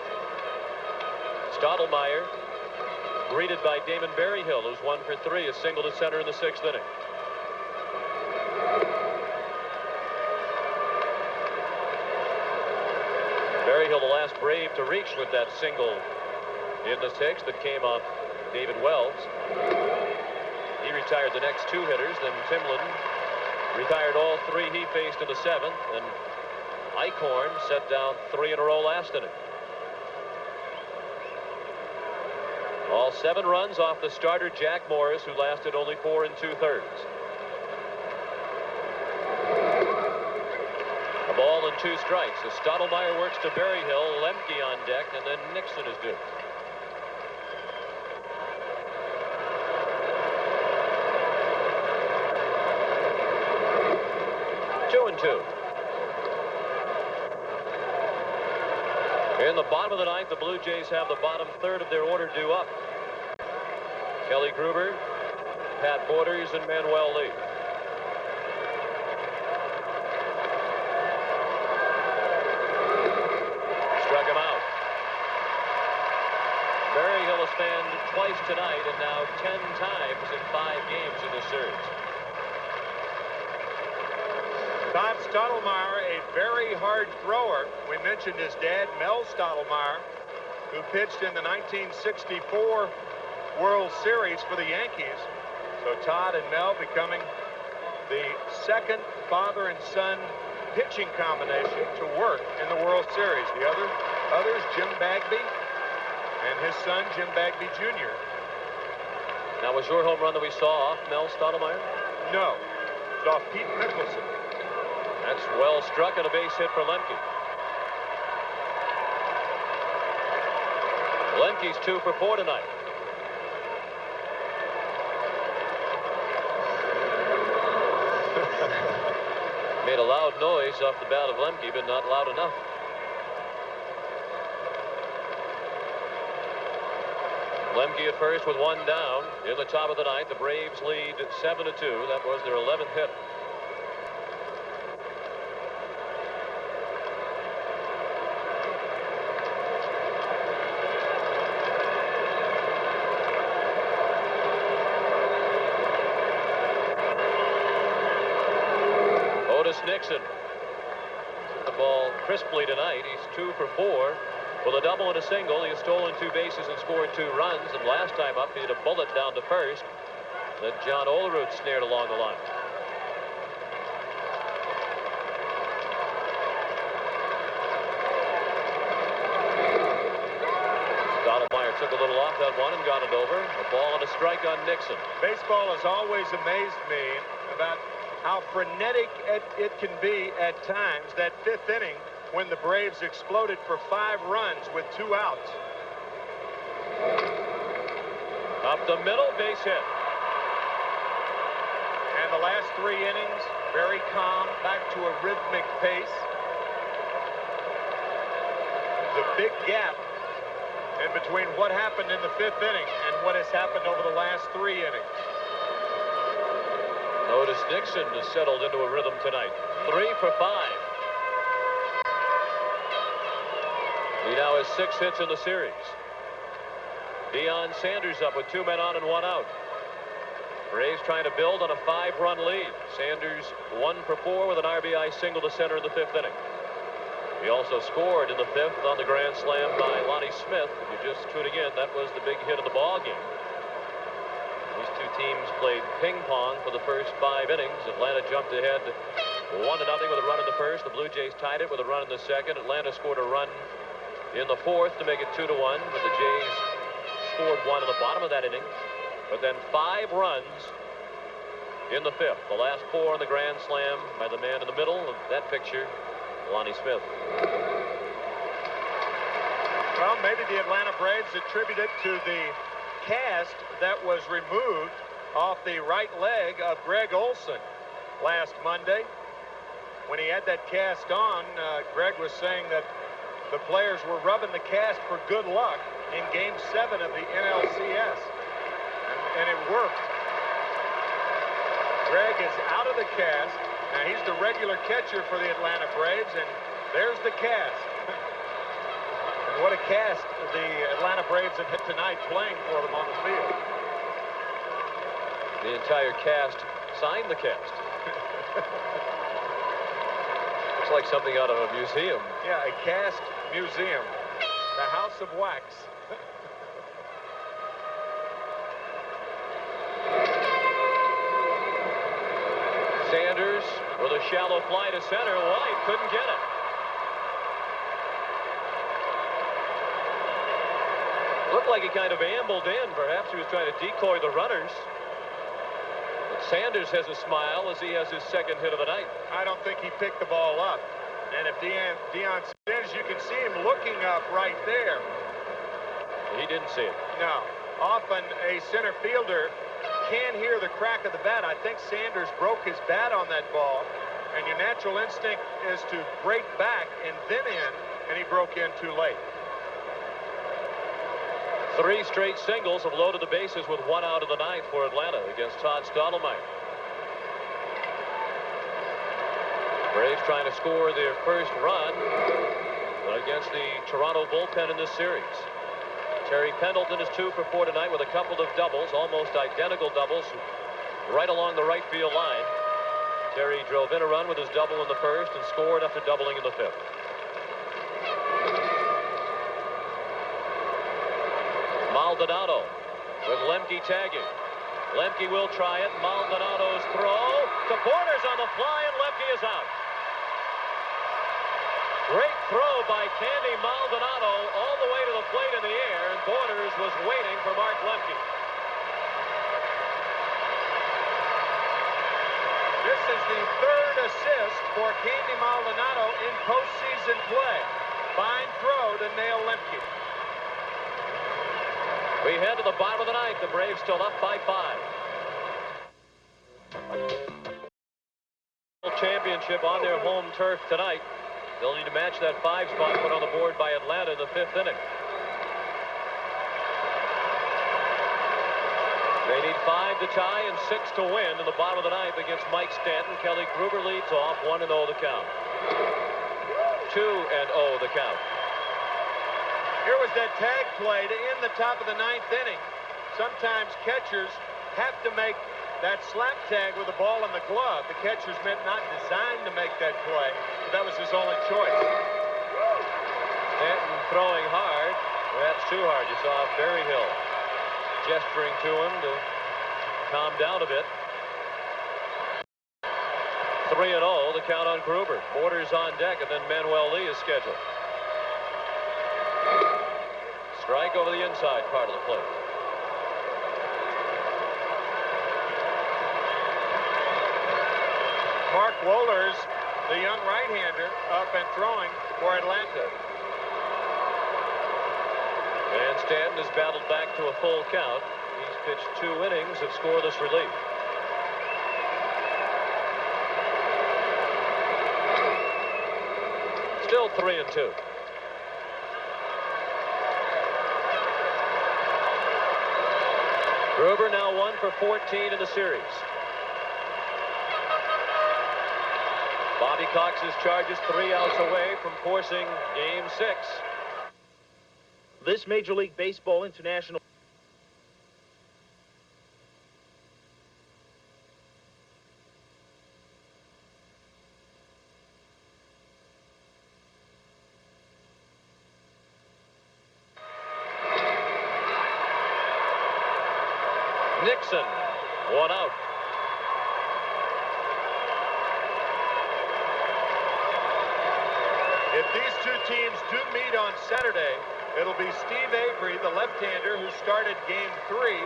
Stottlemyre greeted by Damon Berryhill, who's 1 for 3, a single to center in the 6th inning. Berryhill, the last Brave to reach with that single in the 6th that came off David Wells. He retired the next 2 hitters. Then Timlin retired all 3 he faced in the 7th. And Eichhorn set down 3 in a row last inning. All 7 runs off the starter Jack Morris, who lasted only 4 2/3. A ball and 2 strikes. As Stottlemyre works to Berryhill, Lemke on deck, and then Nixon is due. Two. In the bottom of the 9th, the Blue Jays have the bottom 1/3 of their order due up. Kelly Gruber, Pat Borders, and Manuel Lee. Struck him out. Berryhill has fanned twice tonight and now 10 times in 5 games in this series. Todd Stottlemyre, a very hard thrower. We mentioned his dad, Mel Stottlemyre, who pitched in the 1964 World Series for the Yankees. So Todd and Mel becoming the 2nd father and son pitching combination to work in the World Series. The others, Jim Bagby and his son, Jim Bagby Jr. Now, was your home run that we saw off Mel Stottlemyre? No, it's off Pete Mickelson. That's well struck and a base hit for Lemke. Lemke's 2 for 4 tonight. Made a loud noise off the bat of Lemke, but not loud enough. Lemke at first with 1 down. In the top of the 9th, the Braves lead 7-2. That was their 11th hit. Nixon. Hit the ball crisply tonight. He's 2 for 4 with a double and a single. He has stolen 2 bases and scored 2 runs. And last time up, he hit a bullet down to first that John Olerud snared along the line. Took a little off that one and got it over. A ball and a strike on Nixon. Baseball has always amazed me about how frenetic it can be at times. That 5th inning when the Braves exploded for 5 runs with 2 outs. Up the middle, base hit. And the last 3 innings, very calm, back to a rhythmic pace. The big gap in between what happened in the 5th inning and what has happened over the last 3 innings. Otis Nixon has settled into a rhythm tonight. 3 for 5. He now has 6 hits in the series. Deion Sanders up with 2 men on and 1 out. Braves trying to build on a 5-run lead. Sanders 1 for 4 with an RBI single to center in the 5th inning. He also scored in the 5th on the grand slam by Lonnie Smith. If you're just tuning in, that was the big hit of the ball game. These 2 teams played ping pong for the first 5 innings. Atlanta jumped ahead 1-0 with a run in the first. The Blue Jays tied it with a run in the second. Atlanta scored a run in the 4th to make it 2-1. But the Jays scored 1 in the bottom of that inning. But then 5 runs in the 5th. The last 4 on the grand slam by the man in the middle of that picture, Lonnie Smith. Well, maybe the Atlanta Braves attribute it to the cast that was removed off the right leg of Greg Olson last Monday. When he had that cast on, Greg was saying that the players were rubbing the cast for good luck in Game 7 of the NLCS. And it worked. Greg is out of the cast. Now, he's the regular catcher for the Atlanta Braves, and there's the cast. And what a cast the Atlanta Braves have hit tonight playing for them on the field. The entire cast signed the cast. Looks like something out of a museum. Yeah, a cast museum. The House of Wax. Sanders with a shallow fly to center. White couldn't get it. Looked like he kind of ambled in. Perhaps he was trying to decoy the runners. But Sanders has a smile as he has his 2nd hit of the night. I don't think he picked the ball up. And if Deion Sanders, you can see him looking up right there. He didn't see it. No. Often a center fielder can hear the crack of the bat. I think Sanders broke his bat on that ball, and your natural instinct is to break back and then in, and he broke in too late. 3 straight singles have loaded the bases with 1 out of the 9th for Atlanta against Todd Stottlemyre. Braves trying to score their first run against the Toronto bullpen in this series. Terry Pendleton is 2 for 4 tonight with a couple of doubles, almost identical doubles, right along the right field line. Terry drove in a run with his double in the 1st and scored after doubling in the 5th. Maldonado with Lemke tagging. Lemke will try it. Maldonado's throw to Borders on the fly, and Lemke is out. Great throw by Candy Maldonado all the way to the plate in the air, and Borders was waiting for Mark Lemke. This is the 3rd assist for Candy Maldonado in postseason play. Fine throw to nail Lemke. We head to the bottom of the 9th. The Braves still up by 5. Championship on their home turf tonight. They'll need to match that 5 spot put on the board by Atlanta in the 5th inning. They need 5 to tie and 6 to win in the bottom of the 9th against Mike Stanton. Kelly Gruber leads off 1-0 the count. 2-0 the count. Here was that tag play to end the top of the 9th inning. Sometimes catchers have to make that slap tag with the ball in the glove. The catcher's meant not designed to make that play, but that was his only choice. Stanton throwing hard. That's too hard. You saw Berryhill gesturing to him to calm down a bit. 3-0, the count on Gruber. Borders on deck, and then Manuel Lee is scheduled. Strike over the inside part of the plate. Mark Wohlers, the young right-hander, up and throwing for Atlanta. And Stanton has battled back to a full count. He's pitched 2 innings of scoreless relief. Still 3-2. Gruber now 1 for 14 in the series. Bobby Cox's Chargers 3 outs away from forcing Game 6. This Major League Baseball International Nixon, 1 out. If these two teams do meet on Saturday, it'll be Steve Avery, the left-hander, who started Game 3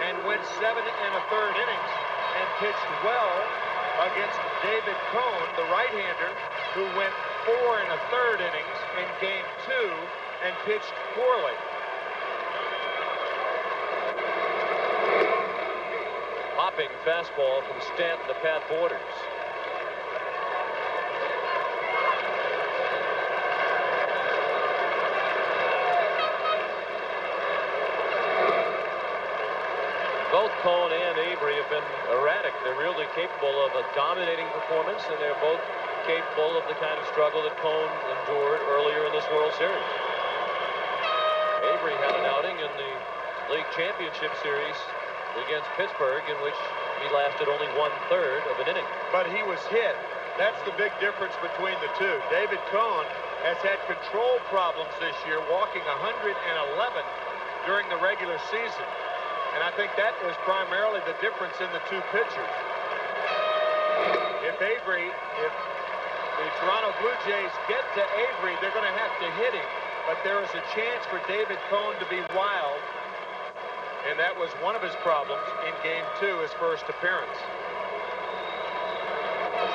and went 7 1/3 innings and pitched well against David Cohn, the right-hander, who went 4 1/3 innings in Game 2 and pitched poorly. Hopping fastball from Stanton to Pat Borders. Both Cohn and Avery have been erratic. They're really capable of a dominating performance, and they're both capable of the kind of struggle that Cohn endured earlier in this World Series. Avery had an outing in the League Championship Series against Pittsburgh in which he lasted only 1/3 of an inning. But he was hit. That's the big difference between the two. David Cohn has had control problems this year, walking 111 during the regular season. And I think that is primarily the difference in the two pitchers. If the Toronto Blue Jays get to Avery, they're going to have to hit him. But there is a chance for David Cohn to be wild. And that was one of his problems in Game 2, his first appearance.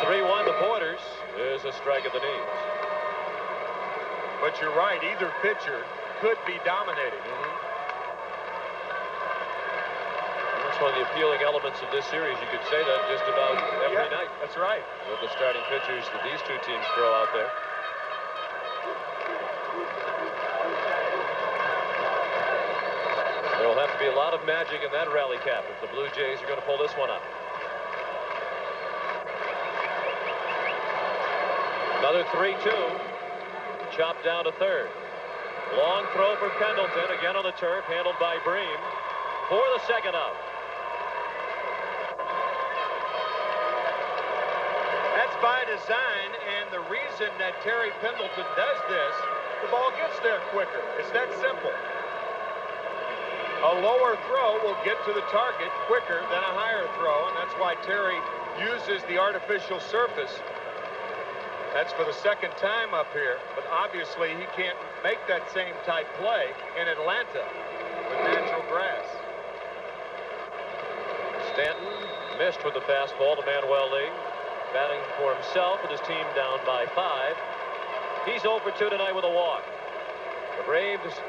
3-1 to Borders is a strike at the knees. But you're right, either pitcher could be dominating. That's one of the appealing elements of this series. You could say that just about every night. That's right. With the starting pitchers that these two teams throw out there. There will have to be a lot of magic in that rally cap if the Blue Jays are going to pull this one up. Another 3-2. Chopped down to third. Long throw for Pendleton, again on the turf, handled by Bream for the second out. That's by design, and the reason that Terry Pendleton does this, the ball gets there quicker. It's that simple. A lower throw will get to the target quicker than a higher throw, and that's why Terry uses the artificial surface. That's for the second time up here, but obviously he can't make that same type play in Atlanta with natural grass. Stanton missed with the fastball to Manuel Lee. Batting for himself with his team down by 5. He's 0 for 2 tonight with a walk. The Braves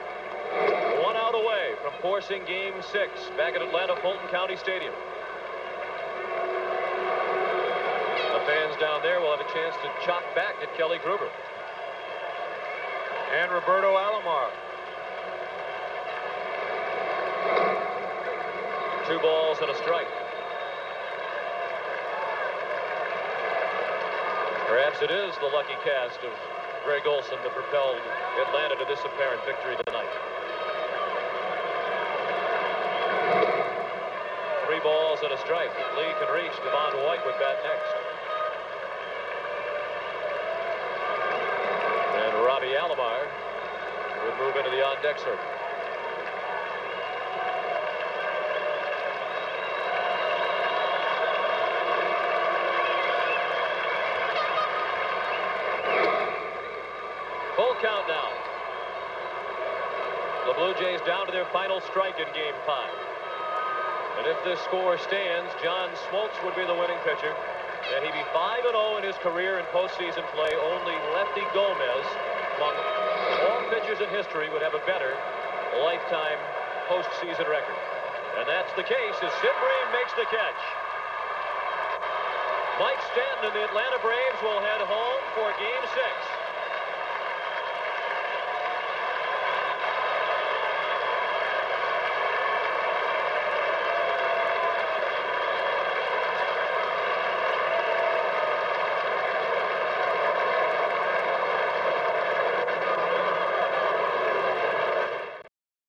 1 out away from forcing Game 6 back at Atlanta Fulton County Stadium. The fans down there will have a chance to chop back at Kelly Gruber. And Roberto Alomar. 2 balls and a strike. Perhaps it is the lucky cast of Greg Olson that propelled Atlanta to this apparent victory tonight. 3 balls and a strike. Lee can reach. Devon White would bat next. And Robbie Alomar would move into the on-deck circle. Full count now. The Blue Jays down to their final strike in Game 5. And if this score stands, John Smoltz would be the winning pitcher. And he'd be 5-0 in his career in postseason play. Only Lefty Gomez, among all pitchers in history, would have a better lifetime postseason record. And that's the case as Sid Bream makes the catch. Mike Stanton and the Atlanta Braves will head home for Game 6.